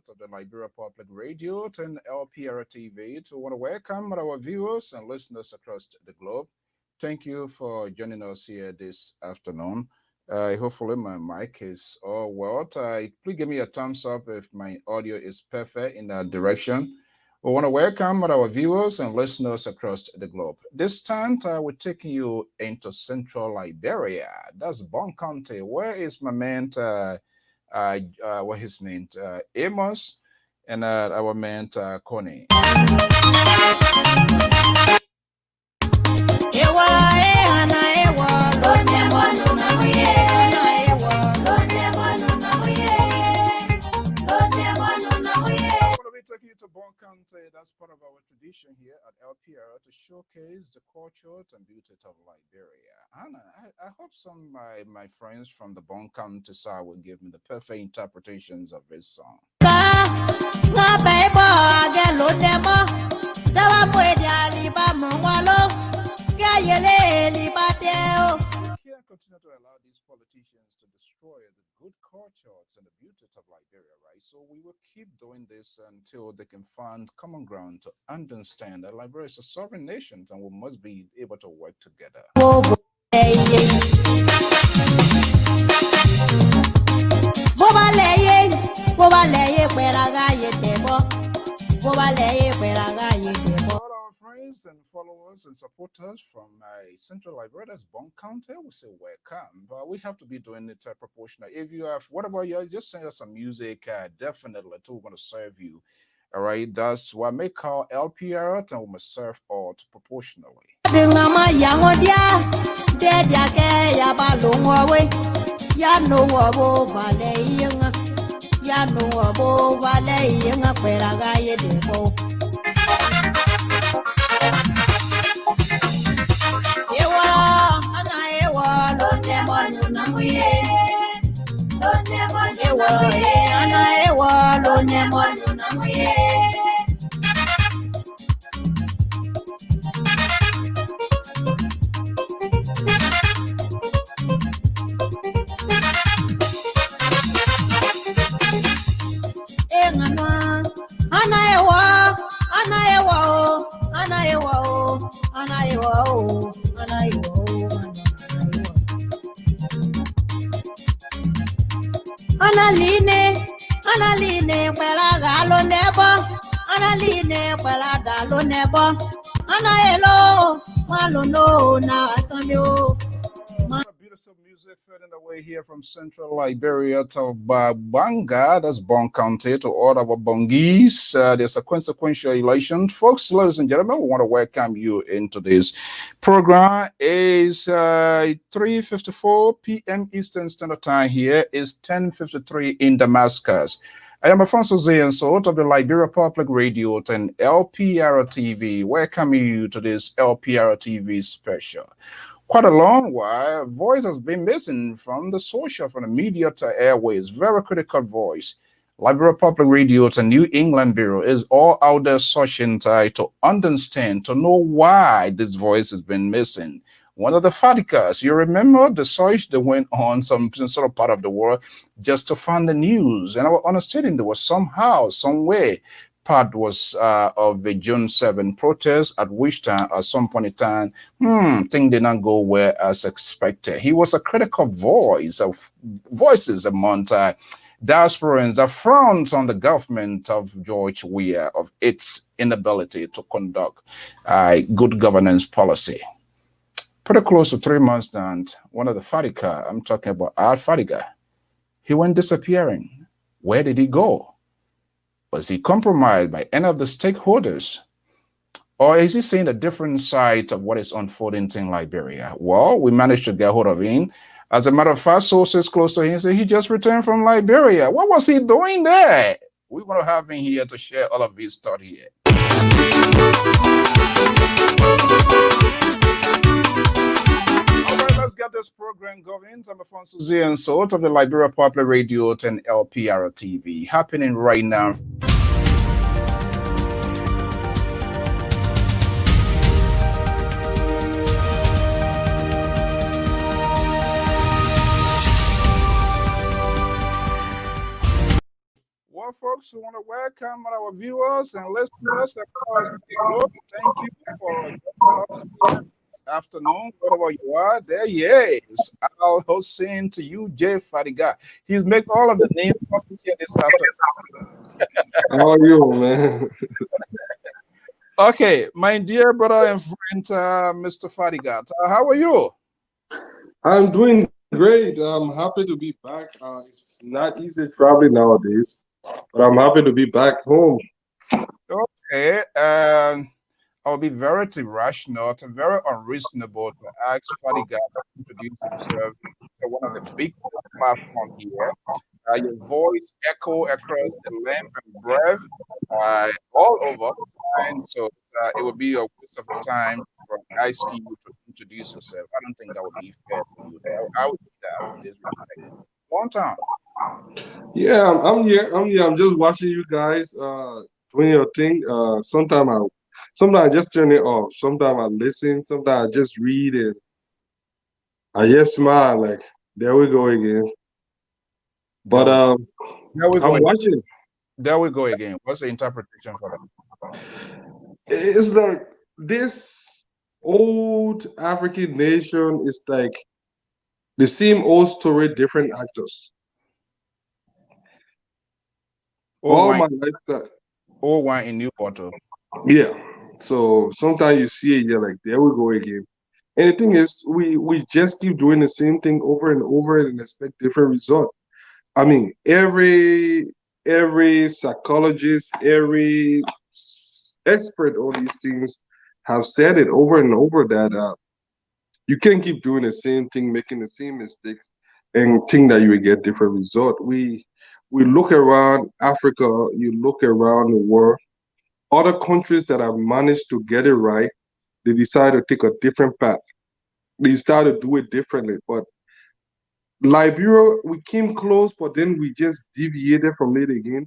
Of the Liberia Public Radio and Lpr-Tv to want to welcome our viewers and listeners across the globe. Thank you for joining us here this afternoon. Hopefully my mic is all well. Please give me a thumbs up if my audio is perfect in that direction. We want to welcome our viewers and listeners across the globe. This time we're taking you into central Liberia. That's Bon County. Where is my man? What his name? Amos, and our man Connie. Taking you to Bon County, that's part of our tradition here at LPR to showcase the culture and beauty of Liberia. Anna, I hope some of my friends from the Bon County side will give me the perfect interpretations of this song. Can't continue to allow these politicians to destroy the good cultures and the beauty of Liberia, right? So we will keep doing this until they can find common ground to understand that Liberia is a sovereign nation and we must be able to work together. All our friends and followers and supporters from Central Liberia's Bon County, we say welcome, but we have to be doing it proportional. If you have, what about you? Just send us some music, definitely, we're going to serve you. All right, that's what we call LPR, and we must serve all proportionally. Beautiful music fading away here from central Liberia to Banga, that's Bon County, to all our Bongis. There's a consequential election. Folks, ladies and gentlemen, we want to welcome you into this program. Is 3:54 p.m. Eastern Standard Time here. Is 10:53 in Damascus. I am Alfonso Ziensot of the Liberia Public Radio and Lpr-Tv. Welcome you to this Lpr-Tv special. Quite a long while, voice has been missing from the social, from the media to airways. Very critical voice. Liberia Public Radio to New England Bureau is all out there searching to understand, to know why this voice has been missing. One of the Fadigas, you remember the search that went on some sort of part of the world just to find the news. And our understanding there was somehow, some way, part was of the June 7 protest, at which time, at some point in time, things did not go well as expected. He was a critical voice of voices among diasporans that frowned on the government of George Weah of its inability to conduct good governance policy. Pretty close to 3 months now, one of the Fadiga, I'm talking about our Fadiga, he went disappearing. Where did he go? Was he compromised by any of the stakeholders? Or is he seeing a different side of what is unfolding in Liberia? Well, we managed to get hold of him. As a matter of fact, sources close to him say he just returned from Liberia. What was he doing there? We want to have him here to share all of his thought here. Let's get this program going. I'm Alfonso Ziensot of the Liberia Public Radio and Lpr-Tv. Happening right now. Well, folks, we want to welcome our viewers and listeners across the globe. Thank you for joining us afternoon, wherever you are. There he is, Al Hussein to you, Fadiga. He's make all of the names office here this afternoon. How are you, man? Okay, my dear brother and friend, Mr. Fadiga, how are you? I'm doing great. I'm happy to be back. It's not easy traveling nowadays, but I'm happy to be back home. Okay, I'll be very irrational and very unreasonable to ask Fadiga to introduce himself to one of the big platforms here. Your voice echo across the length and breadth, all over, and so it would be a waste of time for asking you to introduce yourself. I don't think that would be fair to you. I would do that for this respect. One time. Yeah, I'm here. I'm just watching you guys doing your thing. Sometimes I just turn it off. Sometimes I listen. Sometimes I just read and I just smile like there we go again. But there we go. I'm watching. There we go again. What's the interpretation for that? It's like this old African nation is like the same old story, different actors. All my lifetime. All wine in new bottle. Yeah. So sometimes you see it, you're like, there we go again. And the thing is, we just keep doing the same thing over and over and expect different results. I mean, every psychologist, every expert on these things have said it over and over that you can't keep doing the same thing, making the same mistakes, and think that you will get different result. We look around Africa, you look around the world, other countries that have managed to get it right, they decide to take a different path. They decide to do it differently. But Liberia, we came close, but then we just deviated from it again.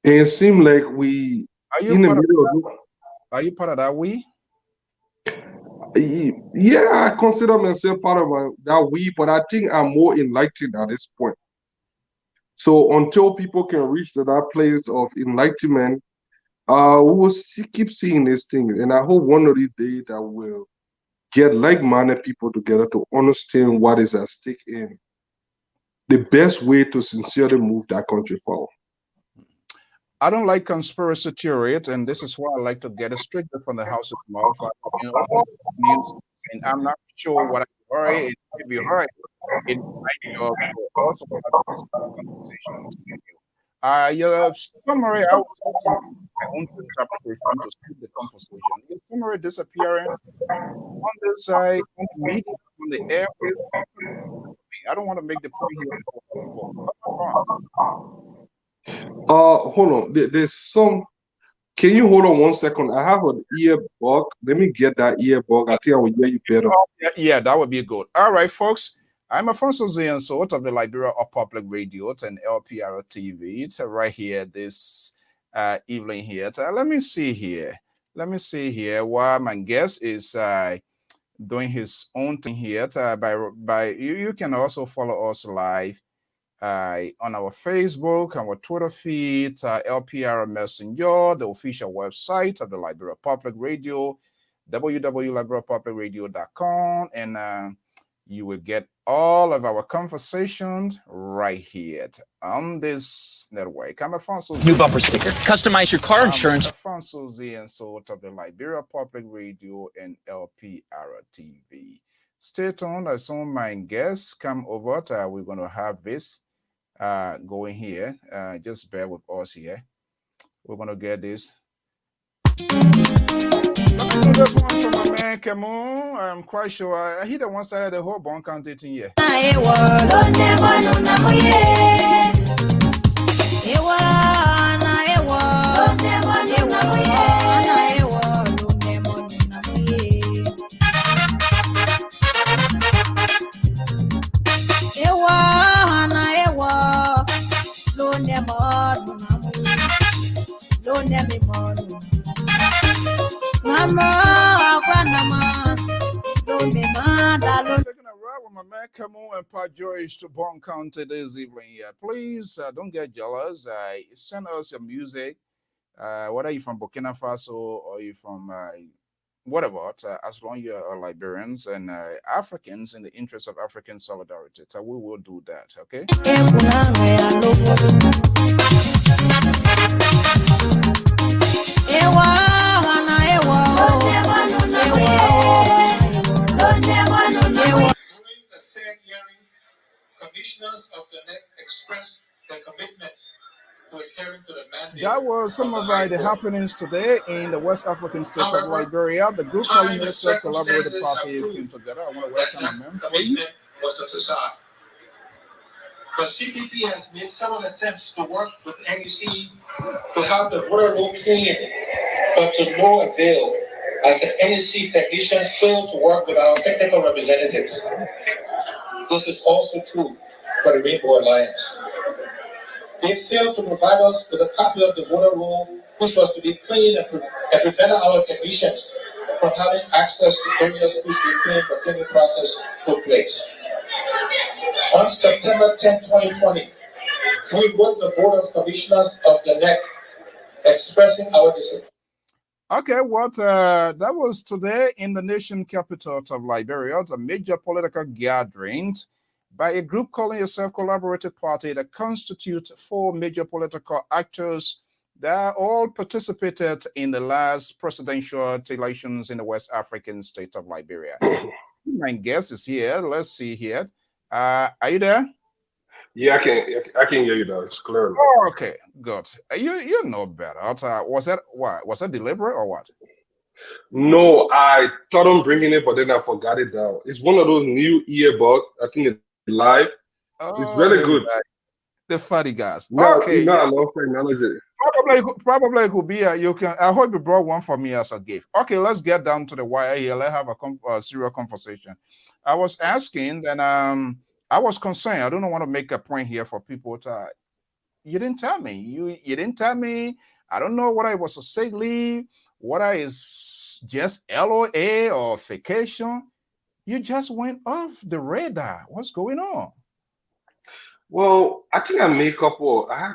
And it seemed like we in the middle of. Are you part of that we? Yeah, I consider myself part of that we, but I think I'm more enlightened at this point. So until people can reach to that place of enlightenment, we will keep seeing these things. And I hope one of these days that will get like-minded people together to understand what is at stake in the best way to sincerely move that country forward. I don't like conspiracy theories, and this is why I like to get it strictly from the house's mouth. All news, and I'm not sure what I heard. And if you heard, it's my job to also have this conversation with you. Your summary, I was using my own interpretation to skip the conversation. Your summary disappearing on this side, on the media, on the airwaves. I don't want to make the point here for people. I'm not wrong. Hold on. There's some. Can you hold on 1 second? I have an ear bug. Let me get that ear bug. I think I will hear you better. Oh, yeah, that would be good. All right, folks. I'm Afonso Zian of the Liberia of Public Radio and Lpr-Tv. It's right here this evening here. Let me see here. Let me see here. While my guest is doing his own thing here, by you can also follow us live on our Facebook, our Twitter feed, LPR Messenger, the official website of the Liberia Public Radio, www.liberiapublicradio.com, and you will get all of our conversations right here on this network. I'm Afonso Z. New bumper sticker. Customize your car insurance. Afonso Z and so of the Liberia Public Radio and LPR TV. Stay tuned as soon as my guests come over. We're going to have this going here. Just bear with us here. We're going to get this. This one from my man Cameron. I'm quite sure he the one side the whole bond county thing here. Taking a ride with my man Cameron and Pat George to Bond County this evening here. Please don't get jealous. Send us your music. Whether you're from Burkina Faso or you're from whatever, as long as you are Liberians and Africans in the interest of African solidarity, so we will do that, okay? During the said hearing, commissioners of the NEC expressed their commitment to adhering to the mandate. That was some of the happenings today in the West African state of Liberia. The group calling itself Collaborative Party came together. I want to welcome the men, please. Was a facade. But CPP has made several attempts to work with NEC to have the voter roll clean, but to no avail, as the NEC technicians failed to work with our technical representatives. This is also true for the Rainbow Alliance. They failed to provide us with a copy of the voter roll, which was to be cleaned and prevented our technicians from having access to areas which the cleaning process took place. On September 10, 2020, we wrote the Board of Commissioners of the NEC expressing our disappointment. Okay, that was today in the nation capital of Liberia, a major political gathering by a group calling itself Collaborative Party that constitutes 4 major political actors that all participated in the last presidential elections in the West African state of Liberia. My guest is here. Let's see here. Are you there? Yeah, I can hear you now. It's clear. Oh, okay, good. You know better. Was that deliberate or what? No, I thought I'm bringing it, but then I forgot it down. It's one of those new earbuds. I think it's live. It's really good. The Fadigas. Okay, I love technology. Probably it could be. You can. I hope you brought one for me as a gift. Okay, let's get down to the wire here. Let's have a serious conversation. I was asking, and I was concerned. I don't want to make a point here for people to. You didn't tell me. You didn't tell me. I don't know whether it was a sick leave, whether it's just LOA or vacation. You just went off the radar. What's going on? Well, I think I had a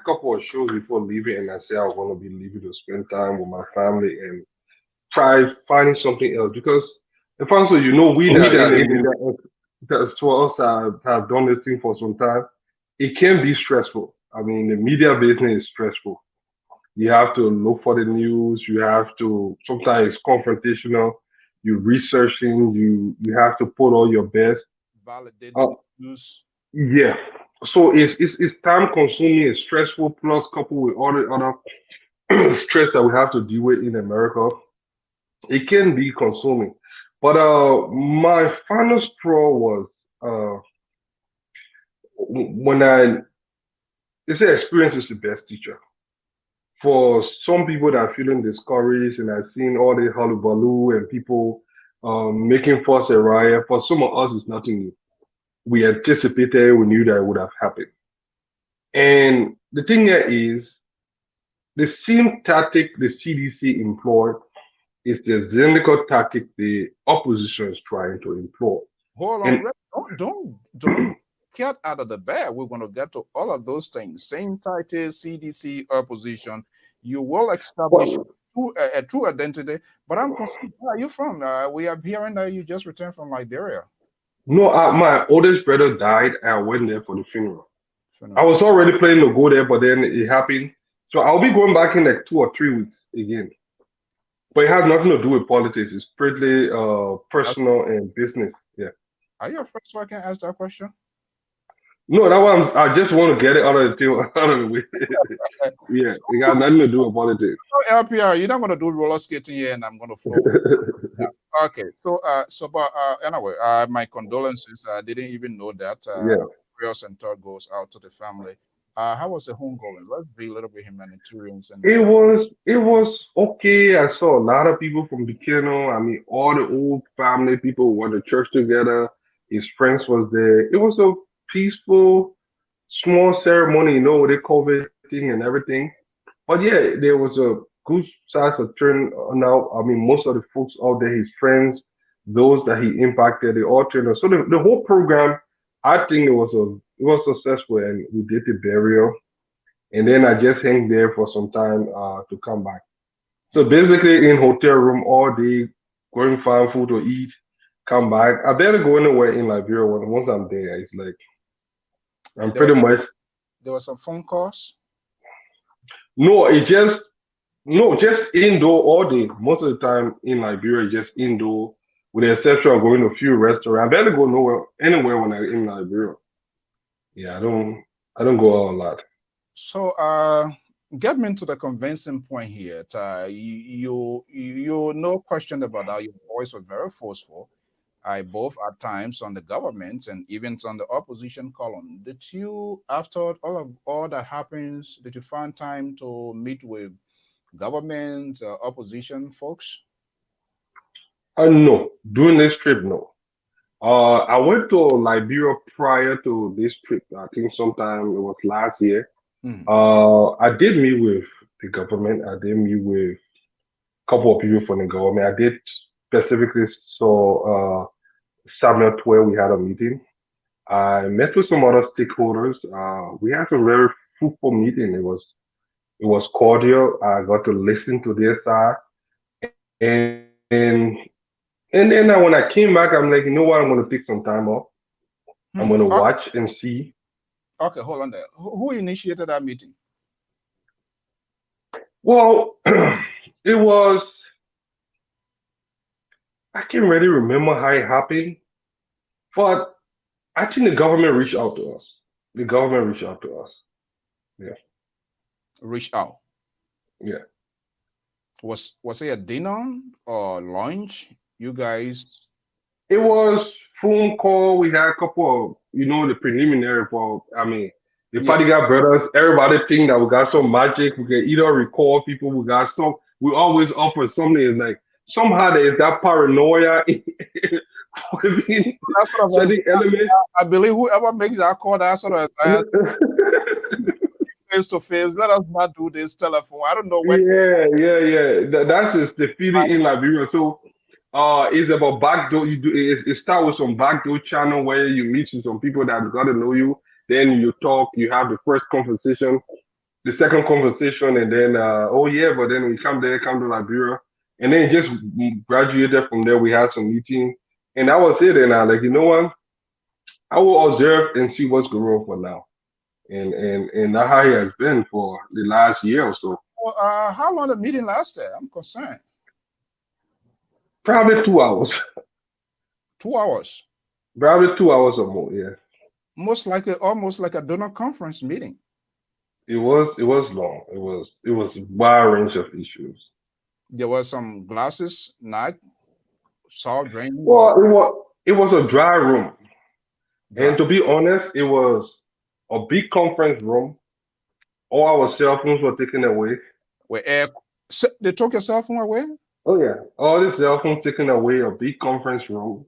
couple of shows before leaving, and I said I was going to be leaving to spend time with my family and try finding something else. Because, if also you know, for us that have done this thing for some time, it can be stressful. I mean, the media business is stressful. You have to look for the news. You have to, sometimes it's confrontational. You're researching. You have to put all your best. Validate Uh, the news. yeah. So it's time consuming. It's stressful. Plus, coupled with all the other stress that we have to deal with in America, it can be consuming. But my final straw was uh when I they say experience is the best teacher. For some people that are feeling discouraged and I've seen all the hullabaloo and people making fuss and riot, for some of us it's nothing new. We anticipated, we knew that it would have happened. And the thing here is the same tactic the CDC employed is the identical tactic the opposition is trying to employ. Hold on, And Red. Don't get out of the bed. We're going to get to all of those things. Same title, CDC opposition. You will establish well, a true identity. But I'm concerned. Where are you from? We are hearing that you just returned from Liberia. no, my oldest brother died and I went there for the funeral. I Funeral. was already planning to go there, but then it happened. So I'll be going back in like 2 or 3 weeks again. But it has nothing to do with politics. It's strictly personal and business. Yeah. Are you afraid so I can ask that question? No, that one I just want to get it out of the thing, out of the way. Yeah, it got nothing to do with politics. LPR, you're not going to do roller skating here and I'm going to flow. Yeah. Okay. But anyway, my condolences. I didn't even know that. Yeah. Prayers and thought goes out to the family. How was the home going? Let's be a little bit humanitarians and It was okay. I saw a lot of people from Bikino. I mean, all the old family people who went to church together. His friends was there. It was a peaceful, small ceremony, with the COVID thing and everything. But yeah, there was a good size of turnout. I mean, most of the folks out there, his friends, those that he impacted, they all turned out. So the whole program, I think it was successful, and we did the burial, and then I just hang there for some time to come back. So basically, in hotel room all day, going find food to eat, come back. I barely go anywhere in Liberia. Once I'm there, it's like I'm there were pretty much there were some phone calls. no. It just No, just indoor all day. Most of the time in Liberia, just indoor, with the exception of going to a few restaurants. I barely go nowhere, anywhere when I'm in Liberia. Yeah, I don't go out a lot. So get me into the convincing point here. You no question about that. Your voice was very forceful. I both at times on the government and even on the opposition column. Did you, after all that happens, did you find time to meet with government, opposition folks? No, during this trip, no. I went to Liberia prior to this trip. I think sometime it was last year. Mhm. I did meet with the government. I did meet with a couple of people from the government. I did specifically saw Samuel where we had a meeting. I met with some other stakeholders. We had a very fruitful meeting. It was cordial. I got to listen to their side, and and then when I came back, I'm like, you know what? I'm going to take some time off. I'm going to watch and see. Okay, hold on there. Who initiated that meeting? Well, it was. I can't really remember how it happened, but I think the government reached out to us. The government reached out to us. Yeah, Reach out. yeah. Was it a dinner or lunch? You guys. It was phone call. We had a couple of, the preliminary for, I mean, the Yeah. Fadiga brothers. Everybody think that we got some magic. We can either recall people. We always offer something. It's like somehow there is that paranoia within That's sort of certain elements. I believe whoever makes that call, that sort of face to face. Let us not do this telephone. I don't know when. Yeah, yeah, yeah. That's just the feeling in Liberia. So, it's about backdoor. It start with some backdoor channel where you meet with some people that got to know you. Then you talk. You have the first conversation, the second conversation, and then oh yeah, but then we come to Liberia, and then just graduated from there. We had some meeting, and that was it. And I like, you know what? I will observe and see what's going on for now, and that's how it has been for the last year or so. how long the meeting lasted? I'm concerned. Probably 2 hours. 2 hours. Probably 2 hours or more. Yeah. Almost like a donor conference meeting. It was long. It was a wide range of issues. There was some glasses, not soft drink. Well, it was a dry room. Dry. And to be honest, it was a big conference room. All our cell phones were taken away. They took your cell phone away? Oh yeah, all the cell phones taken away. A big conference room.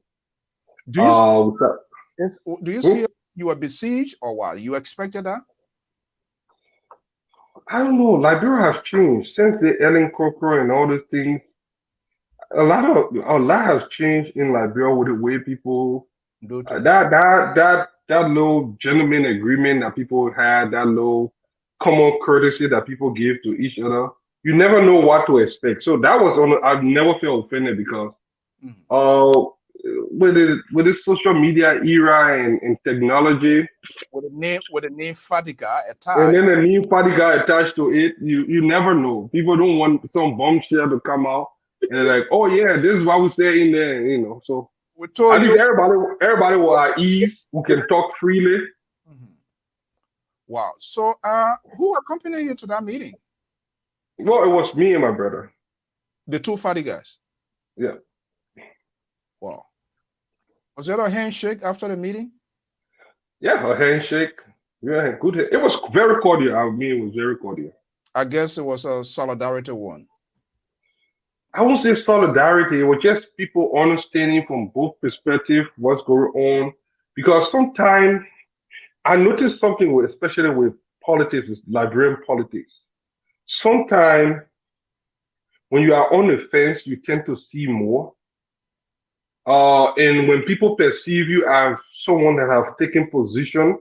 Do you Hmm? see you were besieged or what? You expected that? I don't know. Liberia has changed since the Ellen Crocro and all those things. A lot has changed in Liberia with the way people Due to that little gentleman agreement that people had, that little common courtesy that people give to each other. You never know what to expect. So that was on. I've never felt offended because with the social media era and technology, with the name Fadiga and attached. then a new party got attached to it, you never know. People don't want some bombshell to come out and they're like, oh yeah, this is what we say in there, you know. So We told at least you. everybody was at ease, who can talk freely. Wow. So who accompanied you to that meeting? Well, it was me and my brother. The two Fadigas. Yeah. Wow. Was there a handshake after the meeting? Yeah, a handshake. Yeah, good. It was very cordial. I mean, it was very cordial. I guess it was a solidarity one. I won't say solidarity. It was just people understanding from both perspectives what's going on. Because sometimes I noticed something with, especially with politics, is Liberian politics. Sometimes when you are on the fence, you tend to see more. And when people perceive you as someone that have taken position,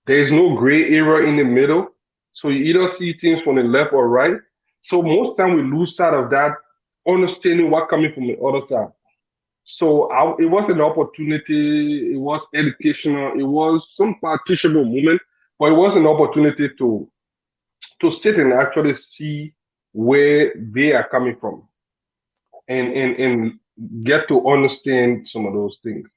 there is no gray area in the middle. So you either see things from the left or right. So most time we lose sight of that, understanding what coming from the other side. So it was an opportunity. It was educational. It was some teachable moment, but it was an opportunity to sit and actually see where they are coming from, and get to understand some of those things.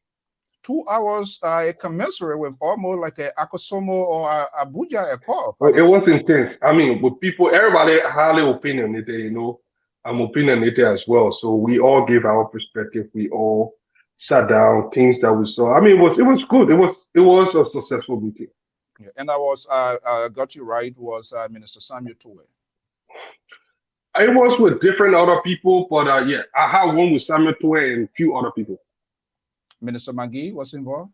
2 hours commensurate with almost like a Akosomo or a Abuja Accord. It was intense. I mean, with people, everybody highly opinionated, you know. I'm opinionated as well. So we all gave our perspective. We all sat down, things that we saw. I mean, it was good. It was a successful meeting. Yeah. And I got you right, was Minister Samuel Tuwe. I was with different other people, but yeah, I had one with Samuel Tuwe and a few other people. Minister McGee was involved?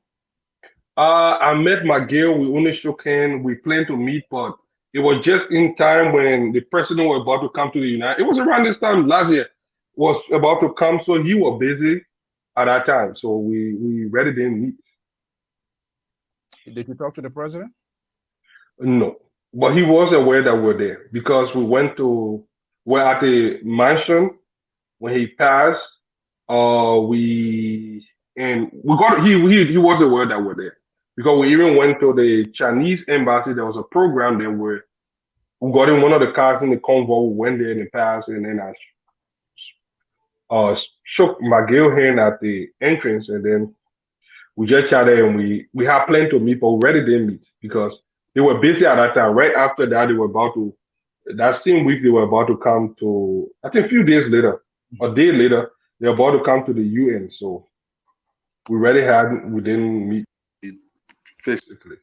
I met McGill. We only shook hands. We planned to meet, but it was just in time when the president was about to come to the United. It was around this time last year was about to come, so he was busy at that time. So we really didn't meet. Did you talk to the president? No, but he was aware that we're there because we're at the mansion when he passed. He was aware that we're there because we even went to the Chinese embassy. There was a program there where we got in one of the cars in the convoy. We went there in the past, and then I shook McGill hand at the entrance, and then we just chatted, and we had planned to meet, but we already didn't meet because they were busy at that time. Right after that, that same week, they were about to come to, I think a few days later, a day later, they're about to come to the UN. So we didn't meet physically.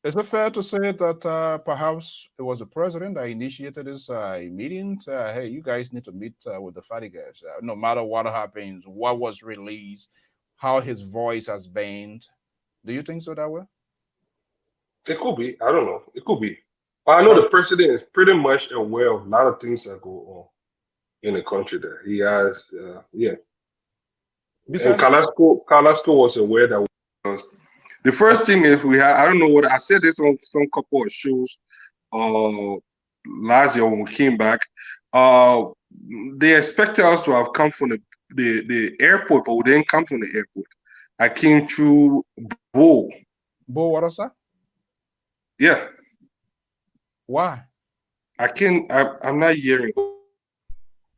Is it fair to say that perhaps it was the president that initiated this meeting? Hey, you guys need to meet with the Fadigas. No matter what happens, what was released, how his voice has been. Do you think so that way? It could be. I don't know. It could be. But I know the president is pretty much aware of a lot of things that go on in the country there. He has, yeah. Besides, and Carrasco was aware that the first thing is I don't know what I said this on some couple of shows last year when we came back. They expected us to have come from the airport, but we didn't come from the airport. I came through Bo. Bo Warasa? Yeah. Why? I'm not hearing.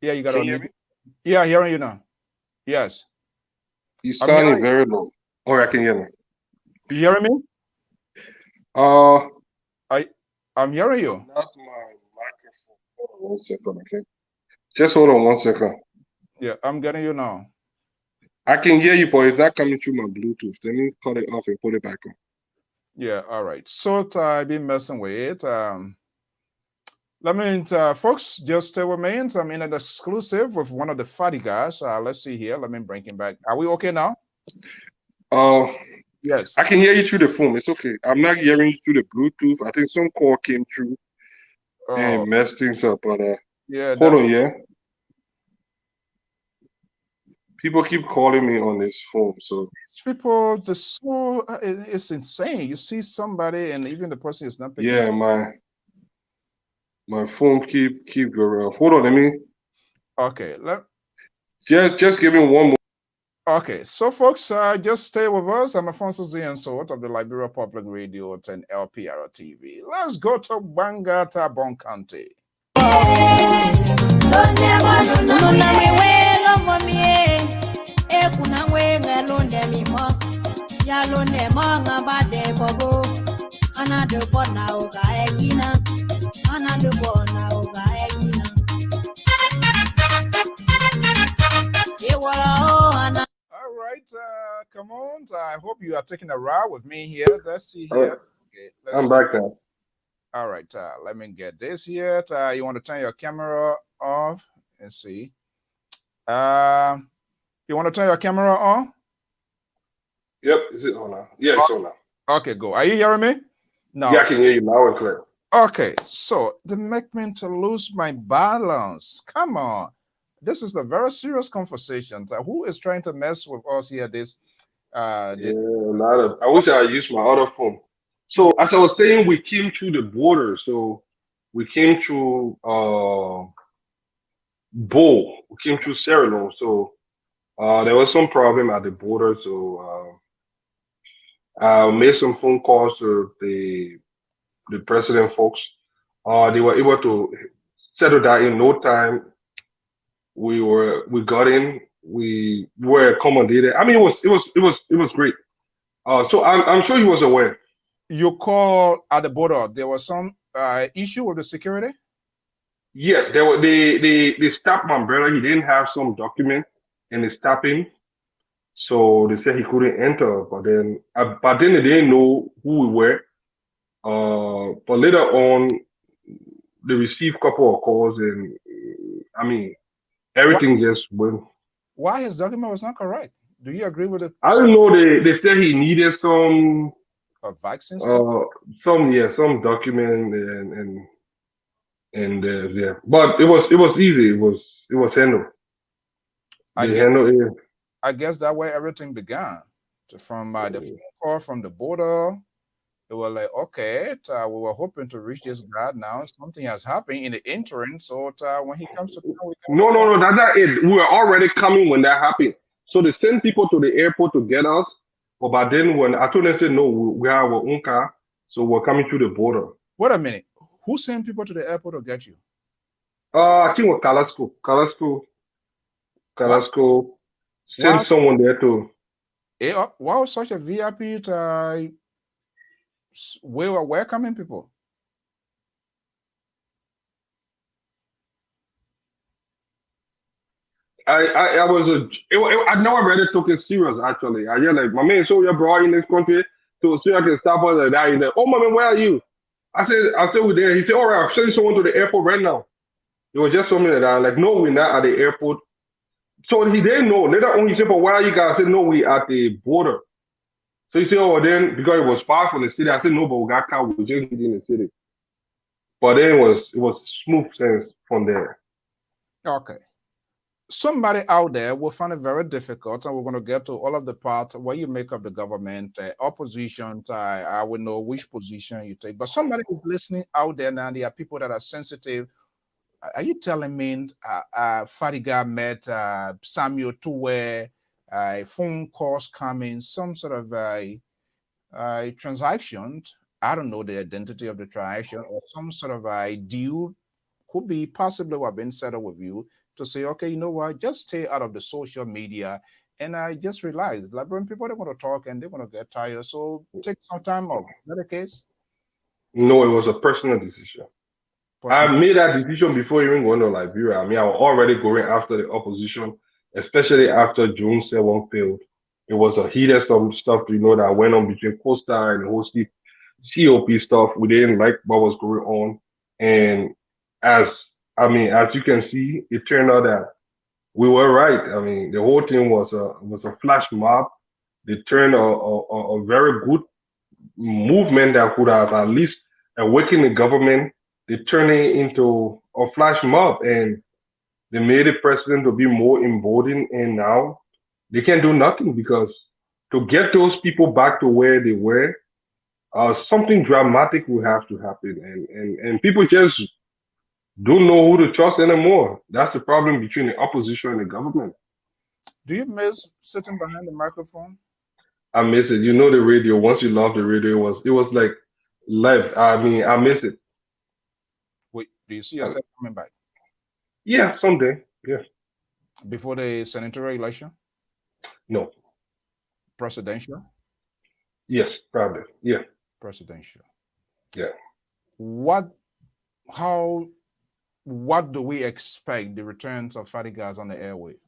Yeah, you got Can on you hear mute. me? Yeah, hearing you now. Yes, You I'm hearing sounding very low. Or I can hear me. you. You hearing me? Uh, I'm hearing but you. not my microphone. Hold on 1 second, okay? Just hold on 1 second. Yeah, I'm getting you now. I can hear you, but it's not coming through my Bluetooth. Let me cut it off and put it back on. Yeah, all right. So I've been messing with it. Let me, folks, just stay with me. I'm in an exclusive with one of the Fadigas. Let's see here. Let me bring him back. Are we okay now? Uh, Yes. I can hear you through the phone. It's okay. I'm not hearing you through the Bluetooth. I think some call came through Oh, and messed things up. But yeah, hold that's on, yeah. People keep calling me on this phone, so people. Just so it's insane. You see somebody, and even the person is not picking up. yeah, my phone keep going off. Hold on, let me Okay, just give me one more. okay. So, folks, just stay with us. I'm Afonso Ziensot of the Liberia Public Radio and Lpr-Tv. Let's go to Bangata, Bon County. All right, come on. I hope you are taking a ride with me here. Let's see All right, here. Okay, let's I'm see. back now. All right, let me get this here. You want to turn your camera off and see. You want to turn your camera on? Yep, is it on now? Yeah, it's on now. Okay, go. Are you hearing me? No. Yeah, I can hear you loud and clear. Okay, so they make me to lose my balance. Come on. This is a very serious conversation. Who is trying to mess with us here? Yeah, I wish I used my other phone. So as I was saying, we came through the border. So we came through Bo. We came through Sierra Leone. So there was some problem at the border. So I made some phone calls to the president folks. They were able to settle that in no time. We got in. We were accommodated. I mean, it was great. So I'm sure he was aware. You call at the border. There was some issue with the security. Yeah, they stopped my brother. He didn't have some document, and they stopped him. So they said he couldn't enter. But then they didn't know who we were. But later on, they received a couple of calls, and I mean, everything just went. Why his document was not correct? Do you agree with the I don't know. They said he needed vaccine stuff? some document and yeah. But it was easy. It was handled. I They guess handled it. I guess that way everything began. From the phone call from the border. They were like, okay, we were hoping to reach this guy now. Something has happened in the interim. So when he comes to town, we can No, no, no, that's not it. We were already coming when that happened. So they sent people to the airport to get us. But by then, when I told them, said, no, we have our own car. So we're coming through the border. Wait a minute. Who sent people to the airport to get you? I think it was Carrasco. Why, Carrasco why, sent someone there to. why was such a VIP way of welcoming people? I was I never really took it serious actually. I just like my man, so you're brought in this country to see I can stop us like that. He's like, oh my man, where are you? I said we're there. He said, all right, I'm sending someone to the airport right now. It was just something like that. Like, no, we're not at the airport. So he didn't know. Later on, he said, but where are you guys? I said, no, we at the border. So he said, oh, then because it was far from the city, I said, no, but we got car. We just in the city. But then it was smooth sense from there. Okay. Somebody out there will find it very difficult, and we're going to get to all of the part where you make up the government, opposition. I will know which position you take. But somebody is listening out there now. There are people that are sensitive. Are you telling me Fadiga met Samuel Tuwe, phone calls coming, some sort of transaction? I don't know the identity of the transaction or some sort of a deal could be possibly what been settled with you to say, okay, you know what, just stay out of the social media. And I just realized, like when people, they want to talk and they want to get tired, so take some time off. Is that the case? No, it was a personal decision. I Personal. made that decision before even going to Liberia. I mean, I was already going after the opposition, especially after June 7 failed. It was a heated some stuff, that went on between Costa and the whole COP stuff. We didn't like what was going on. And as you can see, it turned out that we were right. I mean, the whole thing was a flash mob. They turned a very good movement that could have at least awakened the government. They turned it into a flash mob, and they made the president to be more emboldened. And now they can do nothing because to get those people back to where they were, something dramatic will have to happen, and people just don't know who to trust anymore. That's the problem between the opposition and the government. Do you miss sitting behind the microphone? I miss it. The radio. Once you love the radio, it was like live. I mean, I miss it. Wait, do you see Uh, yourself coming back Yeah, someday. Yeah. before the senatorial election, No. presidential, Yes, probably. Yeah. presidential? Yeah. What, how, what do we expect the returns of Fadigas on the airwaves?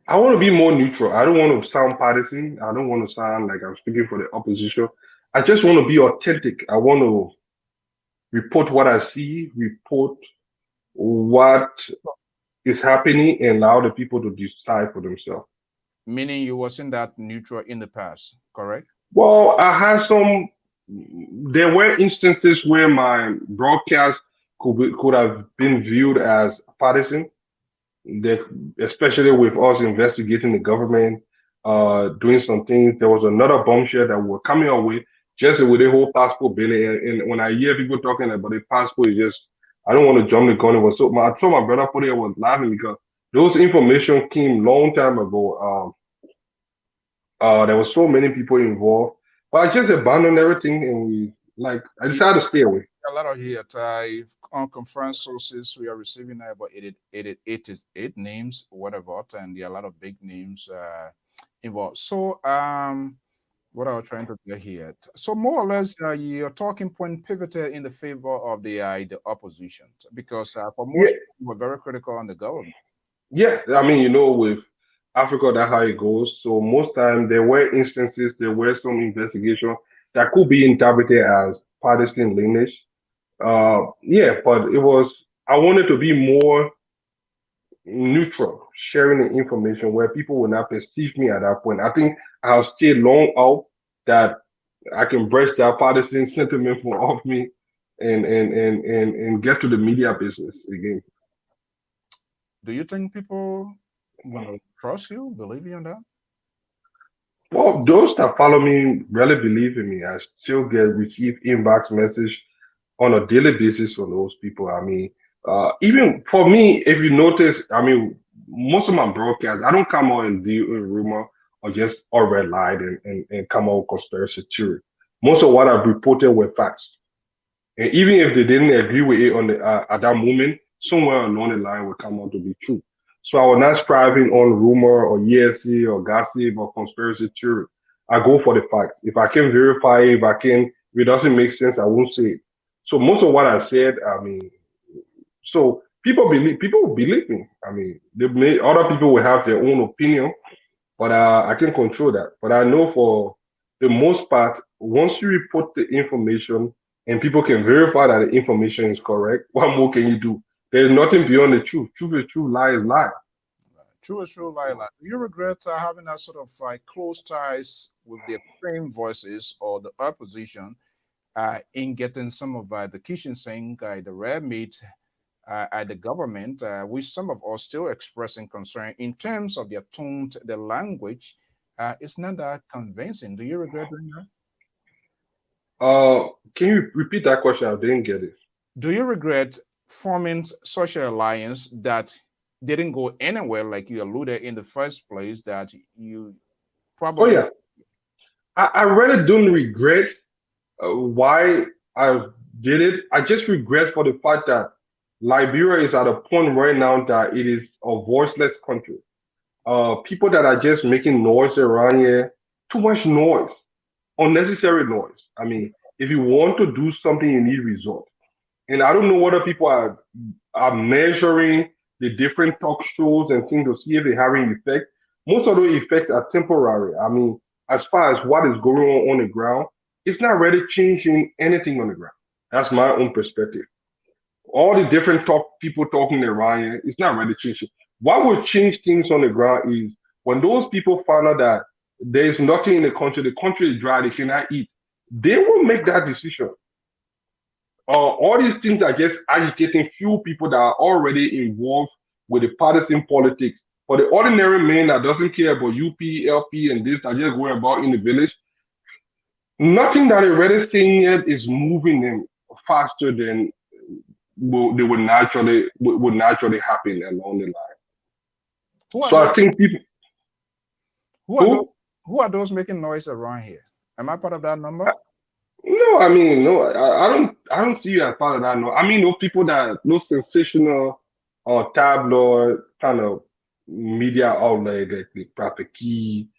I want to be more neutral. I don't want to sound partisan. I don't want to sound like I'm speaking for the opposition. I just want to be authentic. I want to report what I see, report what is happening, and allow the people to decide for themselves. Meaning you wasn't that neutral in the past, correct? Well, there were instances where my broadcast could have been viewed as partisan, that especially with us investigating the government, doing some things. There was another bombshell that were coming our way just with the whole passport bill. And when I hear people talking about the passport, I don't want to jump the gun. It was I told my brother put it, I was laughing because those information came long time ago. There was so many people involved, but I just abandoned everything and I decided to stay away. A lot of here on conference sources we are receiving about eight names, whatever, and there are a lot of big names involved. So what I was trying to get here. So more or less, your talking point pivoted in the favor of the opposition because for Yeah, most people were very critical on the government. yeah. I mean, with Africa, that's how it goes. So most time there were instances, there were some investigation that could be interpreted as partisan lineage. Yeah, but I wanted to be more neutral, sharing the information where people will not perceive me at that point. I think I'll stay long out that I can brush that partisan sentiment from off me and get to the media business again. Do you think people gonna trust you, believe you in that? Well, those that follow me really believe in me. I still receive inbox message on a daily basis from those people. I mean, even for me, if you notice, I mean, most of my broadcasts, I don't come out and do a rumor or just or red light and come out with conspiracy theory. Most of what I've reported were facts. And even if they didn't agree with it on the at that moment, somewhere along the line will come out to be true. So I was not striving on rumor or hearsay or gossip or conspiracy theory. I go for the facts. If I can verify it, if it doesn't make sense, I won't say it. So most of what I said, I mean, so people will believe me. I mean, other people will have their own opinion, but I can control that. But I know for the most part, once you report the information and people can verify that the information is correct, what more can you do? There's nothing beyond the truth. Truth is true, lie is lie. True is true, Lila. Do you regret having that sort of close ties with the extreme voices or the opposition in getting some of the kitchen sink, the rare meat at the government, which some of us still expressing concern in terms of their tone, the language, it's not that convincing. Do you regret doing that? Can you repeat that question? I didn't get it. Do you regret forming such an alliance that didn't go anywhere, like you alluded in the first place, that you Oh probably yeah, I really don't regret why I did it. I just regret for the fact that Liberia is at a point right now that it is a voiceless country. People that are just making noise around here, too much noise, unnecessary noise. I mean, if you want to do something, you need result. And I don't know whether people are measuring the different talk shows and things to see if they're having effect. Most of those effects are temporary. I mean, as far as what is going on the ground, it's not really changing anything on the ground. That's my own perspective. All the different people talking around here, it's not really changing. What will change things on the ground is when those people find out that there is nothing in the country is dry, they cannot eat. They will make that decision. All these things are just agitating few people that are already involved with the partisan politics. For the ordinary man that doesn't care about UP, LP, and this, that just going about in the village, nothing that they're already saying yet is moving them faster than they would naturally happen along the line. Who are So those, I think people who are those, who are those making noise around here? Am I part of that number? no, I mean, no, I don't see you as part of that. No, I mean, no people that no sensational or tabloid kind of media outlet like the Prophet Key,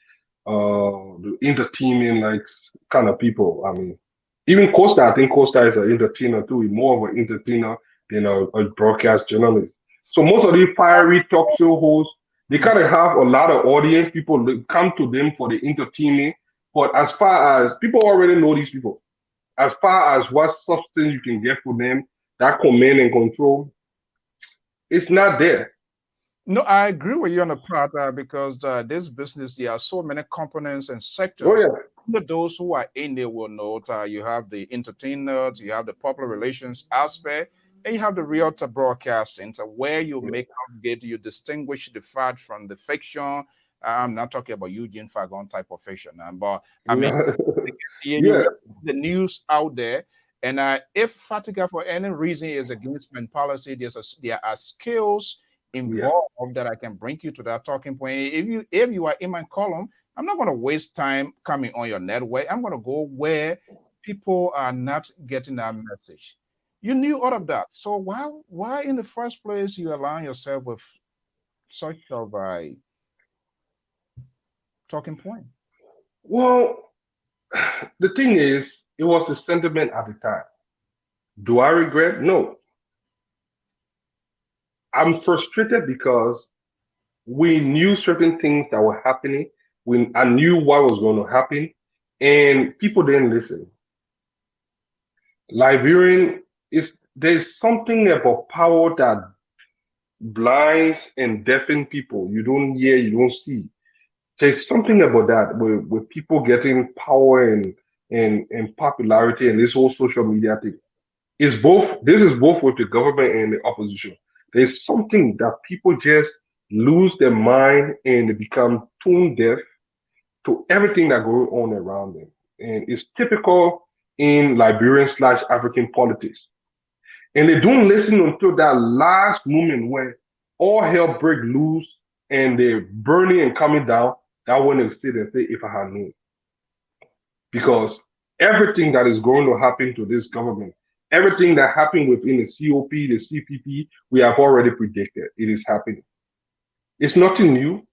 the entertainment like kind of people. I mean, even Costa, I think Costa is an entertainer too. He's more of an entertainer than a broadcast journalist. So most of these fiery talk show hosts, they kind of have a lot of audience. People that come to them for the entertainment. But as far as people already know these people, as far as what substance you can get from them, that command and control, it's not there. No, I agree with you on the part because this business, there are so many components and Oh sectors. yeah, Those who are in there will know you have the entertainers, you have the public relations aspect, and you have the realtor broadcasting, so where you make out get you distinguish the fact from the fiction. I'm not talking about Eugene Fagon type of fiction, but I mean, yeah, you yeah, read the news out there, and if Fatiga for any reason is against spend policy, there are skills yeah. involved that I can bring you to that talking point. If you are in my column, I'm not going to waste time coming on your network. I'm going to go where people are not getting that message. You knew all of that, so why in the first place you align yourself with such of a talking point? Well, the thing is, it was the sentiment at the time. Do I regret? No. I'm frustrated because we knew certain things that were happening. I knew what was going to happen, and people didn't listen. Liberian is there's something about power that blinds and deafens people. You don't hear, you don't see. There's something about that with people getting power and popularity and this whole social media thing. It's both. This is both with the government and the opposition. There's something that people just lose their mind and they become tone deaf to everything that goes on around them, and it's typical in Liberian slash African politics. And they don't listen until that last moment when all hell break loose and they're burning and coming down. That when they sit and say, "If I had known," because everything that is going to happen to this government, everything that happened within the COP, the CPP, we have already predicted. It is happening. It's nothing new.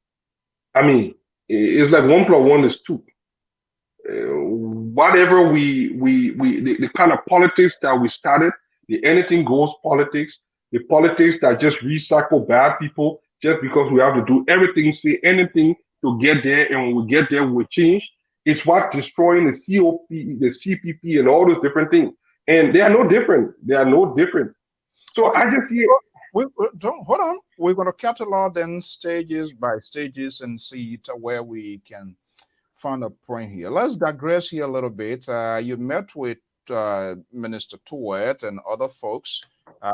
I mean, it's like 1 plus 1 is 2. Whatever the kind of politics that we started, the anything goes politics, the politics that just recycle bad people just because we have to do everything, say anything to get there, and when we get there, we change. It's what destroying the COP, the CPP, and all those different things. And they are no different. They are no different. So Okay, I just see. we don't hold on. We're going to catalog them stages by stages and see where we can find a point here. Let's digress here a little bit. You met with Minister Tuet and other folks,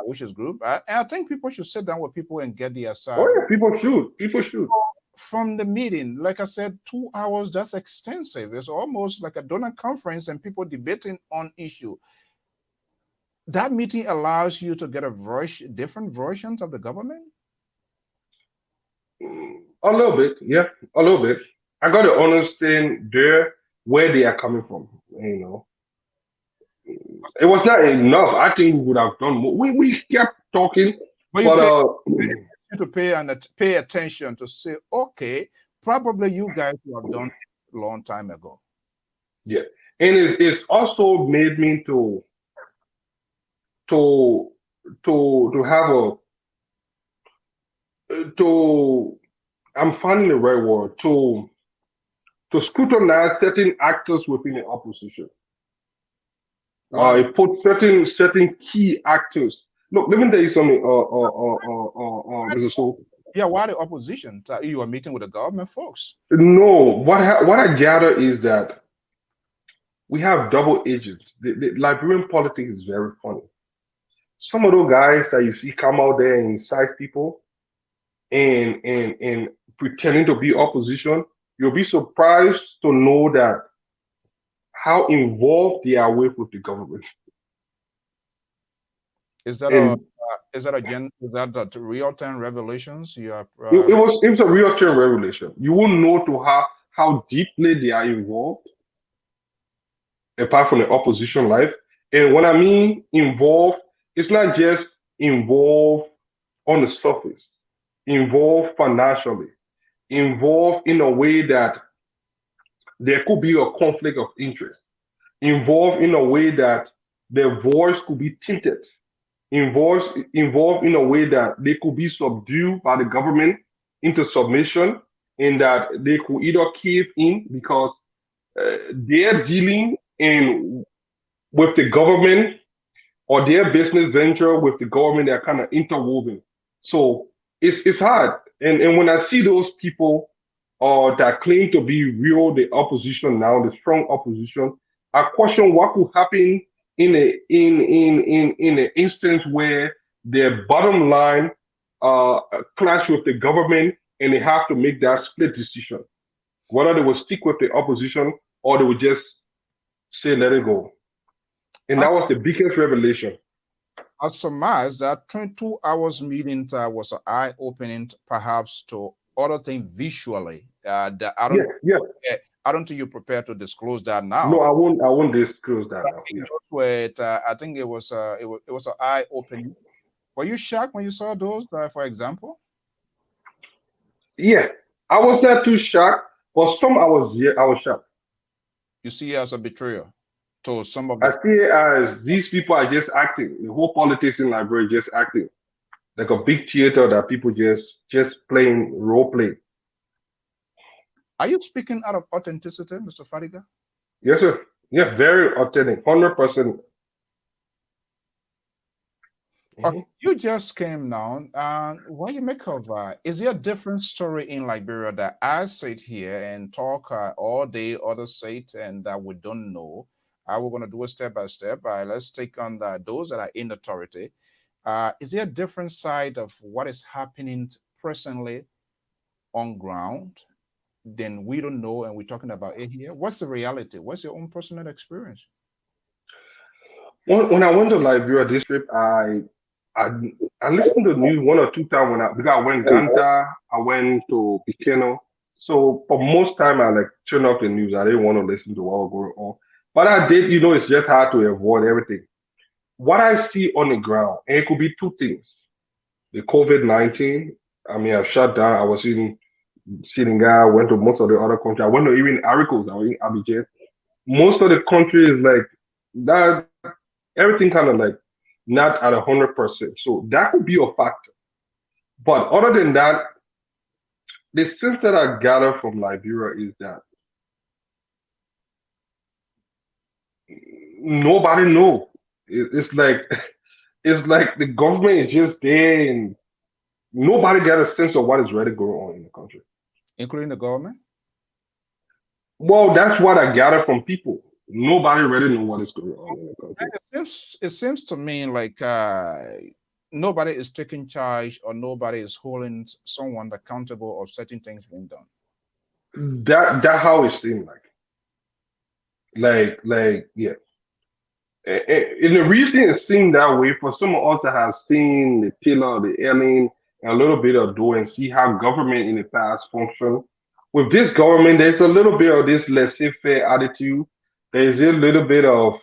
which is group. And I think people should sit down with people and get their side. Oh yeah, people should. People should. From the meeting, like I said, 2 hours, that's extensive. It's almost like a donor conference and people debating on issue. That meeting allows you to get different versions of the government. A little bit, yeah, a little bit. I got to understand where they are coming from. It was not enough. I think we would have done more. We kept talking. But But you to pay attention to say, okay, probably you guys would have done it a long time ago. yeah, and it's also made me to have to I'm finding the right word to scrutinize certain actors within the opposition. Why? It put certain key actors. Look, let me tell you something, Mr. Soul. Yeah, why the opposition? You are meeting with the government folks. No, what I gather is that we have double agents. The Liberian politics is very funny. Some of those guys that you see come out there and incite people and pretending to be opposition, you'll be surprised to know that how involved they are with the government. Is that And is that the real time revelations? You are it was a real term revelation. You will know to how deeply they are involved, apart from the opposition life. And when I mean involved, it's not just involved on the surface, involved financially, involved in a way that there could be a conflict of interest, involved in a way that their voice could be tinted, involved in a way that they could be subdued by the government into submission, and that they could either cave in because they're dealing in with the government or their business venture with the government. They're kind of interwoven. So it's hard. And when I see those people that claim to be real, the opposition now, the strong opposition, I question what could happen in an instance where their bottom line clash with the government and they have to make that split decision, whether they will stick with the opposition or they will just say let it go. And that was the biggest revelation. I surmise that 22 hours meeting was an eye-opening, perhaps, to other things visually. I don't think you're prepared to disclose that now. No, I won't disclose that now. Yeah. I think it was an eye-opening. Were you shocked when you saw those, for example? Yeah, I was not too shocked, but some I was shocked. You see it as a betrayal to some of I the. see it as these people are just acting. The whole politics in Liberia just acting like a big theater that people just playing role play. Are you speaking out of authenticity, Mr. Fadiga? Yes, sir. Yeah, very authentic, 100%. You just came now. What do you make of? Is there a different story in Liberia that I sit here and talk all day, others say it, and that we don't know? We're going to do it step by step. Let's take on those that are in authority. Is there a different side of what is happening presently on ground? Then we don't know, and we're talking about it here. What's the reality? What's your own personal experience? When I went to Liberia this trip, I listened to the news one or two times because I went Ganta, I went to Pikeno. So for most time I like turned off the news. I didn't want to listen to what was going on. But I did, it's just hard to avoid everything. What I see on the ground, and it could be two things. The COVID-19, I mean, I've shut down. I was in Senegal, went to most of the other countries. I went to even Aricos, I was in Abidjan. Most of the countries like that, everything kind of like not at 100%. So that could be a factor. But other than that, the sense that I gather from Liberia is that nobody knows. It's like the government is just there and nobody got a sense of what is really going on in the country, including the government. Well, that's what I gather from people. Nobody really knows what is going on in the country. It seems to me like nobody is taking charge or nobody is holding someone accountable of certain things being done. That how it seems like. Yeah. And the reason it seemed that way for some of us that have seen the pillar, the alien, and a little bit of do and see how government in the past functioned. With this government, there's a little bit of this laissez-faire attitude. There's a little bit of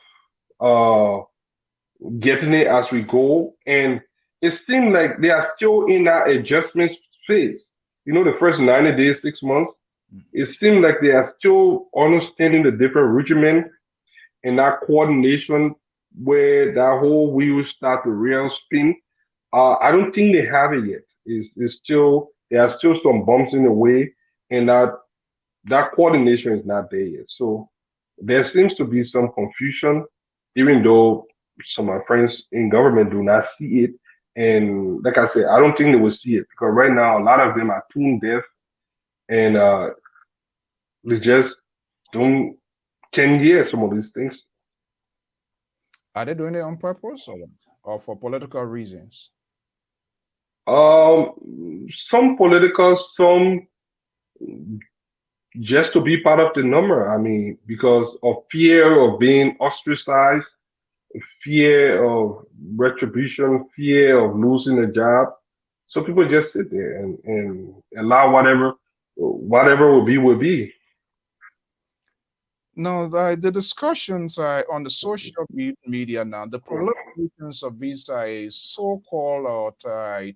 getting it as we go. And it seems like they are still in that adjustment phase. You know, the first 90 days, 6 months, it seems like they are still understanding the different regimen and that coordination where that whole wheel start to real spin. I don't think they have it yet. It's still there are still some bumps in the way, and that coordination is not there yet. So there seems to be some confusion, even though some of my friends in government do not see it. And like I said, I don't think they will see it because right now a lot of them are tune deaf and they just don't can hear some of these things. Are they doing it on purpose or what? Or for political reasons? Some political, some just to be part of the number. I mean, because of fear of being ostracized, fear of retribution, fear of losing a job. So people just sit there and allow whatever will be. No, the discussions on the social media now, the proliferations of these so-called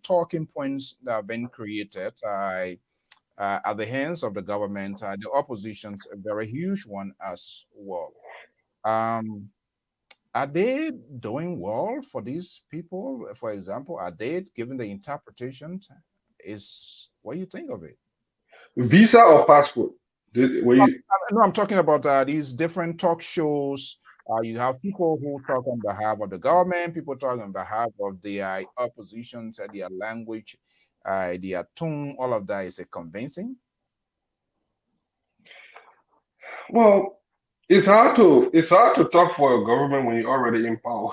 talking points that have been created at the hands of the government, the opposition's a very huge one as well. Um, are they doing well for these people? For example, are they given the interpretations? Is what do you think of it? Visa or passport? Were you, No, I'm talking about these different talk shows. You have people who talk on behalf of the government, people talk on behalf of the oppositions, their language, their tone, all of that is convincing. well, it's hard to talk for a government when you're already in power.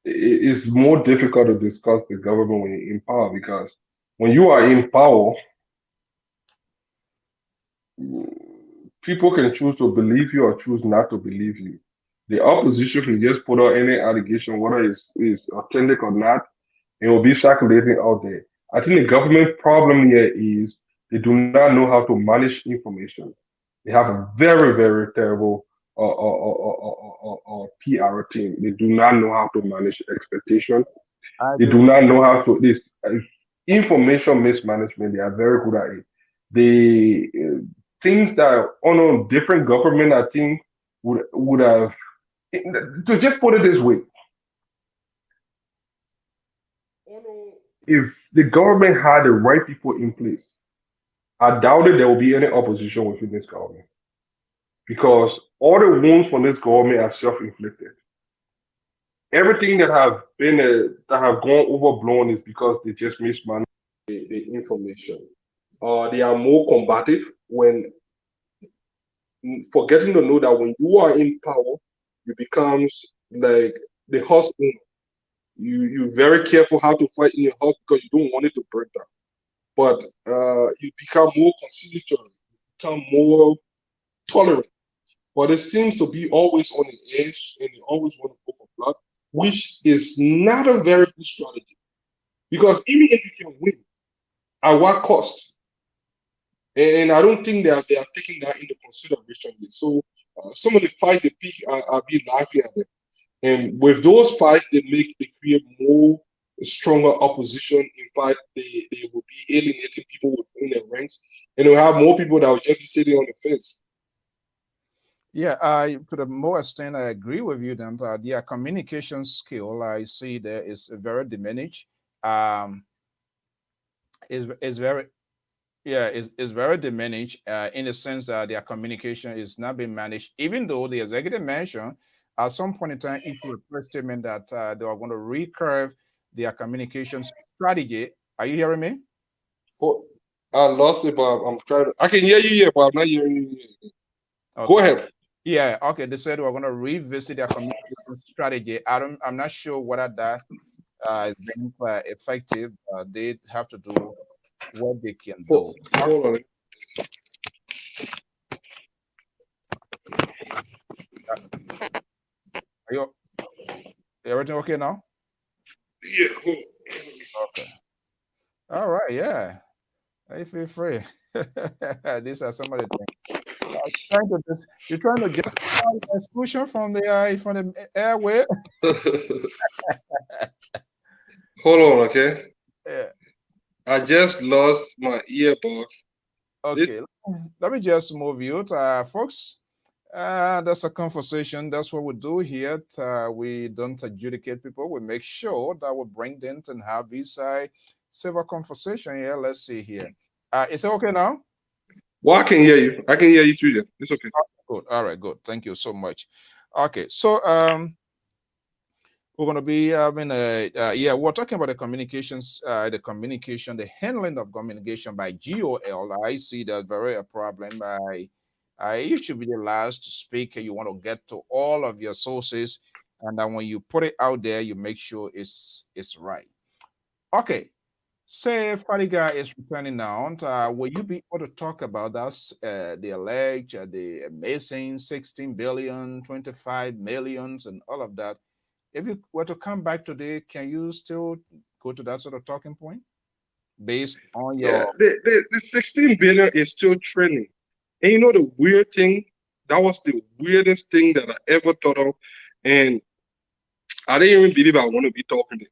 It's more difficult to discuss the government when you're in power because when you are in power, people can choose to believe you or choose not to believe you. The opposition can just put out any allegation, whether it's authentic or not, and it will be circulating out there. I think the government problem here is they do not know how to manage information. They have a very, very terrible PR team. They do not know how to manage expectation. I They agree. do not know how to this information mismanagement. They are very good at it. They things that on a different government, I think would have to just put it this way. If the government had the right people in place, I doubted there will be any opposition within this government because all the wounds from this government are self-inflicted. Everything that have been that have gone overblown is because they just mismanaged the information. They are more combative when forgetting to know that when you are in power, you becomes like the husband. You're very careful how to fight in your house because you don't want it to burn down. But you become more conciliatory, you become more tolerant. But it seems to be always on the edge, and you always want to go for blood, which is not a very good strategy. Because even if you can win, at what cost? And I don't think they are taking that into consideration. So some of the fight they pick are being lively at them. And with those fights, they create more stronger opposition. In fact, they will be alienating people within their ranks, and they'll have more people that will just be sitting on the fence. Yeah, I to the more extent I agree with you then that their communication skill I see there is very diminished. Um, is very yeah is very diminished in the sense that their communication is not being managed. Even though the executive mentioned at some point in time into a press statement that they are going to recurve their communications strategy. Are you hearing me? Oh, I lost it, but I'm trying to. I can hear you here, but I'm not hearing you here. Go Okay. ahead. Yeah, okay. They said we're going to revisit their communication strategy. I'm not sure whether that is being effective. They have to do what they can do. Hold on. Are you everything okay now? Yeah. Okay. All right. Yeah. I feel free. These are some of the things. You're trying to justify the exclusion from the airway. Hold on, okay? Yeah. I just lost my earbud. Okay. Let me just move you, folks. That's a conversation. That's what we do here. We don't adjudicate people. We make sure that we bring them and have this civil conversation here. Let's see here. Is it okay now? Well, I can hear you. I can hear you too. Yeah. It's okay. Good. All right. Good. Thank you so much. Okay. So we're going to be having yeah, we're talking about the communications, the handling of communication by GOL. I see that very a problem. You should be the last to speak. You want to get to all of your sources, and then when you put it out there, you make sure it's right. Okay. Say Fadiga is returning now. Will you be able to talk about that, the alleged, the amazing 16 billion, 25 millions, and all of that? If you were to come back today, can you still go to that sort of talking point based on Yeah, your the 16 billion is still trending. And you know the weird thing? That was the weirdest thing that I ever thought of. And I didn't even believe I want to be talking it.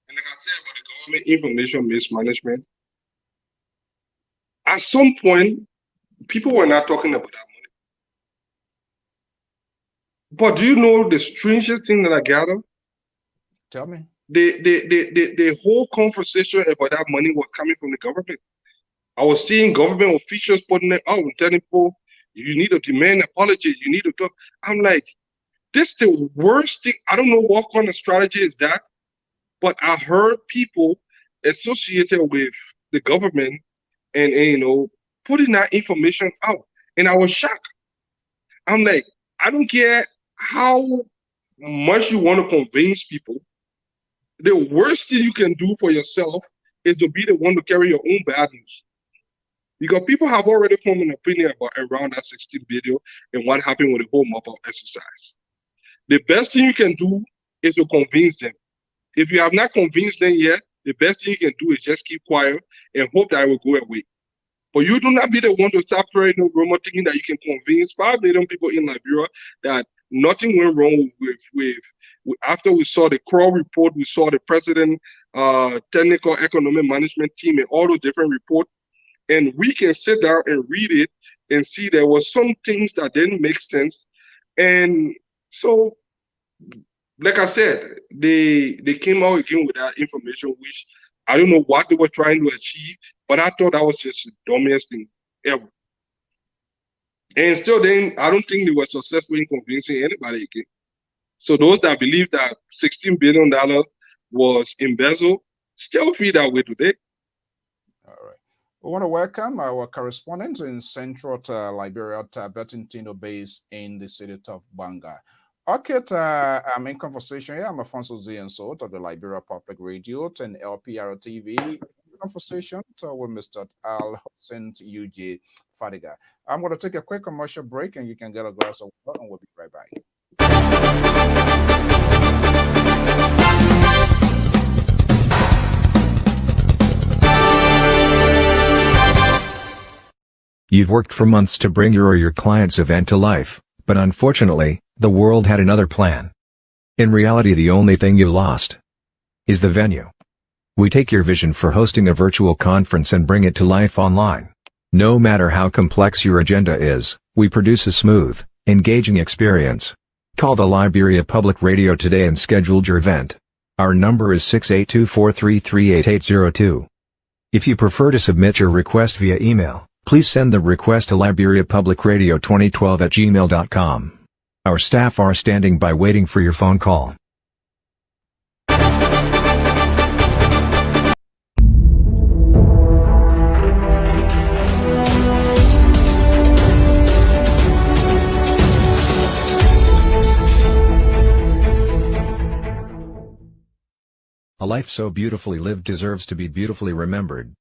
And like I said about the government information mismanagement, at some point, people were not talking about that money. But do you know the strangest thing that I gathered? tell me? The whole conversation about that money was coming from the government. I was seeing government officials putting it out and telling people, you need to demand apology, you need to talk. I'm like, this is the worst thing. I don't know what kind of strategy is that, but I heard people associated with the government and you know, putting that information out. And I was shocked. I'm like, I don't care how much you want to convince people. The worst thing you can do for yourself is to be the one to carry your own bad news. Because people have already formed an opinion about around that 16 billion and what happened with the whole mop-up exercise. The best thing you can do is to convince them. If you have not convinced them yet, the best thing you can do is just keep quiet and hope that it will go away. But you do not be the one to start spreading no rumor thinking that you can convince 5 million people in Liberia that nothing went wrong with after we saw the Crow report, we saw the president technical economic management team and all those different reports. And we can sit down and read it and see there was some things that didn't make sense. And so, like I said, they came out again with that information, which I don't know what they were trying to achieve, but I thought that was just the dumbest thing ever. And still, then I don't think they were successful in convincing anybody again. So those that believe that $16 billion was embezzled still feel that way today. All right. We want to welcome our correspondent in Central Liberia, Bertintino, based in the city of Banga. Okay, I'm in conversation here. I'm Afonso Zienso of the Liberia Public Radio and Lpr-Tv. Conversation with Mr. Hussein Fadiga. I'm going to take a quick commercial break and you can get a glass of water and we'll be right back. You've worked for months to bring your or your client's event to life, but unfortunately, the world had another plan. In reality, the only thing you lost is the venue. We take your vision for hosting a virtual conference and bring it to life online. No matter how complex your agenda is, we produce a smooth, engaging experience. Call the Liberia Public Radio today and schedule your event. Our number is 682-433-8802. If you prefer to submit your request via email, please send the request to liberiapublicradio2012@gmail.com. Our staff are standing by waiting for your phone call. A life so beautifully lived deserves to be beautifully remembered.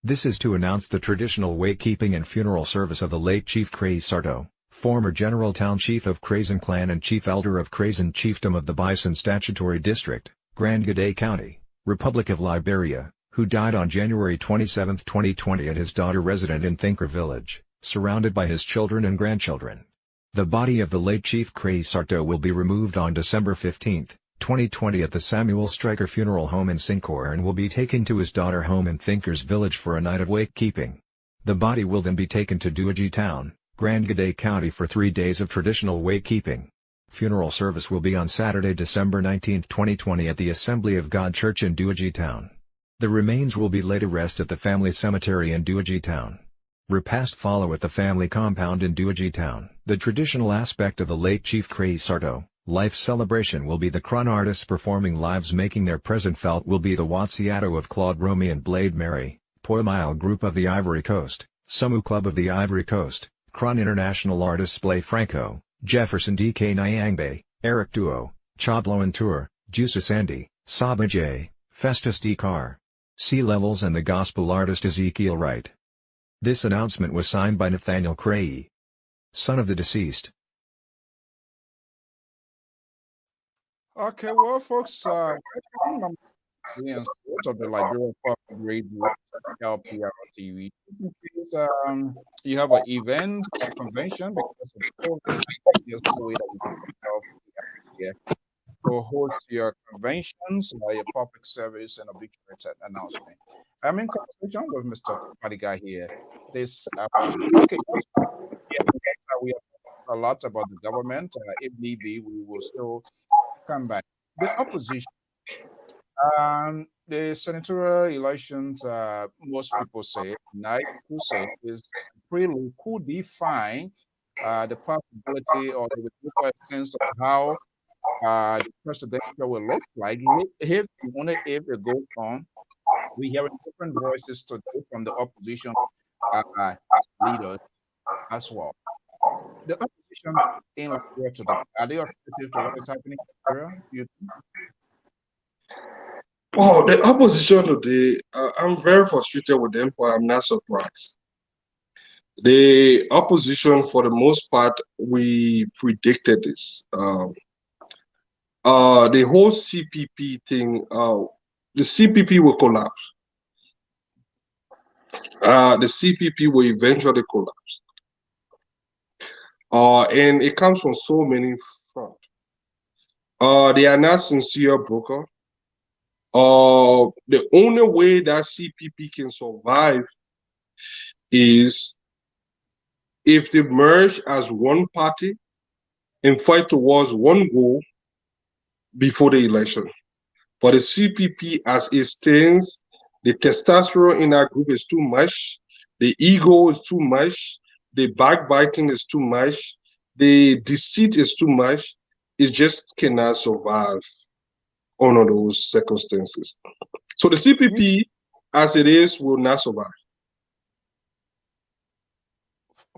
This is to announce the traditional wakekeeping and funeral service of the late Chief Crazy Sarto, former General Town Chief of Crazen Clan and Chief Elder of Crazen Chiefdom of the Bison Statutory District, Grand Gade County, Republic of Liberia, who died on January 27, 2020 at his daughter resident in Thinker Village, surrounded by his children and grandchildren. The body of the late Chief Crazy Sarto will be removed on December 15, 2020 at the Samuel Stryker Funeral Home in Sincore and will be taken to his daughter home in Thinkers Village for a night of wakekeeping. The body will then be taken to Duaji Town, Grand Gade County for 3 days of traditional wakekeeping. Funeral service will be on Saturday, December 19, 2020 at the Assembly of God Church in Duaji Town. The remains will be laid to rest at the family cemetery in Duaji Town. Repast follow at the family compound in Duaji Town. The traditional aspect of the late Chief Cray Sarto life celebration will be the Kron artists performing lives making their present felt will be the Watsiato of Claude Romy and Blade Mary, Poimile Group of the Ivory Coast, Sumu Club of the Ivory Coast, Kron International Artists Blay Franco, Jefferson DK Nyangbe, Eric Duo, Chablo and Tour, Juice Andy, Saba J, Festus D. Carr, Sea Levels and the gospel artist Ezekiel Wright. This announcement was signed by Nathaniel Cray, son of the deceased. Okay, well, folks, of the Liberia Public Radio, Lpr-Tv. You have an event, a convention, because of COVID, there's no way that we can here to host your conventions, your public service, and obituary announcement. I'm in conversation with Mr. Fadiga here. This okay, we have a lot about the government. If need be, we will still come back. The opposition, the senatorial elections, most people say, who say is prelude could define the possibility or the sense of how the presidential will look like if it goes on. We're hearing different voices today from the opposition leaders as well. The opposition in Liberia today, are they objective to what is happening in Liberia? You think? Oh, the opposition today, I'm very frustrated with them, but I'm not surprised. The opposition, for the most part, we predicted this. The whole CPP thing, the CPP will collapse. The CPP will eventually collapse. And it comes from so many fronts. They are not sincere broker. The only way that CPP can survive is if they merge as one party and fight towards one goal before the election. But the CPP as it stands, the testosterone in our group is too much, the ego is too much, the backbiting is too much, the deceit is too much. It just cannot survive under those circumstances. So the CPP, as it is, will not survive.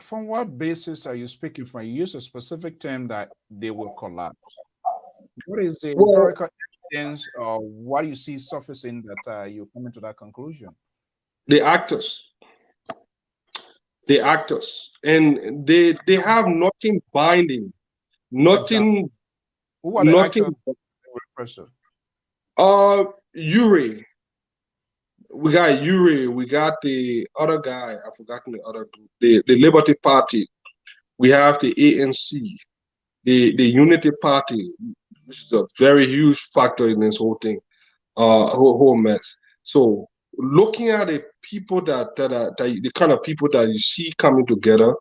From what basis are you speaking from? You use a specific term that they will collapse. What is the empirical evidence or what you see surfacing that you come into that conclusion? The actors. And they have nothing binding, nothing. Who are the actors? Uri. We got Uri. We got the other guy. I've forgotten the other group. The Liberty Party. We have the ANC, the Unity Party, which is a very huge factor in this whole thing, whole mess. So looking at the people that the kind of people that you see coming together,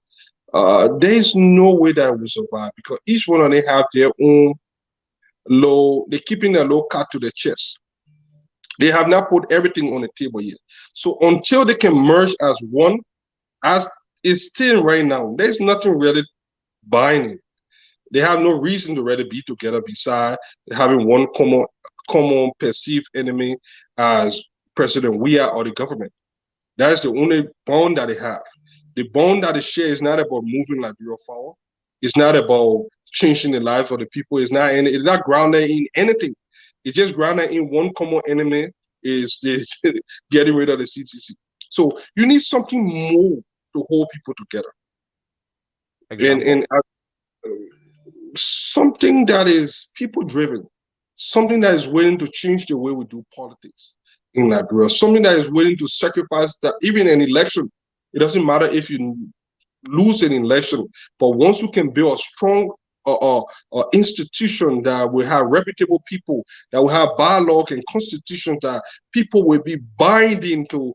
there is no way that will survive because each one of them have their own low. They're keeping their low cut to the chest. They have not put everything on the table yet. So until they can merge as one, as it's still right now, there's nothing really binding. They have no reason to really be together beside having one common perceived enemy as President Weah or the government. That is the only bond that they have. The bond that they share is not about moving Liberia forward. It's not about changing the lives of the people. It's not grounded in anything. It's just grounded in one common enemy is getting rid of the CTC. So you need something more to hold people together. And something that is people-driven, something that is willing to change the way we do politics in Liberia, something that is willing to sacrifice that even an election. It doesn't matter if you lose an election, but once you can build a strong institution that will have reputable people, that will have bylaws and constitutions that people will be binding to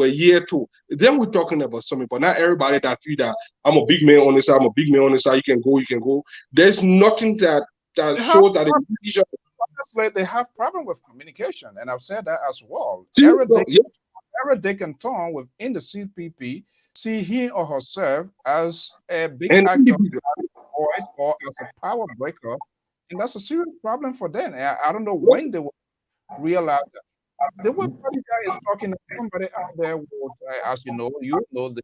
adhere to. Then we're talking about something, but not everybody that feel that I'm a big man on this side, I'm a big man on this side, you can go. There's nothing that They have shows that honestly, they have problem with communication, and I've said that as well. See, yeah. Every Dick and Tom within the CPP see he or herself as a big And actor, individual. voice, or as a power breaker, and that's a serious problem for them. And I don't know when they will realize that. The way Fadiga guy is talking to somebody out there, with, as you know this.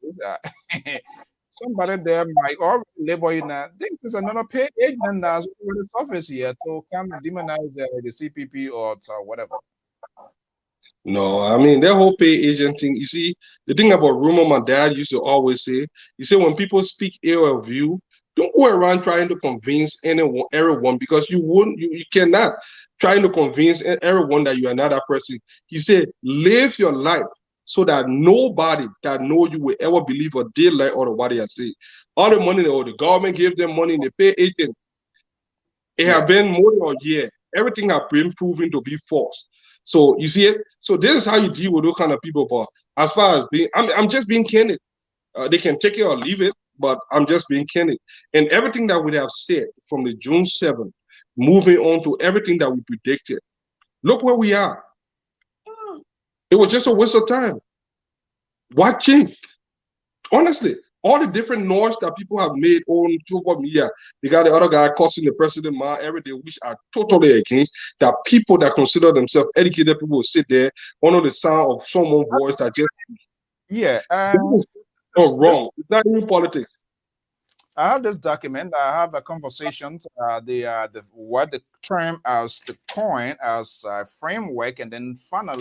Somebody there might already label you now. This is another paid agent that's over the surface here to come and demonize the CPP or whatever. No, I mean that whole pay agent thing. You see, the thing about rumor, my dad used to always say, he said when people speak ill of you, don't go around trying to convince everyone, because you cannot trying to convince everyone that you are not that person. He said, live your life so that nobody that know you will ever believe a day like or what they are saying. All the money, or the government gave them money, they pay agent. It Yeah. have been more than a year. Everything have been proven to be false. So you see it. So this is how you deal with those kind of people. But as far as being, I'm just being candid. They can take it or leave it, but I'm just being candid. And everything that we have said from the June 7th, moving on to everything that we predicted, look where we are. It was just a waste of time. What changed? Honestly, all the different noise that people have made on social media, they got the other guy cussing the president every day, which are totally against. That people that consider themselves educated people will sit there under the sound of someone's voice that just this is wrong. It's not even politics. I have this document. I have a conversation. What the term as the coin as framework, and then final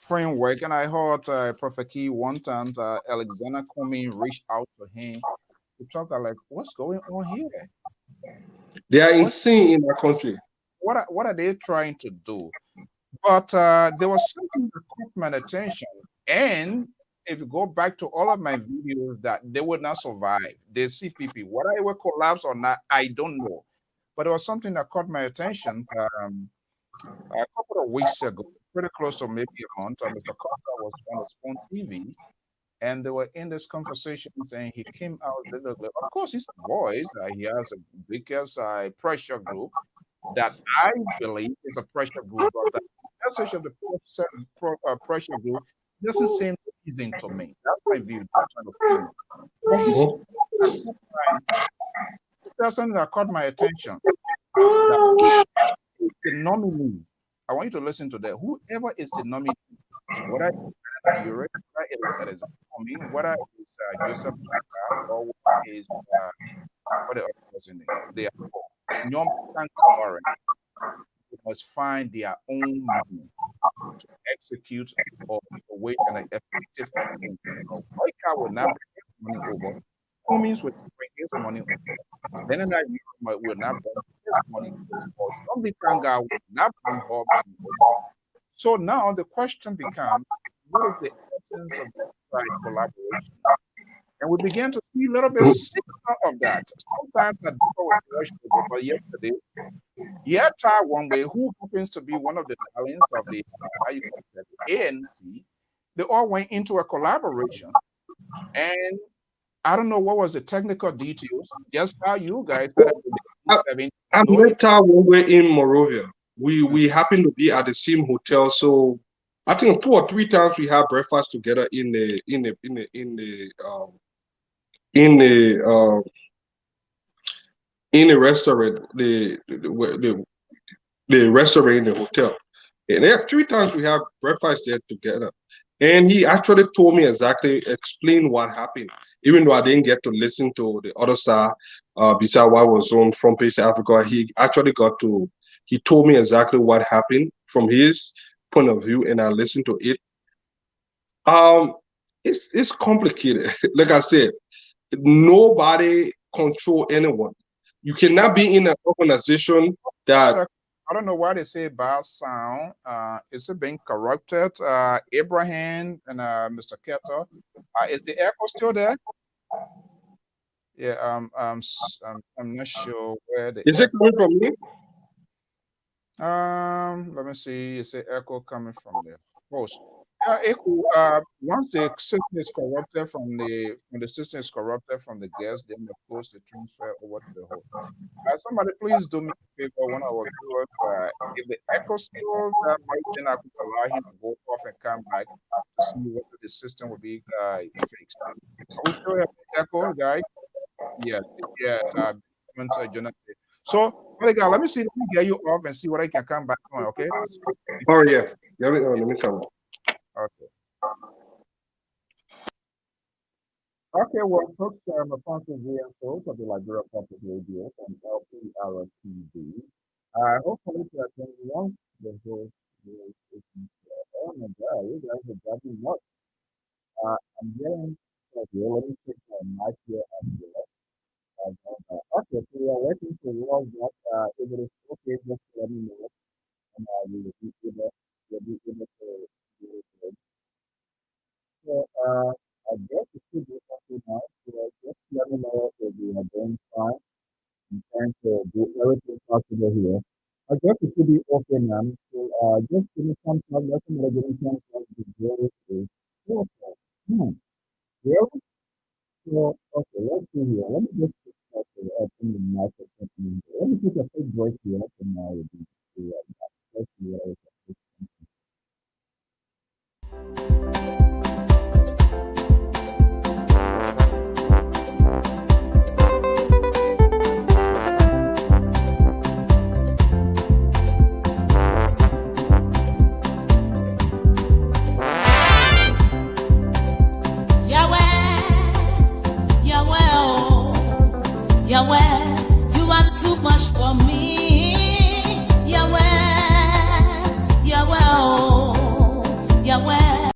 framework. And I heard Prophet Key one time. Alexander Comey reached out to him to talk like, what's going on here? They are insane in our country. What are they trying to do? But there was something that caught my attention, and if you go back to all of my videos, that they would not survive. The CPP, whether it will collapse or not, I don't know. But there was something that caught my attention a couple of weeks ago, pretty close to maybe a month. Mr. Carter was on Spoon TV, and they were in this conversation, saying he came out. Of course, he's a voice. He has a biggest pressure group that I believe is a pressure group, but the message of the pressure group doesn't seem pleasing to me. That's my view. That's my opinion. But he's something that caught my attention. The nominee. I want you to listen to that. Whoever is the nominee, whether it is coming, whether it's Joseph or what is what the other person they are. They must find their own money to execute or to wage an effective campaign. Boycott will not bring his money over. Cummings will bring his money over. Then and will not bring his money over. Zombie Kanga will not bring her money over. So now the question becomes, what is the essence of this collaboration? And we began to see a little bit of that. Sometimes I don't know, but yesterday, one way, who happens to be one of the darlings of the ANC, they all went into a collaboration. And I don't know what was the technical details, just how you guys I met her one way in Morovia. We happened to be at the same hotel, so I think 2 or 3 times we had breakfast together in the restaurant, the restaurant in the hotel. And there 3 times we had breakfast there together. And he actually told me explain what happened, even though I didn't get to listen to the other side, beside what was on Front Page Africa. He told me exactly what happened from his point of view, and I listened to it. It's complicated. Like I said, nobody control anyone. You cannot be in an organization that I don't know why they say bad sound. Is it being corrupted? Abraham and Mr. Keto, is the echo still there? Yeah, I'm not sure where the Is it echo. coming from me? Let me see. It's a echo coming from the host. Echo. Once the system is corrupted from the system is corrupted from the guest, then of course they transfer over to the host. Somebody please do me a favor, one of our viewers. If the echo still that might, then I could allow him to go off and come back to see whether the system will be fixed. Are we still having echo, guys? Yes, yeah. Jonathan. So, well, guy, let me get you off and see what I can come back on. Okay. Oh yeah. Let me come. Okay. Okay, well, folks, I'm a sponsor VSO of the Liberia Public Radio and Lpr-Tv. Hopefully, you are doing well. The host is, oh my God, you guys are driving nuts. I'm getting, okay, let me check my mic here as well. Okay, so we are working towards that. If it is okay, just let me know, and we will be able, we'll be able to do it. So, I guess it should be something now. So, just let me know if we are doing fine. I'm trying to do everything possible here. I guess it should be okay now. So, just give me some time. Let me know, give me some time to do it. Okay. Really? So, okay, let's see here. Let me just open the market. Let me take a quick break here, and I will be right back. Let's see what I can do. Yahweh, Yahweh, oh, Yahweh, you are too much for me. Yahweh, Yahweh, oh, Yahweh.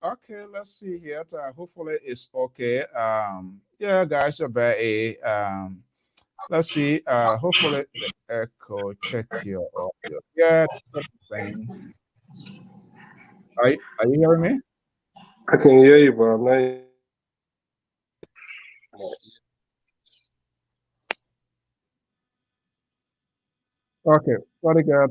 Okay, let's see here. Hopefully, it's okay. Yeah, guys, about let's see. Hopefully, the echo. Check your audio. Yeah, that's the same. Are you hearing me? I can hear you, but I'm not. Okay, sorry, God.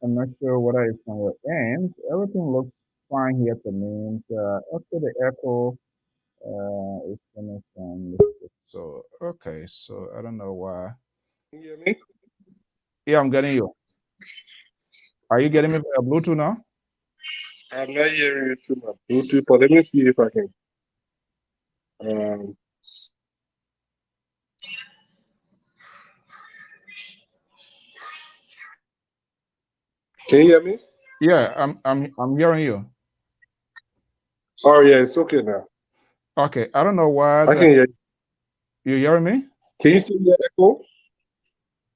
I'm not sure what is on your end. Everything looks fine here to me. Okay, the echo is coming from. So okay, so I don't know why. Can you hear me? Yeah, I'm getting you. Are you getting me via Bluetooth now? I'm not hearing you through my Bluetooth, but let me see if I can. Um, can you hear me? Yeah, I'm hearing you. Oh yeah, it's okay now. Okay, I don't know why I that can hear you hearing me. Can you still hear echo?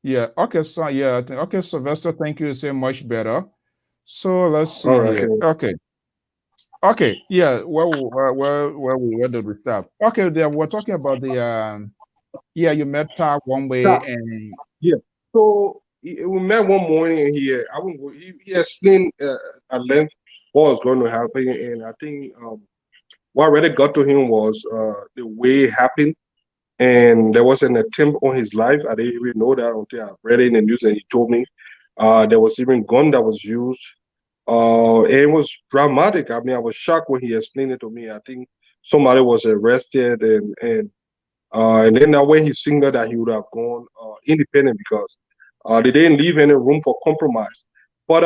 Yeah. Okay. So yeah. Okay, Sylvester. Thank you. So much better. So let's All see right, here. Okay. Okay. Yeah. Where did we stop? Okay. There we're talking about the yeah. You met Todd one way, and Yeah. So we met one morning and I won't go, he explained at length what was going to happen. And I think what really got to him was the way it happened. And there was an attempt on his life. I didn't even know that until I read it in the news and he told me. There was even gun that was used. And it was dramatic. I mean, I was shocked when he explained it to me. I think somebody was arrested and then that way he signaled that he would have gone independent because they didn't leave any room for compromise. But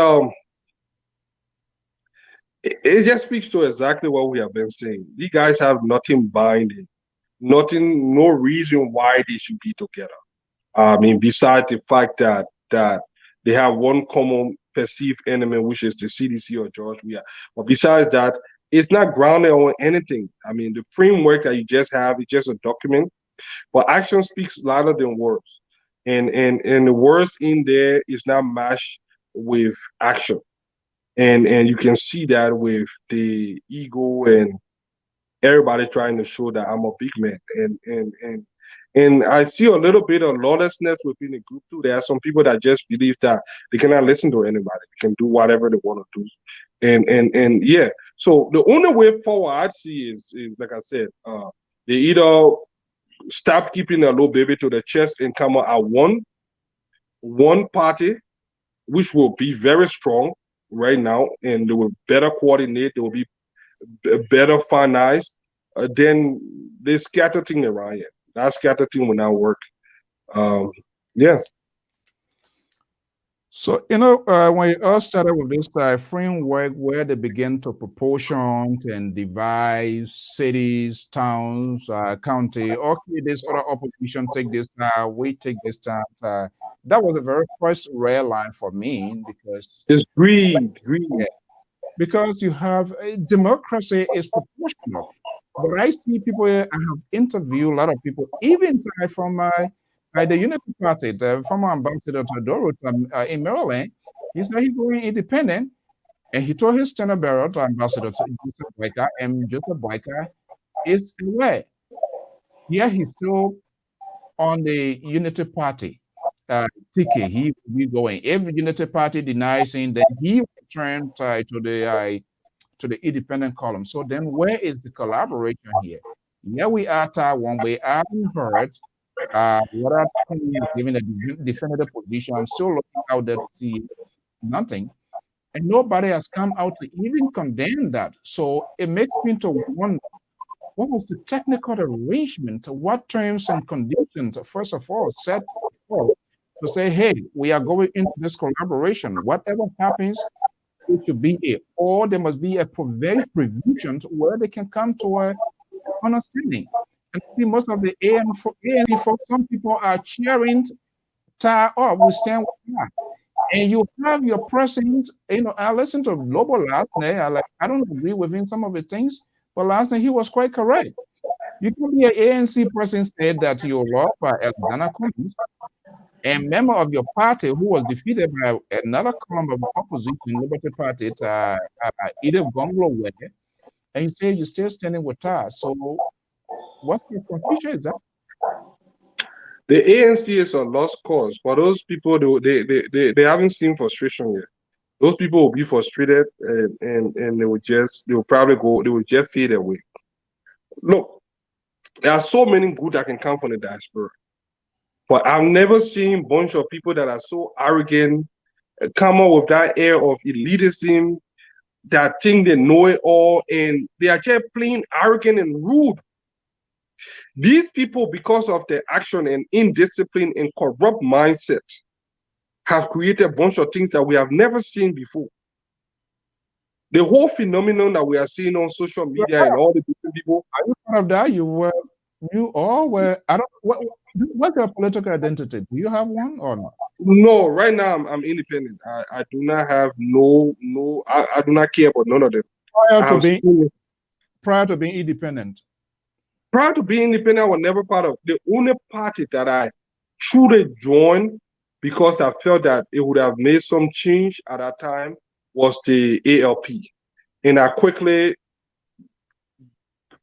it just speaks to exactly what we have been saying. These guys have nothing binding, nothing, no reason why they should be together. I mean, besides the fact that they have one common perceived enemy, which is the CDC or George Weah. But besides that, it's not grounded on anything. I mean, the framework that you just have is just a document. But action speaks louder than words. And the words in there is not matched with action. And you can see that with the ego and everybody trying to show that I'm a big man. And I see a little bit of lawlessness within the group too. There are some people that just believe that they cannot listen to anybody. They can do whatever they want to do. And yeah. So the only way forward I see is like I said, they either stop keeping a little baby to the chest and come out at one party, which will be very strong right now, and they will better coordinate. They will be better finalized. Then they scatter thing around here. That scatter thing will not work. Yeah. So, when you all started with this framework where they begin to proportion and divide cities, towns, county, okay, this other opposition take this, we take this time. That was the very first red line for me because It's greed. yeah, because you have democracy is proportional. But I see people here, I have interviewed a lot of people, even from the Unity Party, the former ambassador to Dorot in Maryland. He said he's going independent, and he told his tenor bearer to ambassador to Joseph Boyka, and Joseph Boyka is away. Yeah, he's still on the Unity Party ticket. He will be going. If Unity Party denies him, then he will turn to the independent column. So then where is the collaboration here? Yeah, we are one way. I haven't heard what given a definitive position. I'm still looking out there to see nothing. And nobody has come out to even condemn that. So it makes me to wonder, what was the technical arrangement? What terms and conditions, first of all, set forth to say, hey, we are going into this collaboration. Whatever happens, it should be it, or there must be a provision where they can come to a understanding. And see, most of the ANC folks, some people are cheering, we stand with that. And you have your president, I listened to Lobo last night. I don't agree with him some of the things, but last night he was quite correct. You can be an ANC president said that you love Elgana Collins, a member of your party who was defeated by another column of opposition, Liberty Party, Edith Gonglo, and you say you're still standing with her. So what the confusion is that? The ANC is a lost cause. For those people, they haven't seen frustration yet. Those people will be frustrated, and they will just fade away. Look, there are so many good that can come from the diaspora. But I've never seen a bunch of people that are so arrogant, come up with that air of elitism, that think they know it all, and they are just plain arrogant and rude. These people, because of their action and indiscipline and corrupt mindset, have created a bunch of things that we have never seen before. The whole phenomenon that we are seeing on social media and all the different people. Are you part of that? You all were. I don't. What's your political identity? Do you have one or not? No, right now I'm independent. I do not have I do not care about none of them. Prior to being independent. Prior to being independent, I was never part of. The only party that I truly joined because I felt that it would have made some change at that time was the ALP. And I quickly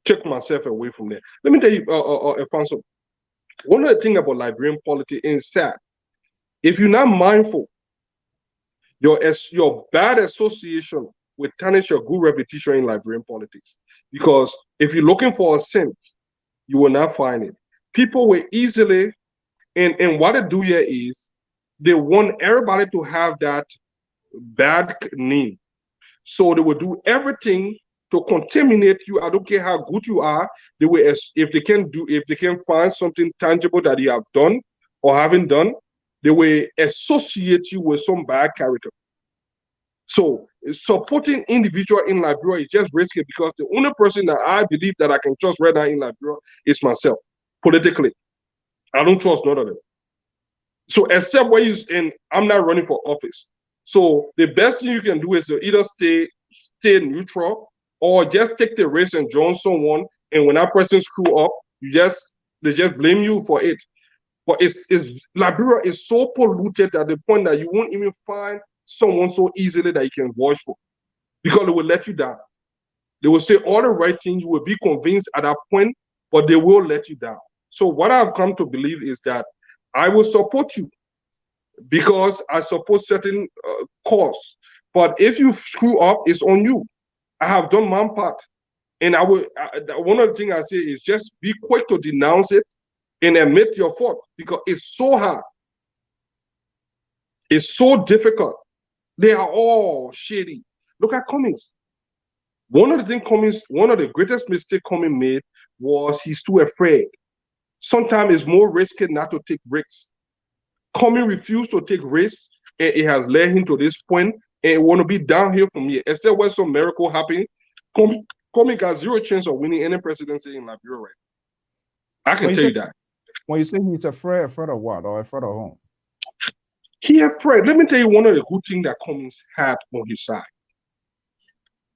took myself away from there. Let me tell you, Alfonso, one of the things about Liberian politics is that if you're not mindful, your bad association will tarnish your good reputation in Liberian politics. Because if you're looking for a sense, you will not find it. People will easily, and what they do here is they want everybody to have that bad name. So they will do everything to contaminate you. I don't care how good you are. They will, if they can find something tangible that you have done or haven't done, they will associate you with some bad character. So supporting individual in Liberia is just risky because the only person that I believe that I can trust right now in Liberia is myself, politically. I don't trust none of them. So except when I'm not running for office. So the best thing you can do is to either stay neutral or just take the risk and join someone. And when that person screw up, they just blame you for it. But Liberia is so polluted at the point that you won't even find someone so easily that you can voice for, because they will let you down. They will say all the right things. You will be convinced at that point, but they will let you down. So what I've come to believe is that I will support you because I support certain cause. But if you screw up, it's on you. I have done my part. And one of the things I say is just be quick to denounce it and admit your fault, because it's so hard. It's so difficult. They are all shady. Look at Cummings. One of the greatest mistakes Cummings made was he's too afraid. Sometimes it's more risky not to take risks. Cummings refused to take risks, and it has led him to this point, and it want to be downhill from here. Except when some miracle happened, Cummings got zero chance of winning any presidency in Liberia right now. I can tell you that. When you say he's afraid of what, or afraid of whom? He afraid. Let me tell you one of the good things that Cummings had on his side.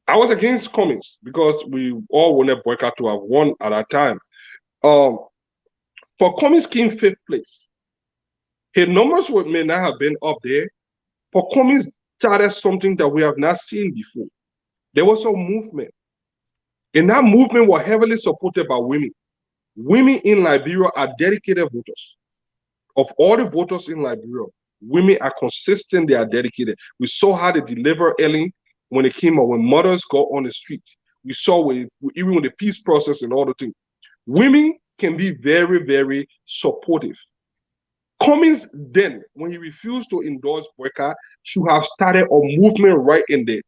I was against Cummings because we all wanted Boyka to have won at that time. For Cummings came 5th place. His numbers may not have been up there, but Cummings started something that we have not seen before. There was a movement, and that movement was heavily supported by women. Women in Liberia are dedicated voters. Of all the voters in Liberia, women are consistent, they are dedicated. We saw how they deliver early when it came out, when mothers go on the street. We saw even with the peace process and all the things. Women can be very, very supportive. Cummings then, when he refused to endorse Boyka, should have started a movement right in there.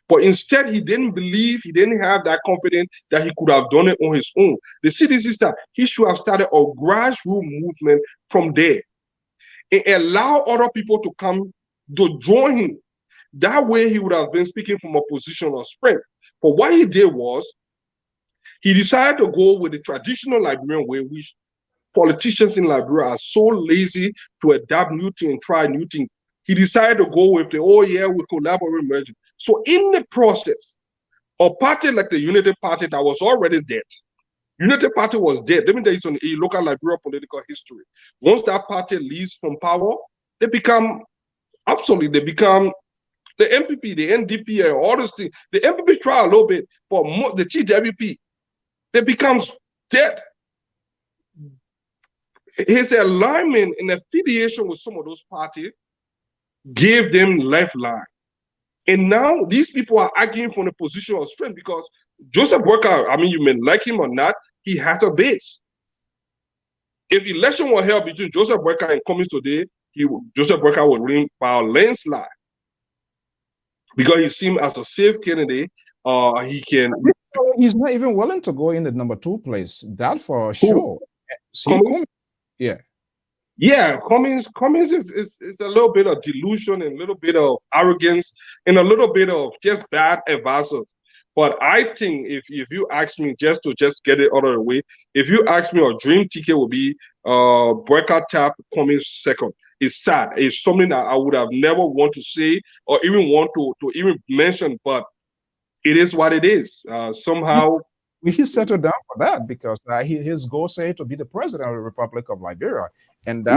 But instead, he didn't believe, he didn't have that confidence that he could have done it on his own. The CDC started, he should have started a grassroots movement from there and allow other people to come to join him. That way, he would have been speaking from a position of strength. But what he did was, he decided to go with the traditional Liberian way, which politicians in Liberia are so lazy to adapt new things and try new things. He decided to go with the, oh yeah, we collaborate merge. So in the process, a party like the Unity Party that was already dead, Unity Party was dead. Let me tell you something, you look at Liberia political history. Once that party leaves from power, they become obsolete. They become the MPP, the NDP, and all those things. The MPP try a little bit, but the TWP, they becomes dead. His alignment and affiliation with some of those parties gave them lifeline. And now these people are arguing from a position of strength because Joseph Boyka, I mean, you may like him or not, he has a base. If election were held between Joseph Boyka and Cummings today, Joseph Boyka would win by a landslide because he seems as a safe candidate. He can. He's not even willing to go in the number 2 place. That for sure. Cummings? Yeah. Yeah, Cummings is a little bit of delusion and a little bit of arrogance and a little bit of just bad advisors. But I think if you ask me just to get it out of the way, if you ask me, a dream ticket would be Boyka tap, Cummings second. It's sad. It's something that I would have never want to say or even want to even mention, but it is what it is. Somehow. He settled down for that because his goal said to be the president of the Republic of Liberia, and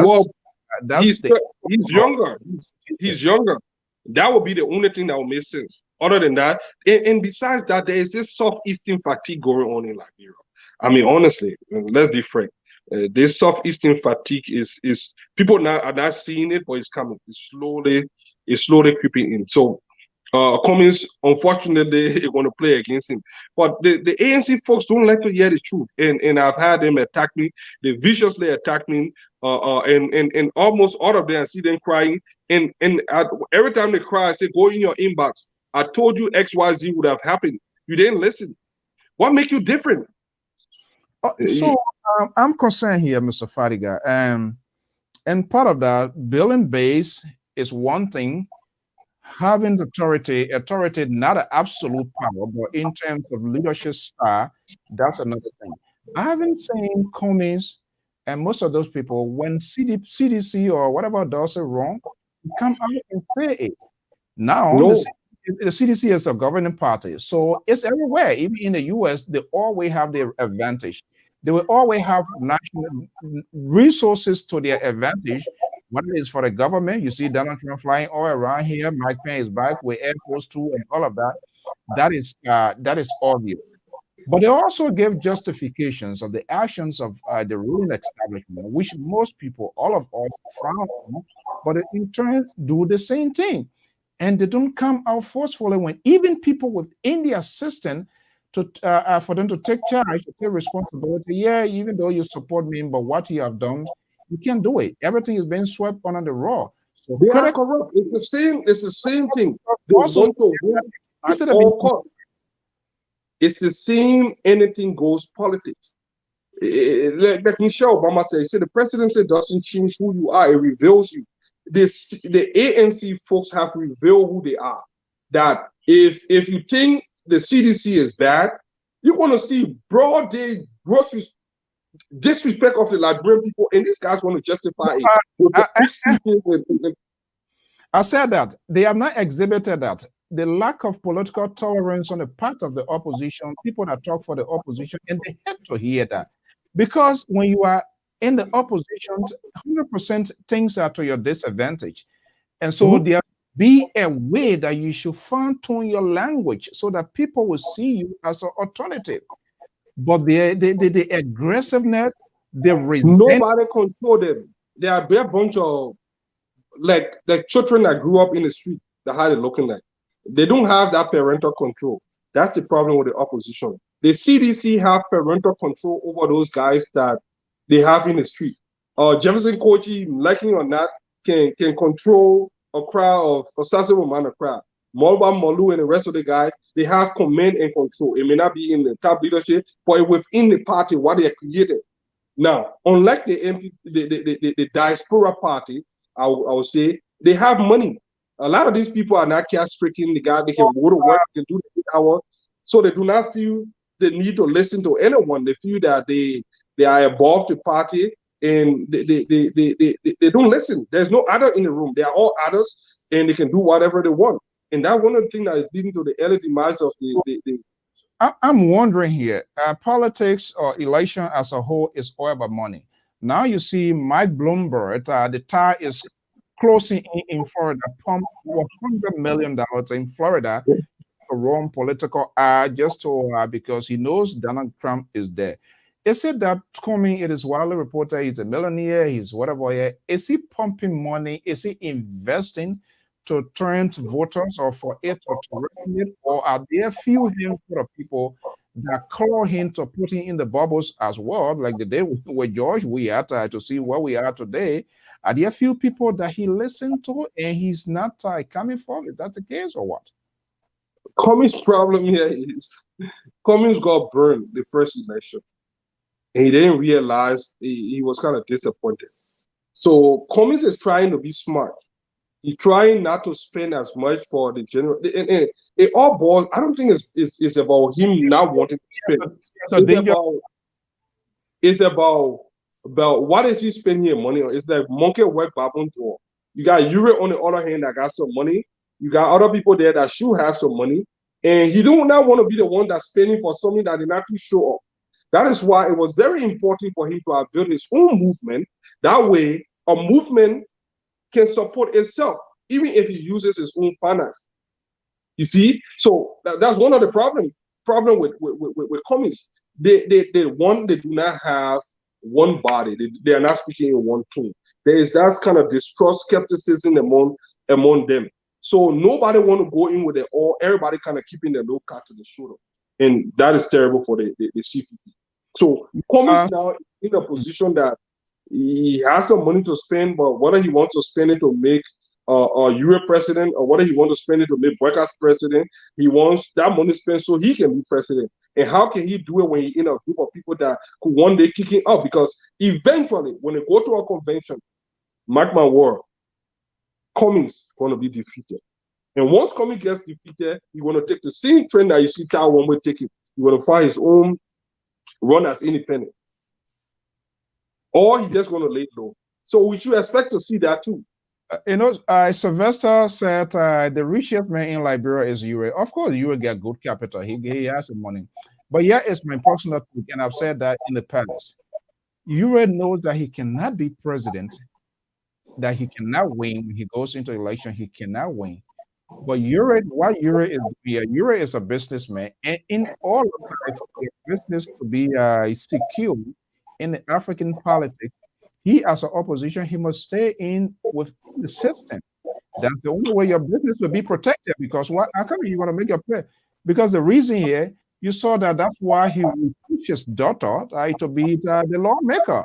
he's younger. He's younger. That would be the only thing that would make sense. Other than that, and besides that, there is this southeastern fatigue going on in Liberia. I mean, honestly, let's be frank. This southeastern fatigue is people are not seeing it, but it's coming. It's slowly creeping in. So. Cummings, unfortunately, is going to play against him. But the ANC folks don't like to hear the truth. And I've had them attack me. They viciously attack me. And almost all of them, I see them crying. And every time they cry, I say, go in your inbox. I told you XYZ would have happened. You didn't listen. What makes you different? So I'm concerned here, Mr. Fadiga. And part of that, building base is one thing. Having authority, not an absolute power, but in terms of leadership style, that's another thing. I haven't seen Cummings and most of those people, when CDC or whatever does it wrong, come out and say it. Now, no. the CDC is a governing party, so it's everywhere. Even in the US, they always have their advantage. They will always have national resources to their advantage. What it is for the government, you see Donald Trump flying all around here. Mike Pence is back with Air Force 2 and all of that. That is obvious. But they also give justifications of the actions of the ruling establishment, which most people, all of us, frown on, but in turn do the same thing. And they don't come out forcefully when even people within the assistance for them to take charge, to take responsibility. Yeah, even though you support me, but what you have done, you can't do it. Everything is being swept under the rug. So They are critics corrupt. It's the same. It's the same thing. They also want to win at instead of being all costs. It's the same anything goes politics. Like Michelle Obama said, he said the presidency doesn't change who you are, it reveals you. The ANC folks have revealed who they are. That if you think the CDC is bad, you're going to see broad day grocery disrespect of the Liberian people, and these guys want to justify it with the big speeches. I said that they have not exhibited that. The lack of political tolerance on the part of the opposition, people that talk for the opposition, and they have to hear that. Because when you are in the opposition, 100% things are to your disadvantage. And so there be a way that you should fine-tune your language so that people will see you as an alternative. But the aggressiveness, the resentment. Nobody control them. They are a bunch of like children that grew up in the street that how they're looking like. They don't have that parental control. That's the problem with the opposition. The CDC have parental control over those guys that they have in the street. Jefferson Kochi, liking or not, can control a crowd of Osasebo man a crowd. Molba Molu and the rest of the guys, they have command and control. It may not be in the top leadership, but within the party, what they are created. Now, unlike the diaspora party, I would say they have money. A lot of these people are not cash-stricken. The guy, they can go to work, they can do the 8 hours, so they do not feel the need to listen to anyone. They feel that they are above the party, and they don't listen. There's no other in the room. They are all others, and they can do whatever they want. And that's one of the things that is leading to the early demise of the I'm wondering here, politics or election as a whole is all about money. Now you see Mike Bloomberg, the tie is closing in Florida, pumped $100 million in Florida to run political ad just to because he knows Donald Trump is there. Is it that Comey, it is widely reported he's a millionaire, he's whatever here. Is he pumping money? Is he investing to turn to voters or for it to resonate? Or are there few handful of people that call him to put him in the bubbles as well, like the day with George we had to see where we are today? Are there few people that he listened to and he's not coming from? Is that the case or what? Comey's problem here is Comey's got burned the first election, and he didn't realize he was kind of disappointed. So Comey is trying to be smart. He's trying not to spend as much for the general. And it all boils. I don't think it's about him not wanting to spend. It's about what is he spending your money on? It's like monkey work, babon draw. You got Europe on the other hand that got some money. You got other people there that should have some money, and he don't not want to be the one that's spending for something that did not to show up. That is why it was very important for him to have built his own movement. That way, a movement can support itself, even if he uses his own finance. You see, so that's one of the problem with Comey. They do not have one body. They are not speaking in one tone. There is that kind of distrust, skepticism among them. So nobody want to go in with it all. Everybody kind of keeping their low cut to the shoulder, and that is terrible for the CPP. So Comey now in a position that he has some money to spend, but whether he wants to spend it to make a Europe president or whether he wants to spend it to make Burkhardt president, he wants that money spent so he can be president. And how can he do it when he's in a group of people that could one day kick him out? Because eventually, when they go to a convention, mark my word, Comey's going to be defeated. And once Comey gets defeated, he's going to take the same trend that you see Kyle one way taking. He's going to find his own run as independent. Or he's just going to lay low. So we should expect to see that too. Sylvester said the richest man in Liberia is Ure. Of course, Ure get good capital. He has some money. But here is my personal take, and I've said that in the past. Ure knows that he cannot be president, that he cannot win. When he goes into election, he cannot win. But what Ure is doing, Ure is a businessman, and in all of life, for business to be secure in the African politics, he as an opposition, he must stay in with the system. That's the only way your business will be protected. Because how come you want to make your play? Because the reason here, you saw that that's why he would push his daughter to be the lawmaker.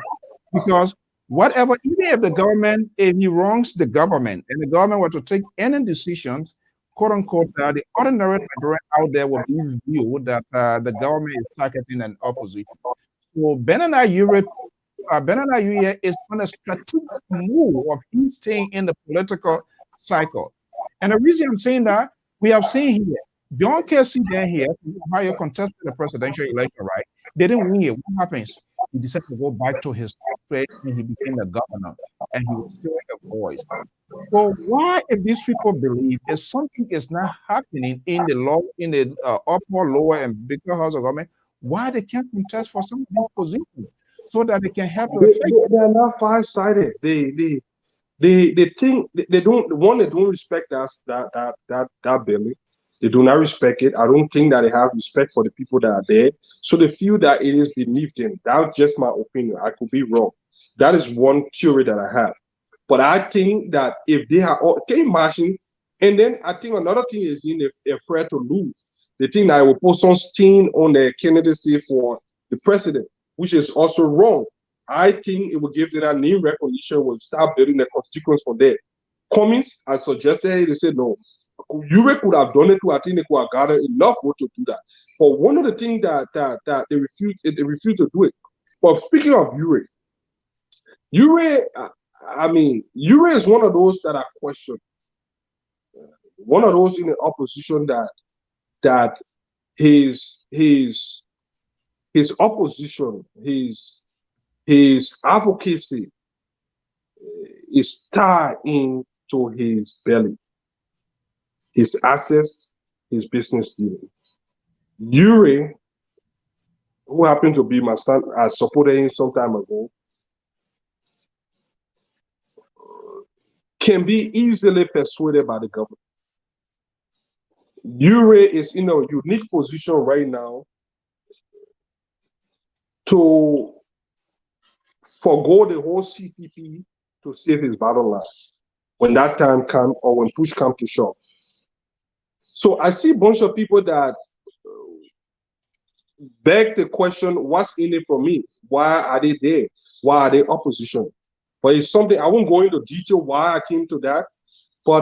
Because whatever, even if the government, if he wrongs the government and the government were to take any decisions, quote unquote, the ordinary Nigerian out there will be viewed that the government is targeting an opposition. So Benana Yuye is on a strategic move of him staying in the political cycle. And the reason I'm saying that, we have seen here, John Casey there here, Ohio contested the presidential election, right? They didn't win it. What happens? He decided to go back to his place and he became a governor and he was still a voice. So why, if these people believe if something is not happening in the law, in the upper, lower, and bigger house of government, why they can't contest for some of these positions so that they can help to affect? They are not far-sighted. They think they don't one. They don't respect that building. They do not respect it. I don't think that they have respect for the people that are there. So they feel that it is beneath them. That's just my opinion. I could be wrong. That is one theory that I have. But I think that if they are, can you imagine? And then I think another thing is being afraid to lose. They think that I will put some stain on their candidacy for the president, which is also wrong. I think it will give them a name recognition, will start building the constituents for them. Cummings, I suggested, they said no. Ure could have done it too. I think they could have gathered enough votes to do that. But one of the things that they refuse to do it. But speaking of Ure, Ure is one of those that I question. One of those in the opposition that his opposition, his advocacy is tied into his belly, his assets, his business dealings. Ure, who happened to be my son, I supported him some time ago, can be easily persuaded by the government. Ure is in a unique position right now to forego the whole CPP to save his bottom line when that time comes or when push comes to shove. So I see a bunch of people that beg the question, what's in it for me? Why are they there? Why are they opposition? But it's something, I won't go into detail why I came to that. But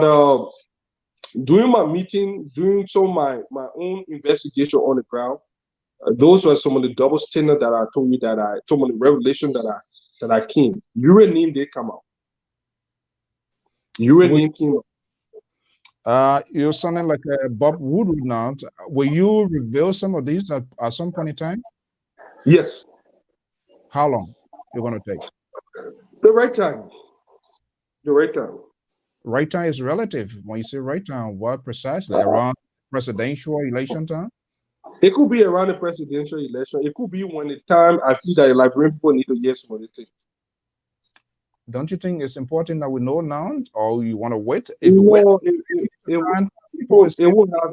during my meeting, doing some of my own investigation on the ground, those were some of the double standards that I told you some of the revelation that I came. Your name did come out. Your name came out. You're sounding like Bob Woodward now. Will you reveal some of these at some point in time? Yes. How long you're going to take? The right time. The right time. Right time is relative. When you say right time, what precisely? Around presidential election time? It could be around the presidential election. It could be when the time I feel that Liberian people need to hear some of the things. Don't you think it's important that we know now, or you want to wait? It won't have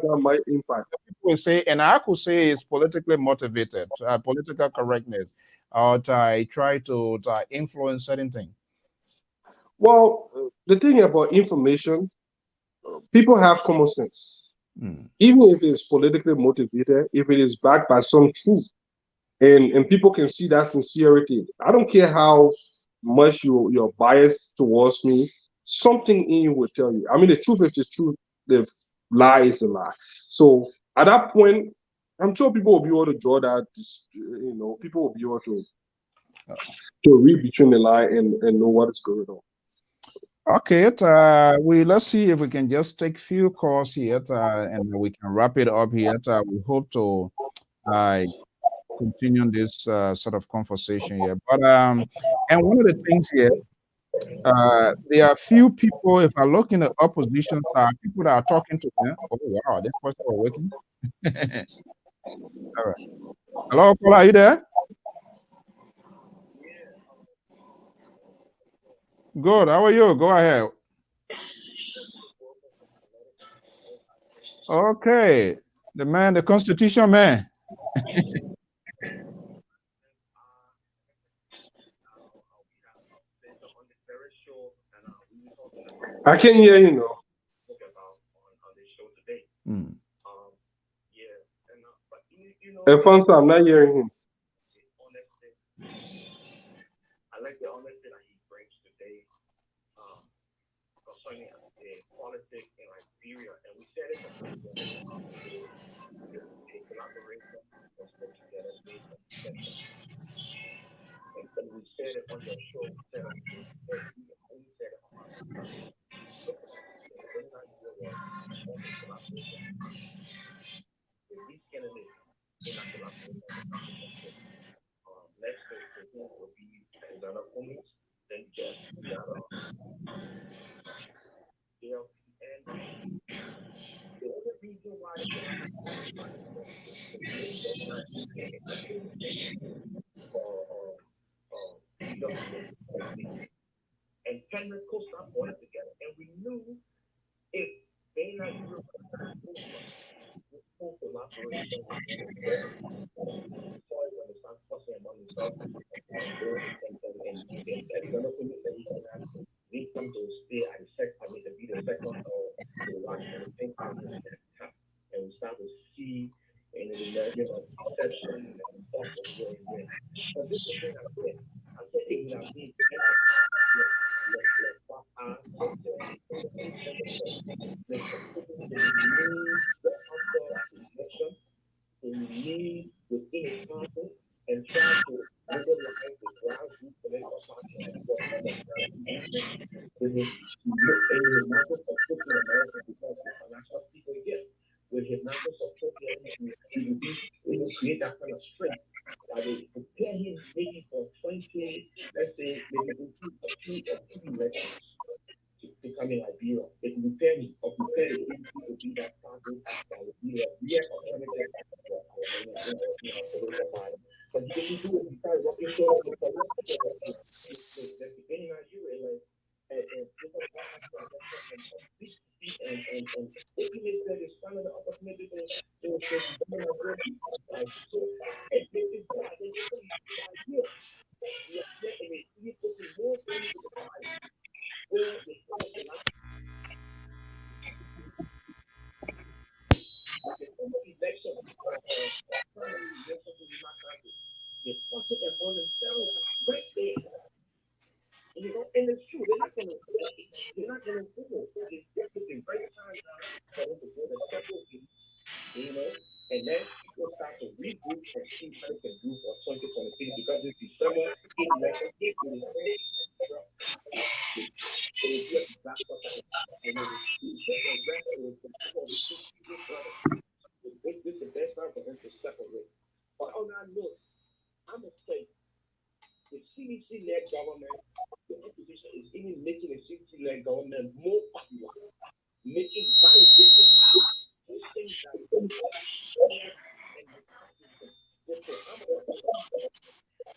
that much impact. People will say, and I could say it's politically motivated, political correctness, or try to influence certain things. Well, the thing about information, people have common sense. Even if it's politically motivated, if it is backed by some truth, and people can see that sincerity. I don't care how much you're biased towards me, something in you will tell you. I mean, the truth is the truth, the lie is a lie. So at that point, I'm sure people will be able to draw that, people will be able to read between the line and know what is going on. Okay, let's see if we can just take few calls here, and we can wrap it up here. We hope to continue this sort of conversation here. But and one of the things here, there are few people. If I look in the opposition side, people that are talking to them. Oh wow, this person are working. All right. Hello, caller, are you there? Good. How are you? Go ahead. Okay, the Constitution man. I can hear you now. Alfonso, I'm not hearing him. I like the honesty that he brings today concerning the politics in Liberia. And we said it the collaboration was put together based on perception. And we said it on your show, we said we only said it on our show. The idea was on the collaboration with these candidates in a collaboration with the next president will be Alexander Cummings, then Jeff, the other LPN. The other reason why the collaboration and Kendrick Costa brought it together, and we knew if they not Europe full collaboration when they start fussing about themselves and Alexander Cummings and he can need them to stay at the second, to be the second or the last and the thing and we start to see in the narrative of perception and thoughts of where it went. But this is the thing I said it would have been we need within a party and try to mobilize the grassroots political party and what with his hypnosis of putting America because the financial people get with hypnosis of putting it will create that kind of strength that will prepare him maybe for 20, let's say maybe two elections to come in Liberia. It will prepare me or prepare the ADC to be that party that will be a real alternative political party. But he didn't do it. He started working so the beginning of Nigeria, and opening said it's kind of the opportunity to and this is what I think here. We are getting it. We putting more things to the fight where the election the fucking and on themselves right there. And, and it's true, they're not gonna fool. It's definitely right time for them to go to several weeks, and then people start to regroup and see what they can do for 2023 because this December election is really this is the best time for them to separate. But on that note, I'm gonna say the CDC-led government, the opposition is even making the CDC-led government more popular, making validating those things that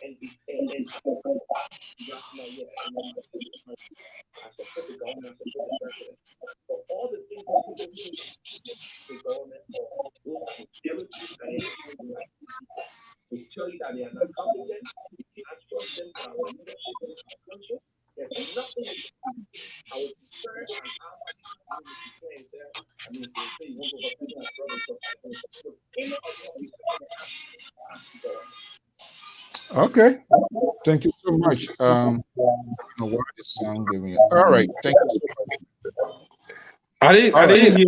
and I support the government, I support the president. For all the things that people do, the government or those everything that they to tell you that they are not competent, I trust them for our leadership in our country. There's nothing I would prefer and I mean, they say you want to go back to my brother, so any of Okay. Thank you so much. I don't know what this sound giving. All right. Thank you so much. I didn't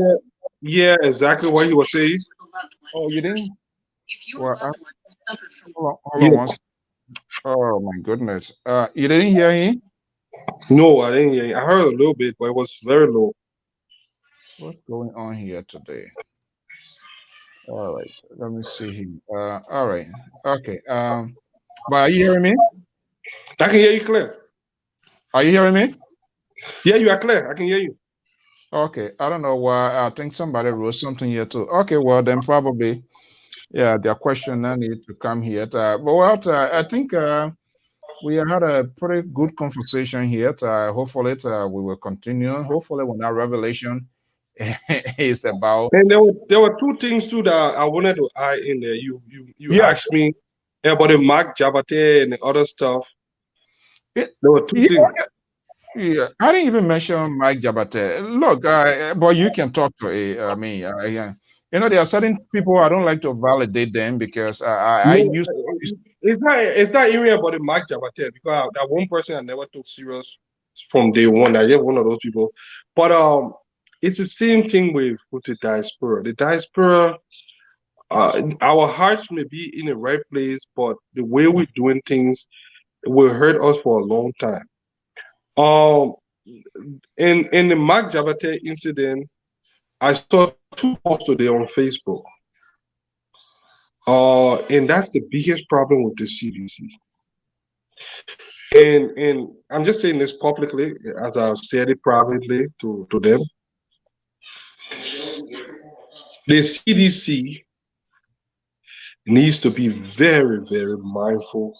hear exactly what he was saying. Oh, you didn't? Well, hold on once. Oh my goodness. You didn't hear him? No, I didn't hear. I heard a little bit, but it was very low. What's going on here today? All right. Let me see him. All right. Okay. But are you hearing me? I can hear you clear. Are you hearing me? Yeah, you are clear. I can hear you. Okay. I don't know why. I think somebody wrote something here too. Okay. Well, then probably, yeah, their question I need to come here. But well, I think we had a pretty good conversation here. Hopefully, we will continue. Hopefully, when our revelation is about. And there were two things too that I wanted to add in there. You asked me about the Mark Jabate and the other stuff. There were two things. Yeah, I didn't even mention Mike Jabate. Look, but you can talk to me. You know, there are certain people I don't like to validate them because I No, used it's not even about the Mark Jabate because that one person I never took serious from day one. I get one of those people, but it's the same thing with the diaspora. The diaspora, our hearts may be in the right place, but the way we're doing things will hurt us for a long time. Um, in the Mark Jabate incident, I saw two posts today on Facebook. And that's the biggest problem with the CDC. And I'm just saying this publicly, as I've said it privately to them. The CDC needs to be very, very mindful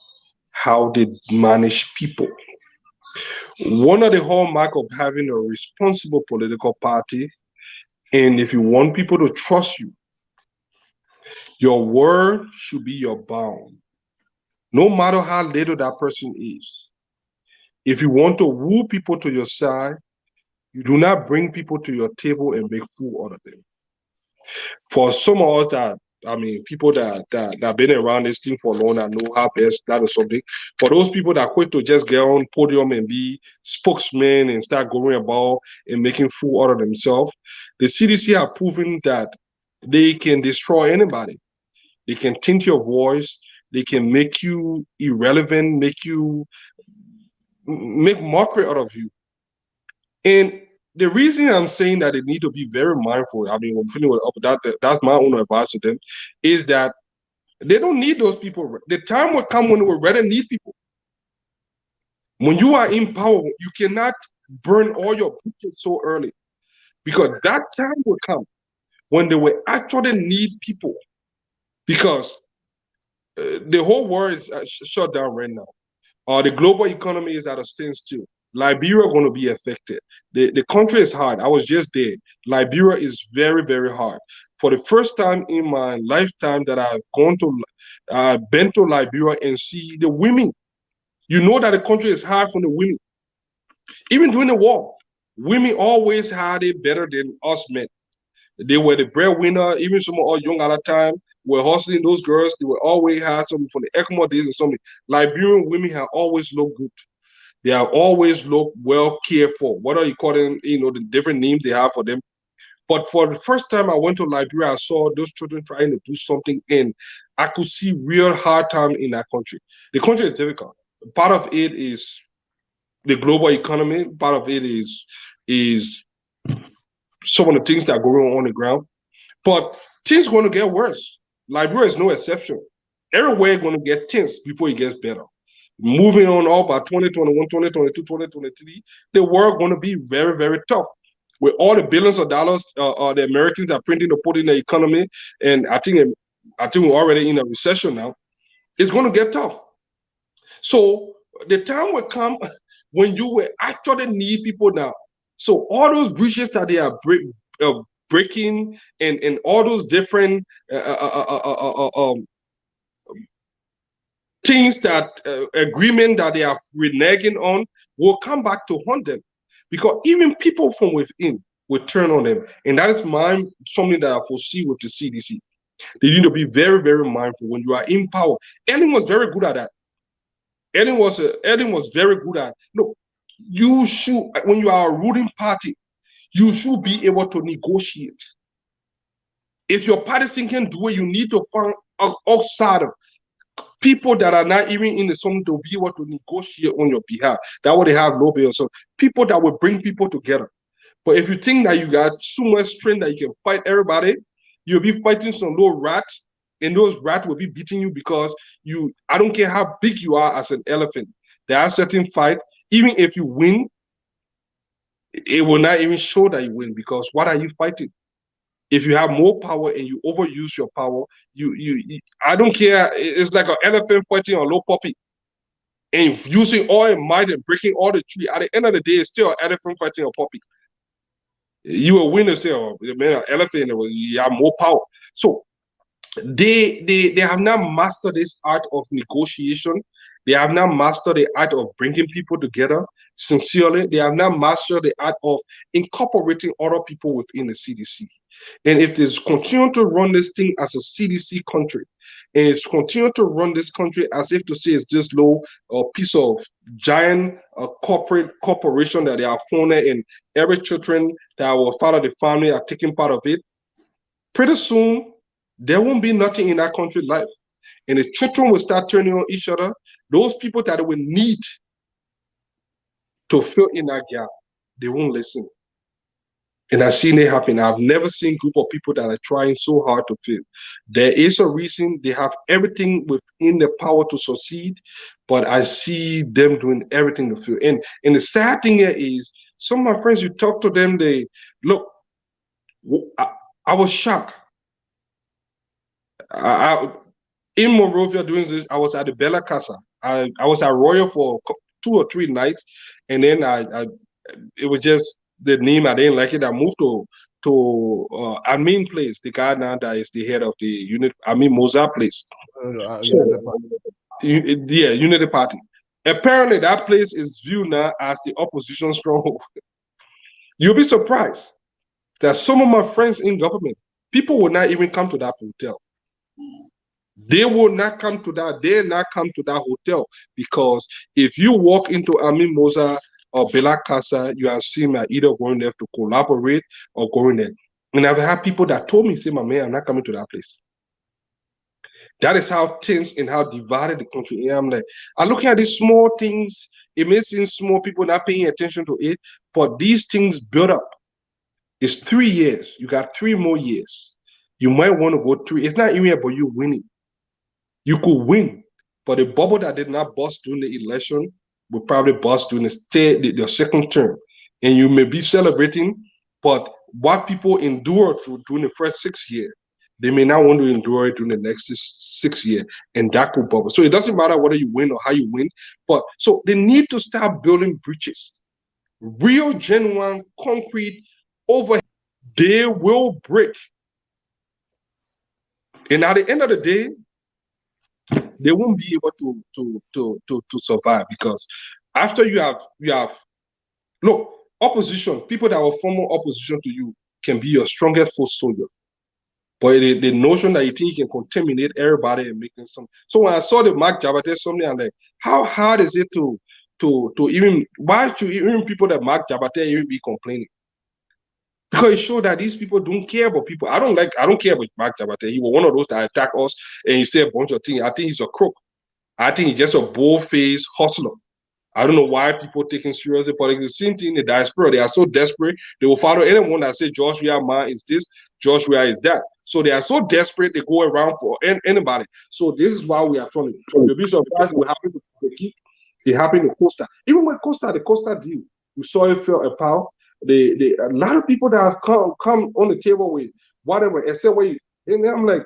how they manage people. One of the hallmark of having a responsible political party, and if you want people to trust you, your word should be your bond, no matter how little that person is. If you want to woo people to your side, you do not bring people to your table and make fool out of them. For some of us that, I mean, people that been around this thing for long and know how best that is something. For those people that quit to just get on podium and be spokesmen and start going about and making fool out of themselves, the CDC have proven that they can destroy anybody. They can tint your voice. They can make you irrelevant, make mockery out of you. And the reason I'm saying that they need to be very mindful, I mean, I'm feeling that's my own advice to them, is that they don't need those people. The time will come when they will rather need people. When you are in power, you cannot burn all your bridges so early, because that time will come when they will actually need people, because the whole world is shut down right now. The global economy is at a standstill. Liberia going to be affected. The country is hard. I was just there. Liberia is very, very hard. For the first time in my lifetime that I've been to Liberia and see the women. You know that the country is hard for the women. Even during the war, women always had it better than us men. They were the breadwinner. Even some of us young at that time were hustling those girls. They were always had something from the ECMO days and something. Liberian women have always looked good. They have always looked well cared for. What are you calling, the different names they have for them? But for the first time I went to Liberia, I saw those children trying to do something, and I could see real hard time in that country. The country is difficult. Part of it is the global economy. Part of it is some of the things that are going on the ground. But things are going to get worse. Liberia is no exception. Everywhere going to get tense before it gets better. Moving on all by 2021, 2022, 2023, the world going to be very, very tough. With all the billions of dollars the Americans are printing to put in the economy, and I think we're already in a recession now, it's going to get tough. So the time will come when you will actually need people now. So all those bridges that they are breaking and all those different things that agreement that they are reneging on will come back to haunt them, because even people from within will turn on them. And that is something that I foresee with the CDC. They need to be very, very mindful when you are in power. Ellen was very good at that. Ellen was very good at, look, you should, when you are a ruling party, you should be able to negotiate. If your party can do it, you need to find outside people that are not even in the something to be able to negotiate on your behalf. That way they have no bill. So people that will bring people together. But if you think that you got so much strength that you can fight everybody, you'll be fighting some little rats, and those rats will be beating you because I don't care how big you are as an elephant. There are certain fight, even if you win, it will not even show that you win, because what are you fighting? If you have more power and you overuse your power, I don't care. It's like an elephant fighting a little puppy, and using all your might and breaking all the tree. At the end of the day, it's still an elephant fighting a puppy. You will win still, man. An elephant, you have more power. So they have not mastered this art of negotiation. They have not mastered the art of bringing people together. sincerely. They have not mastered the art of incorporating other people within the CDC. And if they continue to run this thing as a CDC country, and it's continue to run this country as if to say it's this low piece of giant corporation that they are funded, and every children that was part of the family are taking part of it, pretty soon there won't be nothing in that country life. And the children will start turning on each other. Those people that will need to fill in that gap, they won't listen. And I've seen it happen. I've never seen a group of people that are trying so hard to fill. There is a reason. They have everything within their power to succeed, but I see them doing everything to fill. And the sad thing here is, some of my friends, you talk to them, they look. I was shocked. In Monrovia doing this, I was at the Bella Casa. I was at Royal for 2 or 3 nights, and then it was just the name, I didn't like it. I moved to Amin place, the guy now that is the head of the unit, Mozart place. Unity Party. Apparently, that place is viewed now as the opposition stronghold. You'll be surprised that some of my friends in government, people will not even come to that hotel. They will not come to that. They'll not come to that hotel, because if you walk into Amin Moza or Bella Casa, you have seen me either going there to collaborate or going there. And I've had people that told me, say, my man, I'm not coming to that place. That is how tense and how divided the country is. I'm like, I look at these small things. It may seem small, people not paying attention to it, but these things build up. It's 3 years. You got 3 more years. You might want to go 3. It's not even about you winning. You could win, but the bubble that did not bust during the election will probably bust during the second term. And you may be celebrating, but what people endure through during the first 6 years, they may not want to endure it during the next 6 years, and that could bubble. So it doesn't matter whether you win or how you win, but so they need to start building bridges, real, genuine, concrete overhead. They will break. And at the end of the day, they won't be able to survive, because after you have look, opposition, people that were former opposition to you can be your strongest foot soldier. But the notion that you think you can contaminate everybody and make them some. So when I saw the Mark Jabate something, I'm like, how hard is it to even, why should even people that Mark Jabate even be complaining? Because it showed that these people don't care about people. I don't care about Mark Jabate. He was one of those that attack us and you say a bunch of things. I think he's a crook. I think he's just a bold-faced hustler. I don't know why people take him seriously, but it's the same thing in the diaspora. They are so desperate, they will follow anyone that says Joshua Ma is this, Joshua is that. So they are so desperate, they go around for anybody. So this is why we are trying to. You'll be surprised what happened to Keith. It happened to Costa. Even with Costa, the Costa deal, we saw it fell apart. A lot of people that have come on the table with whatever, except and I'm like,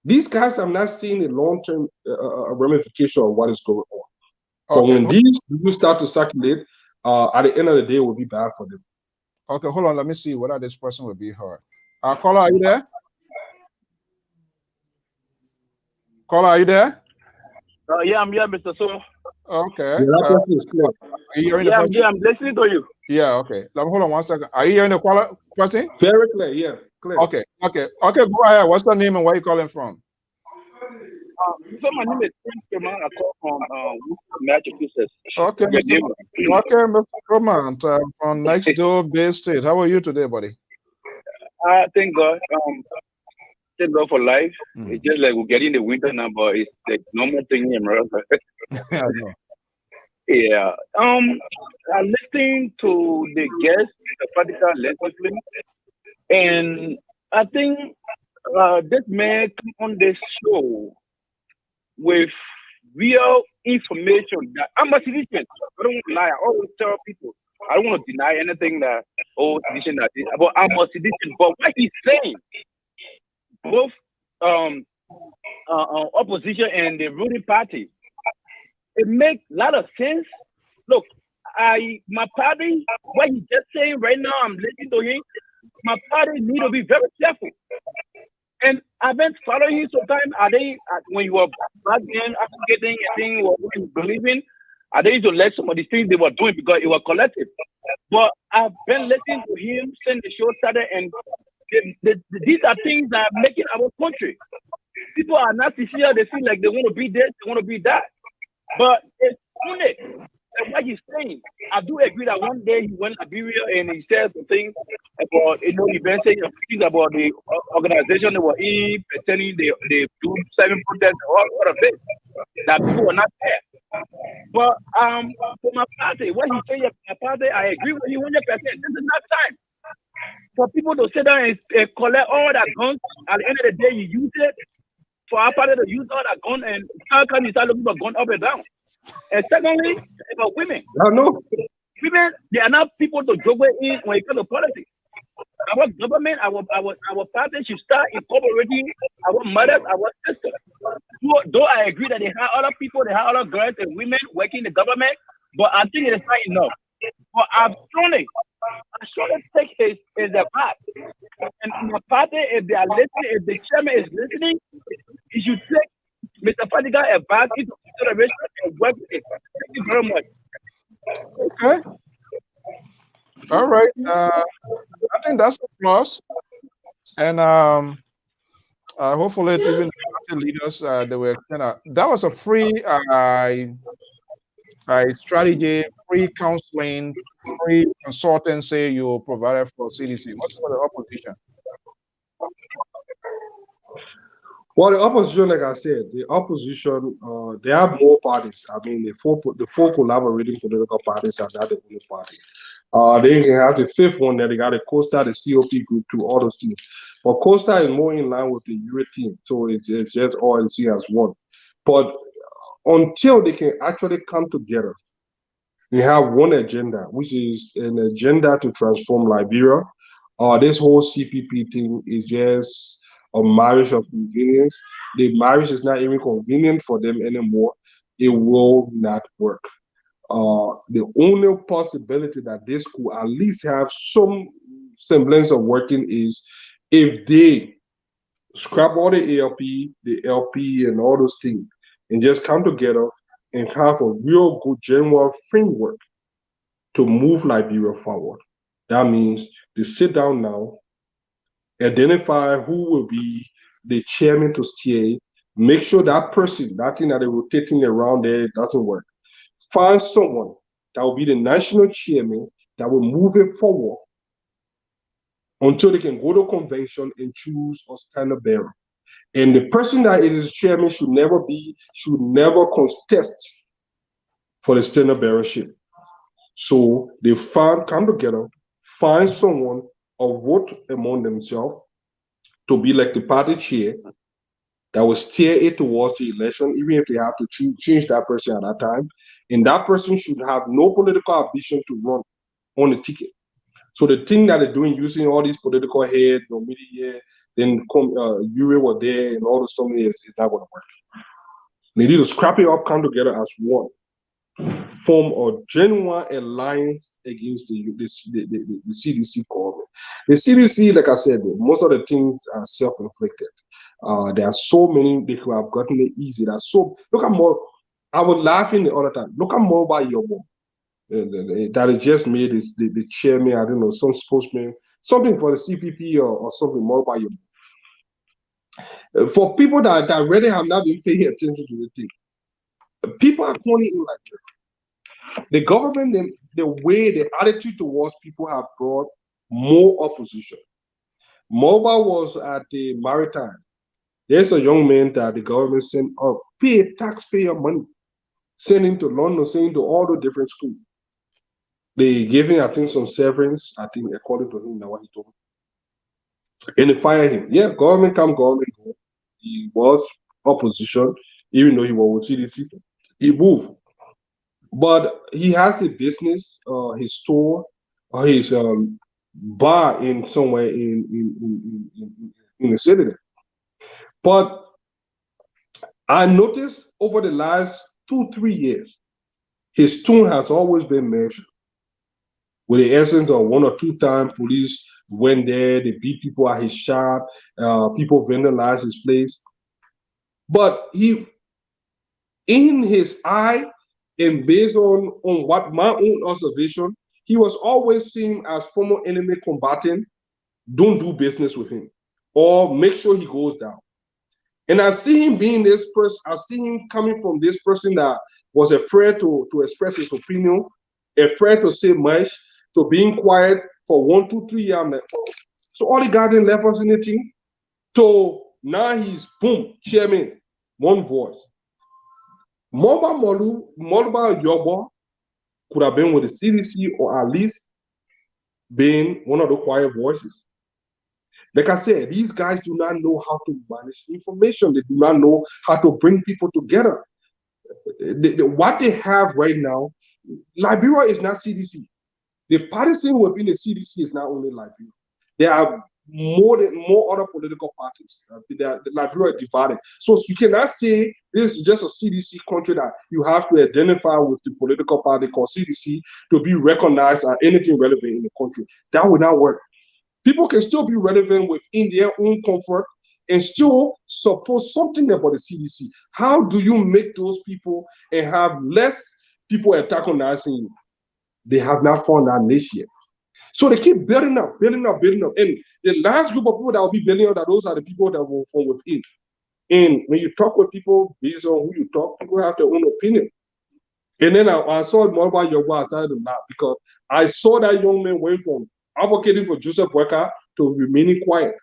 these guys are not seeing the long-term ramification of what is going on. But when these people start to circulate, at the end of the day, it will be bad for them. Okay, hold on. Let me see whether this person will be heard. Caller, are you there? Caller, are you there? Yeah, I'm here, Mr. So. Okay. I'm listening to you. Yeah, okay. Hold on 1 second. Are you hearing the question? Very clear, yeah. Clear. Okay. Go ahead. What's the name and where you calling from? So my name is Prince Kerman. I call from Massachusetts. Okay, Mr. Kerman, from next door Bay State. How are you today, buddy? Thank God. Thank God for life. It's just like we're getting the winter now, but it's like normal thing in America. I know. Yeah. I'm listening to the guest, the Fadiga legislature, and I think this man come on this show with real information that I'm a citizen. I don't want to lie. I always tell people I don't want to deny anything that citizen that is, but I'm a citizen. But what he's saying, both opposition and the ruling party, it makes a lot of sense. Look, my party, what he's just saying right now, I'm listening to him. My party need to be very careful. And I've been following you sometimes. When you were back then, advocating and saying what you believe in, I didn't used to let some of the things they were doing because it was collective. But I've been listening to him since the show started, and these are things that are making our country. People are not sincere. They feel like they want to be this, they want to be that. But it's funny. And what he's saying, I do agree that one day he went to Liberia and he said some things about, he been saying things about the organization they were in, pretending they do 7 protests and all of this, that people were not there. But for my party, what he said, my party, I agree with you 100%. This is not time for people to sit down and collect all that guns. At the end of the day, you use it for our party to use all that gun, and how can you start looking for gun up and down? And secondly, about women. I know. Women, they are not people to joke with in when it comes to politics. Our government, our party should start incorporating our mothers, our sisters. Though I agree that they have other people, they have other girls and women working in the government, but I think it is not enough. But I strongly take his advice. And my party, if they are listening, if the chairman is listening, he should take Mr. Fadiga advice into consideration and work with it. Thank you very much. Okay. All right. I think that's a plus. And hopefully, even the leaders, they were kind of, that was a free strategy, free counseling, free consultancy you provided for CDC. What about the opposition? Well, the opposition, like I said, the opposition, they have more parties. I mean, the four collaborating political parties are not the only party. They can have the fifth one that they got a Costa, the COP group, to all those teams. But Costa is more in line with the Euro team, so it's just all and see as one. But until they can actually come together, they have one agenda, which is an agenda to transform Liberia. This whole CPP thing is just a marriage of convenience. The marriage is not even convenient for them anymore. It will not work. The only possibility that this could at least have some semblance of working is if they scrap all the ALP, the LP, and all those things, and just come together and have a real good general framework to move Liberia forward. That means they sit down now, identify who will be the chairman to steer, make sure that person, that thing that they're rotating around there doesn't work. Find someone that will be the national chairman that will move it forward until they can go to convention and choose a standard bearer. And the person that is chairman should never contest for the standard bearership. So they come together, find someone or vote among themselves to be like the party chair that will steer it towards the election, even if they have to change that person at that time. And that person should have no political ambition to run on the ticket. So the thing that they're doing, using all these political heads, no media, then Uri were there and all the stuff is not going to work. They need to scrap it up, come together as one, form a genuine alliance against the CDC government. The CDC, like I said, most of the things are self-inflicted. There are so many they could have gotten it easy. Look at more. I was laughing the other time. Look at Mobile Yobo that it just made the chairman. I don't know, some spokesman, something for the CPP or something. Mobile Yobo. For people that really have not been paying attention to the thing, people are calling in like the government. The way the attitude towards people have brought more opposition. Mobile was at the Maritime. There's a young man that the government sent up, pay taxpayer money, send him to London, send him to all the different schools. They gave him, I think, some severance, I think, according to him, now what he told me. And they fired him. Yeah, government come, government go. He was opposition, even though he was with CDC. He moved. But he has a business, his store, his bar in somewhere in the city there. But I noticed over the last 2-3 years, his tune has always been measured. With the essence of 1 or 2 times police went there, they beat people at his shop, people vandalized his place. But in his eye, And based on what my own observation, he was always seen as former enemy combatant. Don't do business with him, or make sure he goes down. And I see him being this person. I see him coming from this person that was afraid to express his opinion, afraid to say much, to being quiet for 1, 2, 3 years. I'm like, oh. So all the guys didn't left us anything. So now he's boom, chairman, one voice. Moluba Yobo could have been with the CDC or at least been one of the quiet voices. Like I said, these guys do not know how to manage information. They do not know how to bring people together. What they have right now, Liberia is not CDC. The partisan within the CDC is not only Liberia. There are more other political parties. The Liberia is divided. So you cannot say this is just a CDC country that you have to identify with the political party called CDC to be recognized as anything relevant in the country. That would not work. People can still be relevant within their own comfort and still support something about the CDC. How do you make those people and have less people antagonizing you? They have not found that niche yet. So they keep building up. And the last group of people that will be building up, those are the people that will form within. And when you talk with people, based on who you talk, people have their own opinion. And then I saw Moluba Yobo, I started to laugh because I saw that young man went from advocating for Joseph Boyka to remaining quiet.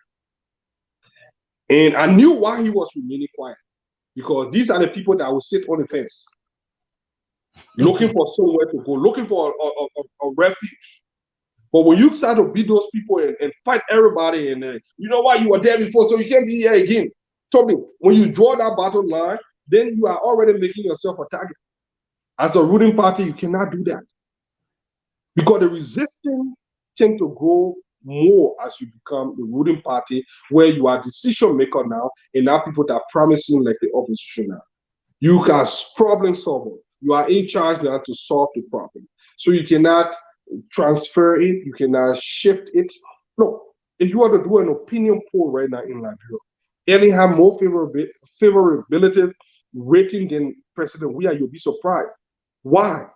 And I knew why he was remaining quiet. Because these are the people that will sit on the fence, looking for somewhere to go, looking for a refuge. But when you start to beat those people and fight everybody, and you know why you were there before, so you can't be here again. Tell me, when you draw that battle line, then you are already making yourself a target. As a ruling party, you cannot do that. Because the resistance tend to grow more as you become the ruling party, where you are decision maker now, and now people that are promising like the opposition now. You are problem solver. You are in charge now to solve the problem. So you cannot transfer it, you cannot shift it. No, if you want to do an opinion poll right now in Liberia, and they have more favorability rating than President Weah, you'll be surprised. Why?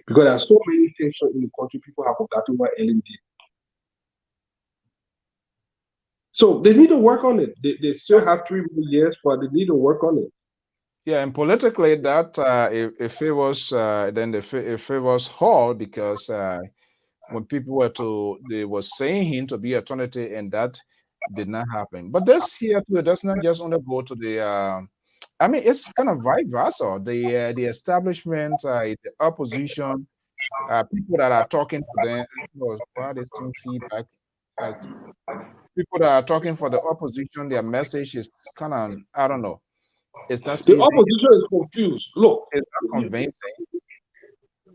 Because there are so many tensions in the country, people have forgotten what Ellen did. So they need to work on it. They still have 3 more years, but they need to work on it. Yeah, and politically, that it favors it favors Hall because when people they were saying him to be alternative, and that did not happen. But this here too, it does not just only go to the. I mean, it's kind of vice versa. The establishment, the opposition, people that are talking to them. What is some feedback? People that are talking for the opposition, their message is kind of, I don't know. It's not the opposition is confused. Look, it's not convincing.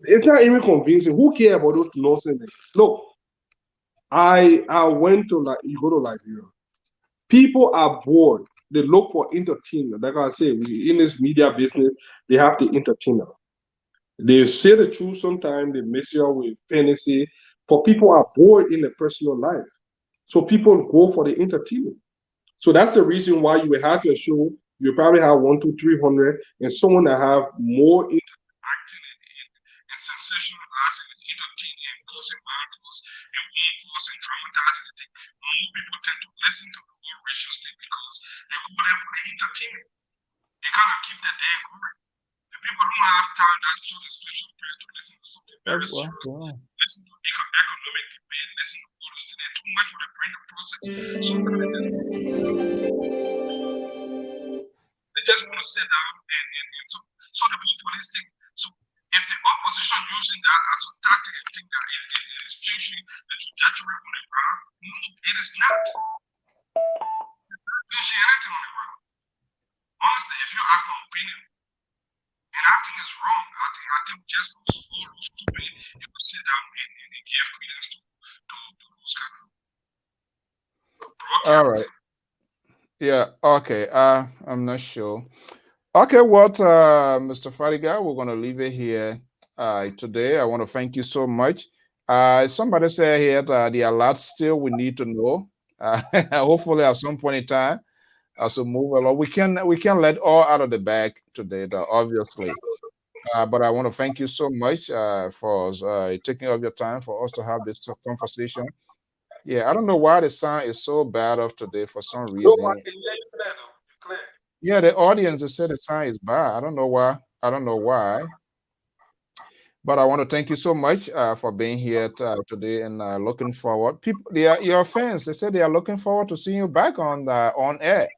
It's not even convincing. Who cares about those nonsense? Look, I went to you go to Liberia. People are bored. They look for entertainment. Like I say, in this media business, they have to entertain them. They say the truth sometimes, they mix it up with fantasy. But people are bored in their personal life. So people go for the entertainment. So that's the reason why you will have your show. You probably have 100, 200, 300, and someone that have more acting and sensationalizing and entertaining and causing battles and one causing dramatizing the thing. More people tend to listen to the whole racial thing because they go there for the entertainment. They kind of keep that day going. The people don't have time to show the special prayer to listen to something very serious. Wow. Listen to economic debate, listen to all this thing. They're too much for the brain process. They just want to sit down and so they go for this thing. So if the opposition using that as a tactic and think that it is changing the trajectory on the ground, no, it is not. It's not changing anything on the ground. Honestly, if you ask my opinion, and I think it's wrong. I think just all those stupid, you will sit down and give credence to those kind of broadcasts. All right. Yeah. Okay. I'm not sure. Okay. What, Mr. Fadiga, we're going to leave it here today. I want to thank you so much. Somebody said here that there are lots still we need to know. Hopefully, at some point in time, as we move along. We can let all out of the bag today, though, obviously. But I want to thank you so much for taking up your time for us to have this conversation. Yeah, I don't know why the sound is so bad off today for some No, I reason. can hear you clear though. You're clear. Yeah, the audience they said the sound is bad. I don't know why. I don't know why. But I want to thank you so much for being here today and looking forward. People, your fans, they said they are looking forward to seeing you back on air.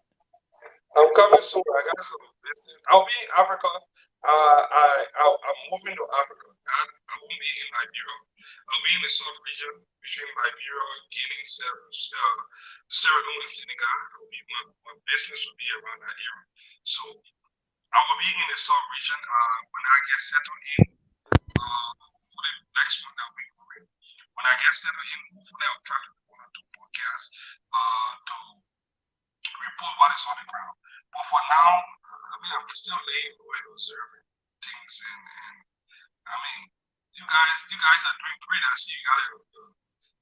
I'm coming soon. I got some business. I'll be in Africa. I'm moving to Africa. I won't be in Liberia. I'll be in the South region between Liberia, Guinea, Sierra Leone, and Senegal. My business will be around that area. So I will be in the South region when I get settled in for the next month. I'll be going. When I get settled in, hopefully I'll try to do one or two podcasts to report what is on the ground. But for now, I mean, I'm still laying low and observing things, and I mean, you guys are doing great. I see you got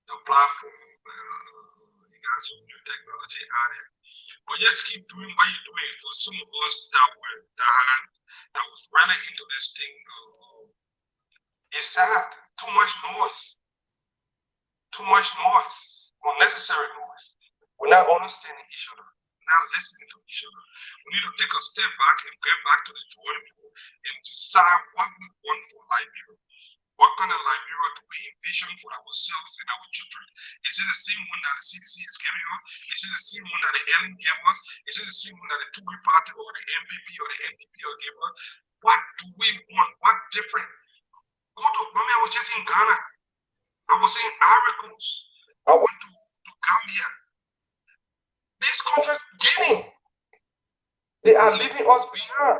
the platform, you got some new technology out there. But just keep doing what you're doing. For some of us that was running into this thing, it's sad. Too much noise, unnecessary noise. We're not understanding each other. Not listening to each other. We need to take a step back and get back to the drawing board and decide what we want for Liberia. What kind of Liberia do we envision for ourselves and our children? Is it the same one that the CDC is giving us? Is it the same one that the LN gave us? Is it the same one that the Two Party or the MPP or the NDP gave us? What do we want? What different? I was just in Ghana. I was in Ivory Coast. I went to Gambia. These countries, Guinea, they are leaving us behind.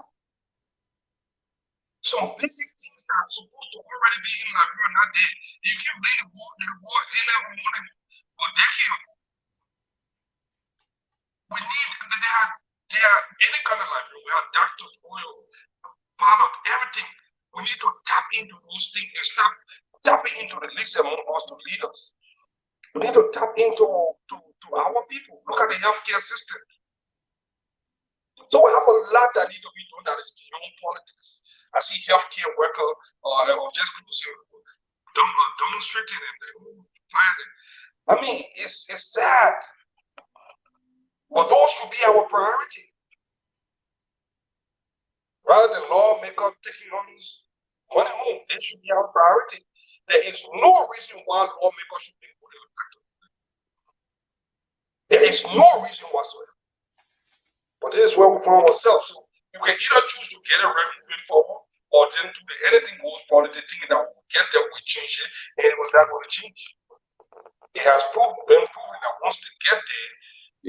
Some basic things that are supposed to already be in Liberia not there. You can blame the war in every morning for decades. We need, they are any kind of Liberia. We have doctors, oil, pilot, everything. We need to tap into those things and stop tapping into the least among us to lead us. We need to tap into our people. Look at the healthcare system. So we have a lot that need to be done that is beyond politics. I see healthcare worker or just demonstrating and fighting. I mean, it's sad. But those should be our priority. Rather than lawmakers taking on these money home, it should be our priority. There is no reason why lawmakers should be put in back. There is no reason whatsoever. But this is where we find ourselves. So you can either choose to get it right moving forward, or then do anything goes politics thinking that we'll get there, we change it, and it was not going to change. It has been proven that once they get there,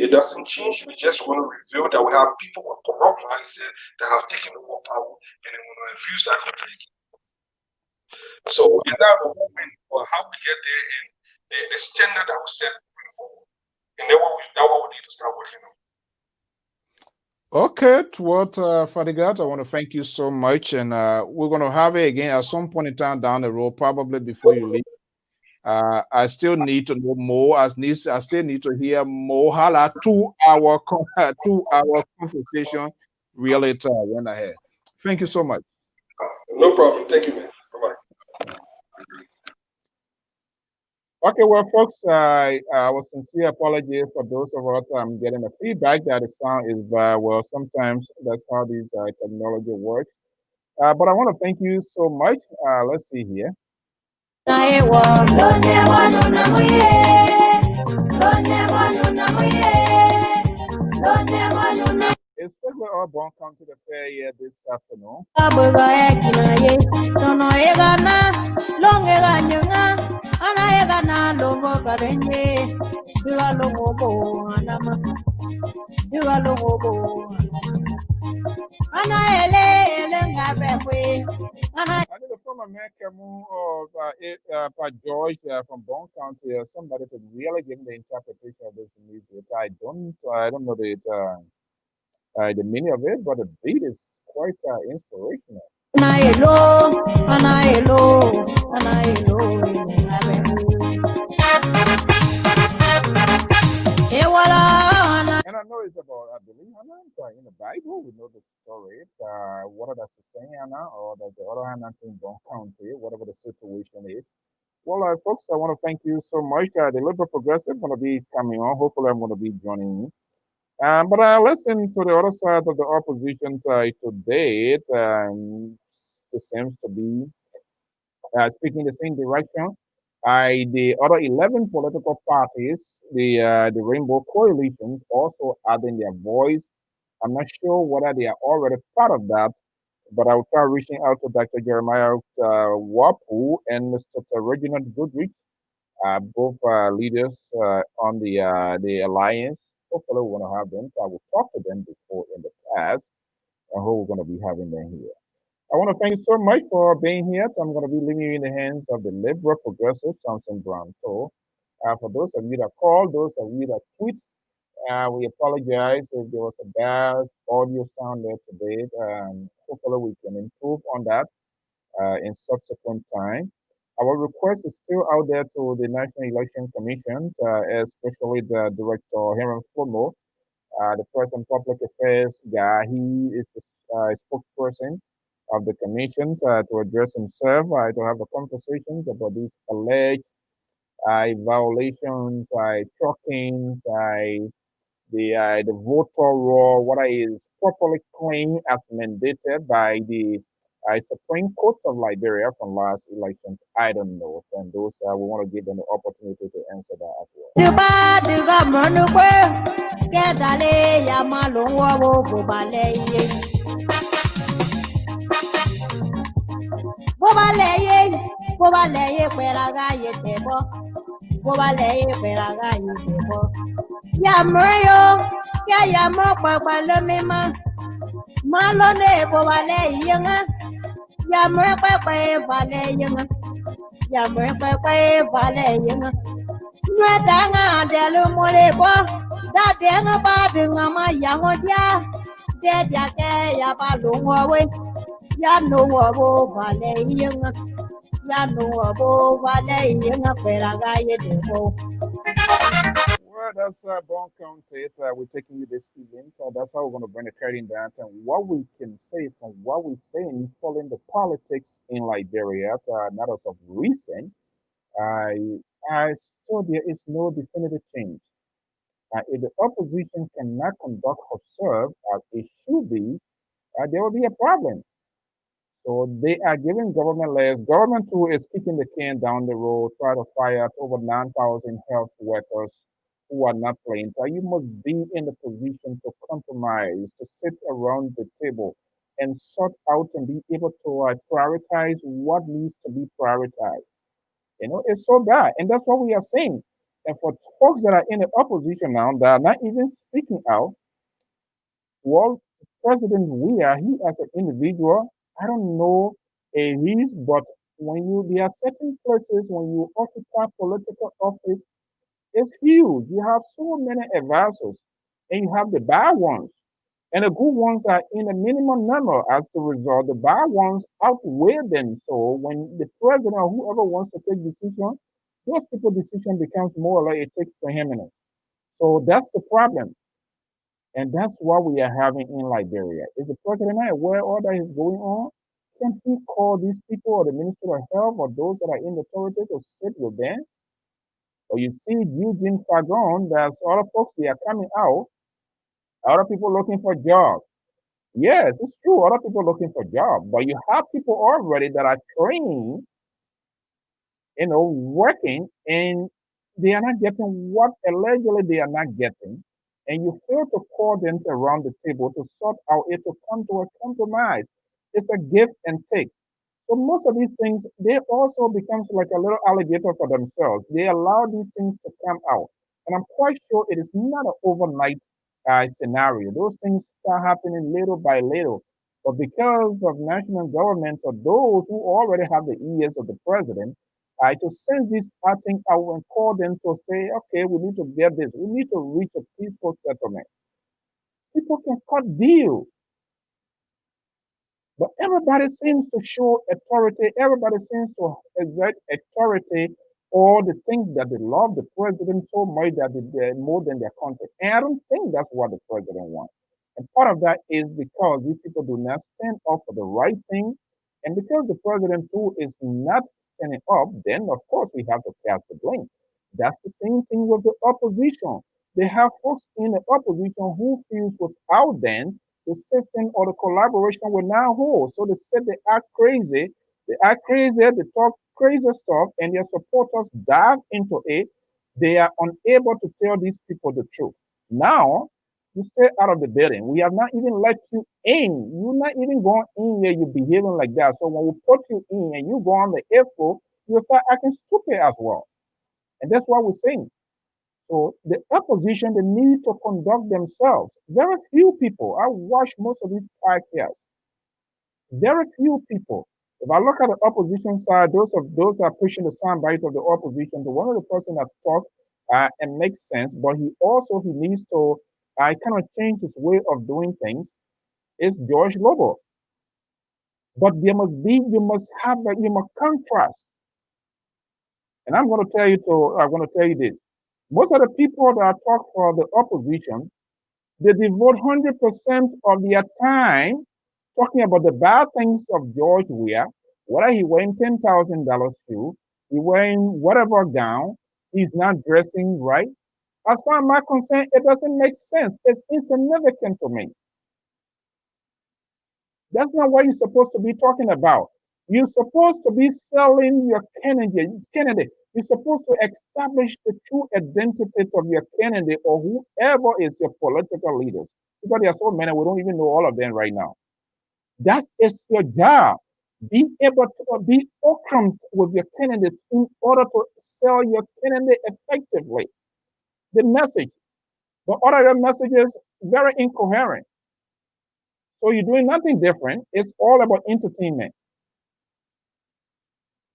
it doesn't change. We're just going to reveal that we have people with corrupt mindset that have taken over power, and they're going to abuse that country again. So it's not a movement for how we get there and the standard that we set moving forward. And that's what we need to start working on. Okay, toward Fadiga, I want to thank you so much, and we're going to have it again at some point in time down the road, probably before you leave. I still need to know more. I still need to hear more. Hala 2 hour conversation really went ahead. Thank you so much. No problem. Thank you, man. Bye-bye. Okay, well, folks, I was sincere apology for those of us getting the feedback that the sound is well, sometimes that's how these technology works. But I want to thank you so much. Let's see here. It's February or Bon come to the fair here this afternoon. I need a former mayor of George from Bon County, somebody to really give me the interpretation of this music. I don't know the meaning of it, but the beat is quite inspirational. And I know it's about, I believe in the Bible. We know the story. Whether that's the same Hannah or that's the other Hannah in Don County, whatever the situation is. Well, folks, I want to thank you so much. The Liberal Progressive going to be coming on. Hopefully, I'm going to be joining you. But listen to the other side of the opposition today. It seems to be speaking the same direction. The other 11 political parties, the Rainbow Coalitions, also adding their voice. I'm not sure whether they are already part of that, but I'll try reaching out to Dr. Jeremiah Wapu and Mr. Reginald Goodrich, both leaders on the alliance. Hopefully, we're going to have them. So I will talk to them before in the past, and who we're going to be having them here. I want to thank you so much for being here. I'm going to be leaving you in the hands of the Liberal Progressive Samson Brown. So, for those of you that called, those of you that tweet, we apologize if there was a bad audio sound there today. Hopefully, we can improve on that in subsequent time. Our request is still out there to the National Election Commission, especially the Director Henry Fomo, the President Public Affairs guy. He is the spokesperson of the commission to address himself, to have the conversations about these alleged violations, trucking, the voter law, what is properly claimed as mandated by the Supreme Court of Liberia from last elections. I don't know, and those we want to give them the opportunity to answer that as well. Yamreyo, Yamo Papa Lemima, Malone Bovale Yanga, Yamre Papa Vale Yanga, Yamre Papa Vale Yanga, Redanga Delu Molebo, that Danga Badungama Yamodia, Dead Yake Yabalungwawe, Yano Wabo Vale Yanga, Yano Wabo Vale Yanga, Peragaya Debo. well. That's Bon County. We're taking you this event. That's how we're going to bring the curtain down. And what we can say from what we're saying, following the politics in Liberia, not as of recent, I, I still there is no definitive change. If the opposition cannot conduct herself as it should be, there will be a problem. So they are giving government layers. Government too is kicking the can down the road, try to fire over 9,000 health workers who are not playing. So you must be in the position to compromise, to sit around the table and sort out and be able to prioritize what needs to be prioritized. It's so bad. And that's what we are saying. And for folks that are in the opposition now, that are not even speaking out, well, President Weah, he as an individual, I don't know his, but when there are certain places when you occupy political office, it's huge. You have so many advisors, and you have the bad ones, and the good ones are in a minimum number. As a result, the bad ones outweigh them. So when the president or whoever wants to take decision, those people's decision becomes more like it takes preeminence. So that's the problem. And that's what we are having in Liberia. Is the president not aware of all that is going on? Can he call these people or the Minister of Health or those that are in the authority to sit with them? Or you see Eugene Fagon, there's other folks, they are coming out, other people looking for jobs. Yes, it's true, other people looking for jobs, but you have people already that are trained, working, and they are not getting what allegedly they are not getting, and you fail to call them around the table to sort out it, to come to a compromise. It's a give and take. So most of these things, they also becomes like a little alligator for themselves. They allow these things to come out. And I'm quite sure it is not an overnight scenario. Those things start happening little by little. But because of national government or those who already have the ears of the president, to send this thing out and call them to say, okay, we need to get this. We need to reach a peaceful settlement. People can cut deals. But everybody seems to show authority. Everybody seems to exert authority or the think that they love the president so much that they more than their country. And I don't think that's what the president wants. And part of that is because these people do not stand up for the right thing. And because the president too is not standing up, then of course we have to cast the blame. That's the same thing with the opposition. They have folks in the opposition who feels without them, the system or the collaboration will not hold. So they said they act crazy, they talk crazy stuff, and their supporters dive into it. They are unable to tell these people the truth. Now, you stay out of the building. We have not even let you in. You're not even going in here. You're behaving like that. So when we put you in and you go on the airport, you start acting stupid as well. And that's what we're saying. So the opposition, they need to conduct themselves. Very few people. I watch most of these podcasts. Very few people. If I look at the opposition side, those that are pushing the soundbite of the opposition, the one of the person that talk and makes sense, but he needs to kind of change his way of doing things is George Lobo. But you must have that, you must contrast. And I'm going to tell you this. Most of the people that talk for the opposition, they devote 100% of their time talking about the bad things of George Weah, whether he wearing $10,000 shoe, he wearing whatever gown, he's not dressing right. As far as I'm concerned, it doesn't make sense. It's insignificant to me. That's not what you're supposed to be talking about. You're supposed to be selling your candidate. You're supposed to establish the true identity of your candidate or whoever is your political leader. Because there are so many, we don't even know all of them right now. That is your job. Be able to be upfront with your candidate in order to sell your candidate effectively. The message, but all of your messages very incoherent. So you're doing nothing different. It's all about entertainment.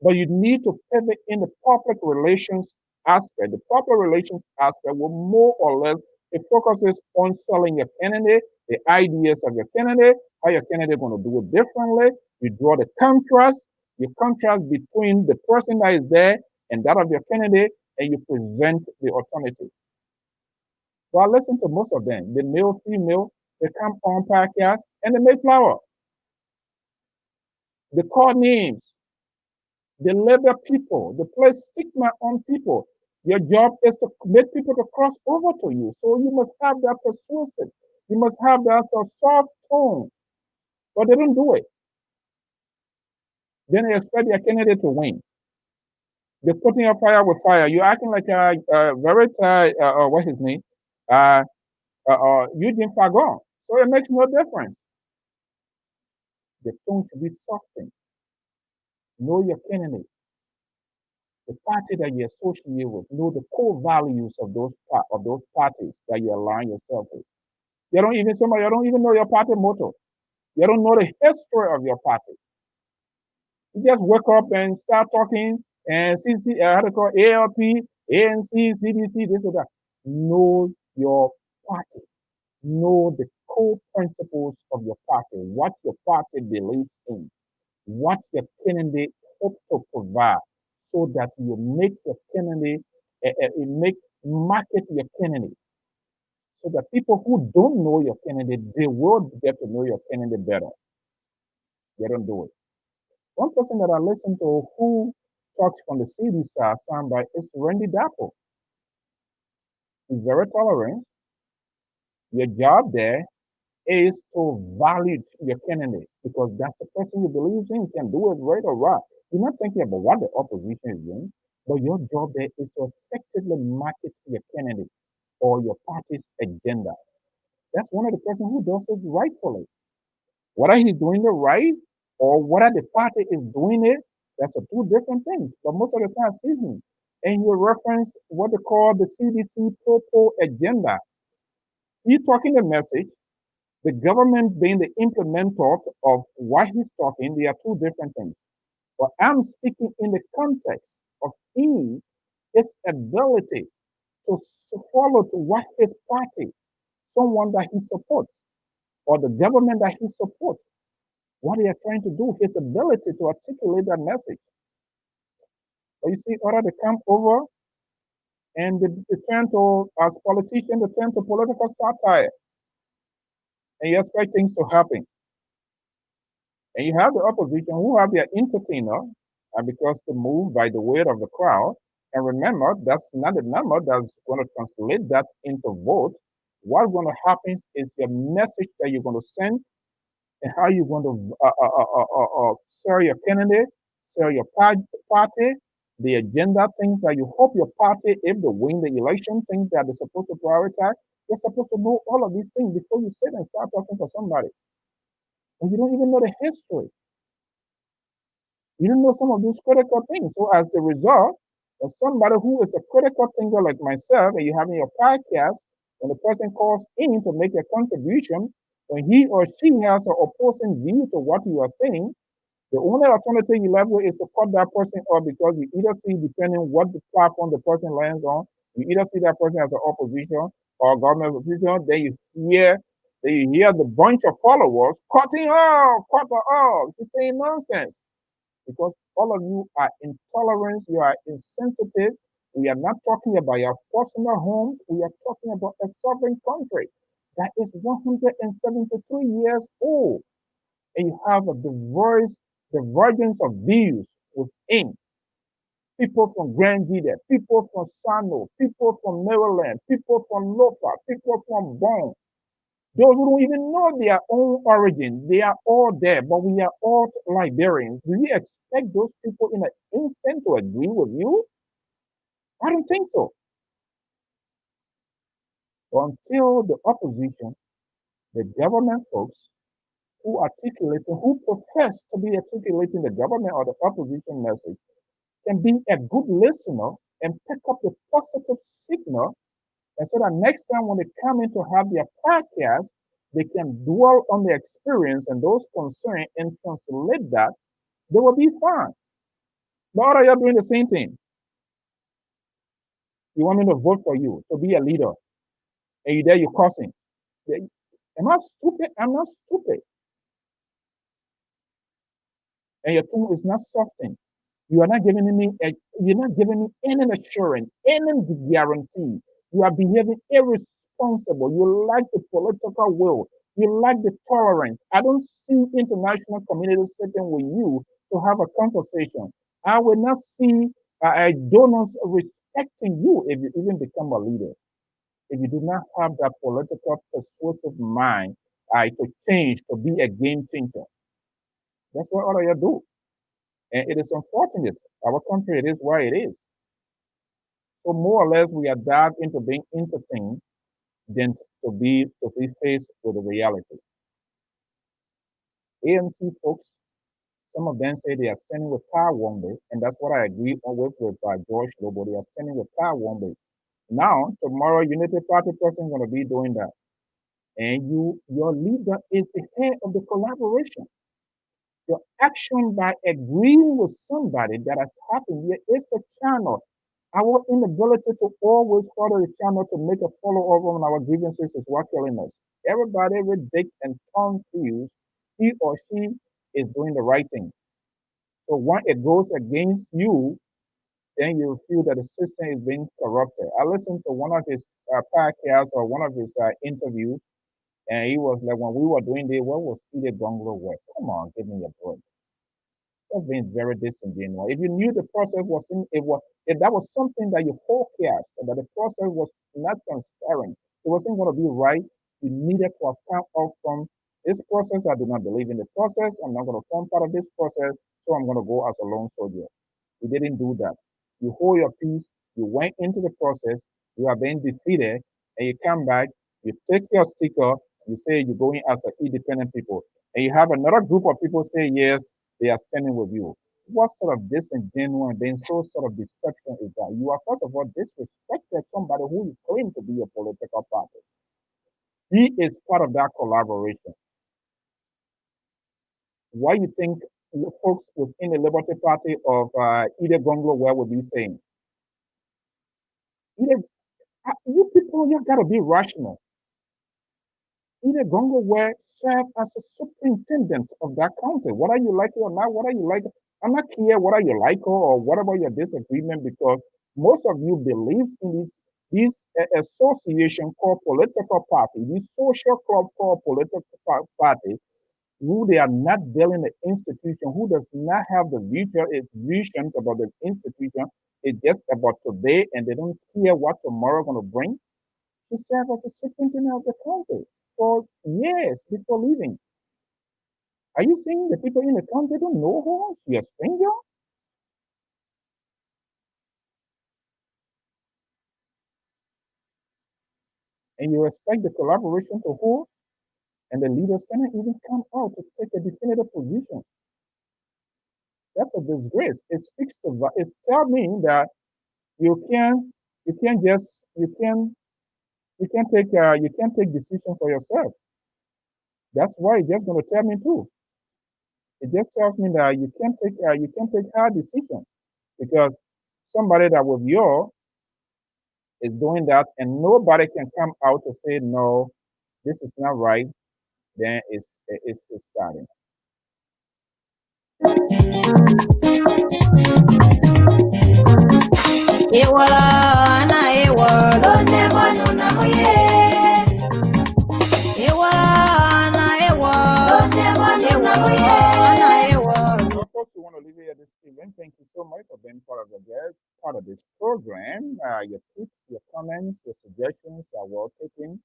But you need to pivot in the public relations aspect. The public relations aspect will more or less, it focuses on selling your candidate, the ideas of your candidate, how your candidate is going to do it differently. You draw the contrast, you contrast between the person that is there and that of your candidate, and you present the alternative. So I listen to most of them, the male, female, they come on podcast and they make flower. They call names. They label people. They place stigma on people. Your job is to make people to cross over to you. So you must have that persuasive. You must have that soft tone. But they don't do it. Then they expect their candidate to win. They're putting your fire with fire. You're acting like what's his name? Eugene Fagon. So it makes no difference. The tone should be softened. Know your candidate. The party that you associate with, know the core values of those parties that you align yourself with. You don't even know your party motto. You don't know the history of your party. You just wake up and start talking and how to call ALP, ANC, CDC, this or that. Know your party. Know the core principles of your party, what your party believes in, what your candidate hope to provide, so that you make your candidate, market your candidate, so that people who don't know your candidate, they will get to know your candidate better. They don't do it. One person that I listen to who talks from the CD side soundbite is Randy Dapple. He's very tolerant. Your job there is to value your candidate because that's the person you believe in can do it right or right. You're not thinking about what the opposition is doing, but your job there is to effectively market your candidate or your party's agenda. That's one of the person who does it rightfully. Whether he's doing it right or whether the party is doing it, that's a two different things. But most of the time, season. And you reference what they call the CDC purple agenda. He's talking the message, the government being the implementer of what he's talking, they are two different things. But I'm speaking in the context of his ability to follow to what his party, someone that he supports, or the government that he supports, what they are trying to do, his ability to articulate that message. But you see, order they come over and they turn to, as politicians, they turn to political satire. and you expect things to happen. And you have the opposition who have their entertainer, and because they move by the weight of the crowd. And remember, that's not the number that's going to translate that into votes. What's going to happen is the message that you're going to send and how you're going to sell your candidate, sell your party, the agenda, things that you hope your party, if they win the election, things that they're supposed to prioritize. You're supposed to know all of these things before you sit and start talking to somebody. And you don't even know the history. You don't know some of these critical things. So as the result, of somebody who is a critical thinker like myself, and you have in your podcast, when the person calls in to make a contribution, when he or she has an opposing view to what you are saying, the only alternative you left with is to cut that person off because you either see, depending what the platform the person lands on, you either see that person as an opposition or government opposition, then you hear the bunch of followers cutting off, cut her off, she's saying nonsense. Because all of you are intolerant, you are insensitive. We are not talking about your personal homes, we are talking about a sovereign country that is 173 years old. And you have a divergence of views within. People from Grand Gita, people from Sano, people from Maryland, people from Lofa, people from Bonn. Those who don't even know their own origin, they are all there, but we are all Liberians. Do you expect those people in an instant to agree with you? I don't think so. Until the opposition, the government folks who profess to be articulating the government or the opposition message can be a good listener and pick up the positive signal, and so that next time when they come in to have their podcast, they can dwell on the experience and those concerns and translate that, they will be fine. But are you doing the same thing? You want me to vote for you to be a leader, and you there you're cursing. Am I stupid? I'm not stupid. And your tone is not softened. You're not giving me any assurance, any guarantee. You are behaving irresponsible. You lack the political will. You lack the tolerance. I don't see international community sitting with you to have a conversation. I will not see donors respecting you if you even become a leader. If you do not have that political persuasive mind to change, to be a game changer. That's what all of you do. And it is unfortunate. Our country, it is why it is. So more or less, we are dived into being entertained than to be faced with the reality. ANC folks, some of them say they are standing with Power Wombe, and that's what I agree on with George Lobo. They are standing with Power Wombe. Now, tomorrow, Unity Party person is going to be doing that. And your leader is the head of the collaboration. Your action by agreeing with somebody that has happened here is a channel. Our inability to always follow the channel to make a follow up on our grievances is what killing us. Everybody with dick and tongue feels he or she is doing the right thing. So when it goes against you, then you feel that the system is being corrupted. I listened to one of his podcasts or one of his interviews, and he was like, when we were doing this, what was Peter Gonglo work? Come on, give me a break. That's being very disingenuous. If you knew the process was if that was something that you forecast and that the process was not transparent, it wasn't going to be right, you needed to account up from this process. I do not believe in the process. I'm not going to form part of this process, so I'm going to go as a lone soldier. You didn't do that. You hold your peace. You went into the process. You are being defeated, and you come back. You take your sticker. You say you're going as an independent people, and you have another group of people say yes, they are standing with you. What sort of disingenuous and then so sort of deception is that? You are first of all disrespected somebody who you claim to be a political party. He is part of that collaboration. What you think the folks within the Liberty Party of Ida Gonglo where would be saying? You people, you gotta be rational. Ida Gonglo where serve as a superintendent of that county. Whether you like it or not, whether you like it, I'm not clear whether you like her or whatever your disagreement, because most of you believe in this association called political party, this social club called political party, who they are not dealing the institution, who does not have the vision about the institution, it's just about today, and they don't care what tomorrow going to bring. She served as a superintendent of the country for years before leaving. Are you saying the people in the country don't know her? She's a stranger? And you expect the collaboration to hold, and the leaders cannot even come out to take a definitive position. That's a disgrace. It speaks to it tells me that you can't take decision for yourself. That's why it's just gonna tell me too. It just tells me that you can't take hard decision because somebody that was your is doing that and nobody can come out to say no, this is not right, then it's starting. Of course, we want to leave here at this event. Thank you so much for being part of this program. Your tips, your comments, your suggestions are well taken.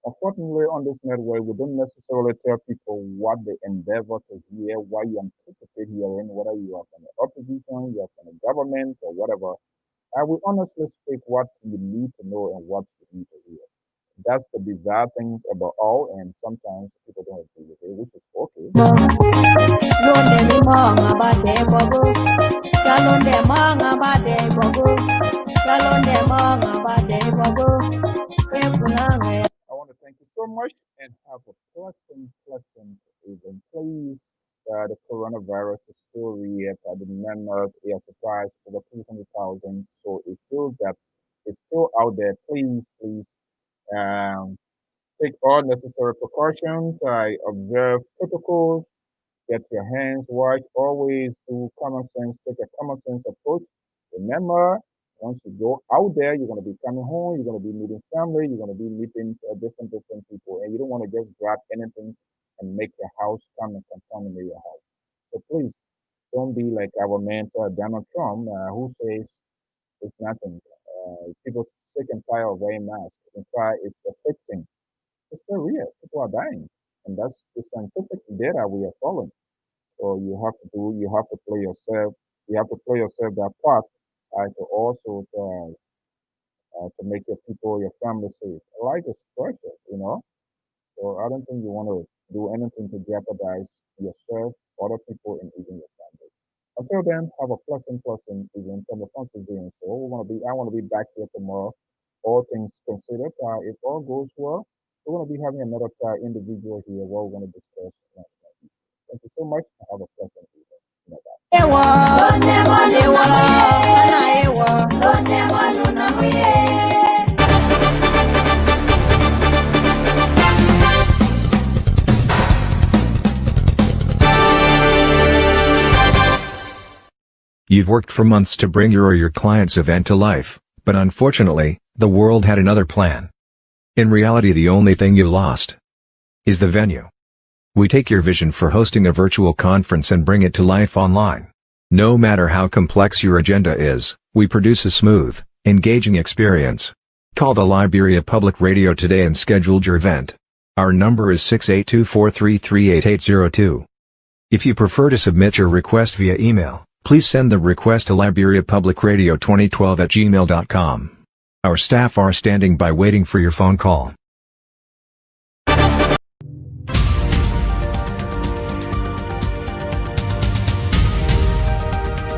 Unfortunately, on this network, we don't necessarily tell people what they endeavor to hear, what you anticipate hearing, whether you are from the opposition, you are from the government, or whatever. I will honestly speak what you need to know and what you need to hear. That's the bizarre things about all, and sometimes people don't agree with it, which is okay. I want to thank you so much and have a pleasant evening. Please, the coronavirus is still real. At the moment, it has surprised over 200,000. So it feels that it's still out there. Please, take all necessary precautions. Observe protocols. Get your hands washed. Always do common sense. Take a common sense approach. Remember, once you go out there, you're going to be coming home. You're going to be meeting family. You're going to be meeting different people, and you don't want to just grab anything and make your house come and contaminate your house. So please don't be like our mentor Donald Trump, who says it's nothing. People sick and tired of wearing masks. In fact, it's affecting. It's still real. People are dying, and that's the scientific data we are following. So you have to play yourself. You have to play yourself that part to also to make your people, your family safe. Life is precious, you know. So I don't think you want to do anything to jeopardize yourself, other people, and even your family. Until then, have a pleasant evening from the fun doing so. I want to be back here tomorrow. All things considered, if all goes well, we're going to be having another individual here where we're going to discuss. Thank you so much. Have a pleasant evening. You've worked for months to bring your or your client's event to life, but unfortunately, the world had another plan. In reality, the only thing you lost is the venue. We take your vision for hosting a virtual conference and bring it to life online. No matter how complex your agenda is, we produce a smooth, engaging experience. Call the Liberia Public Radio today and schedule your event. Our number is 682-433-8802. If you prefer to submit your request via email, please send the request to liberiapublicradio2012@gmail.com. Our staff are standing by waiting for your phone call.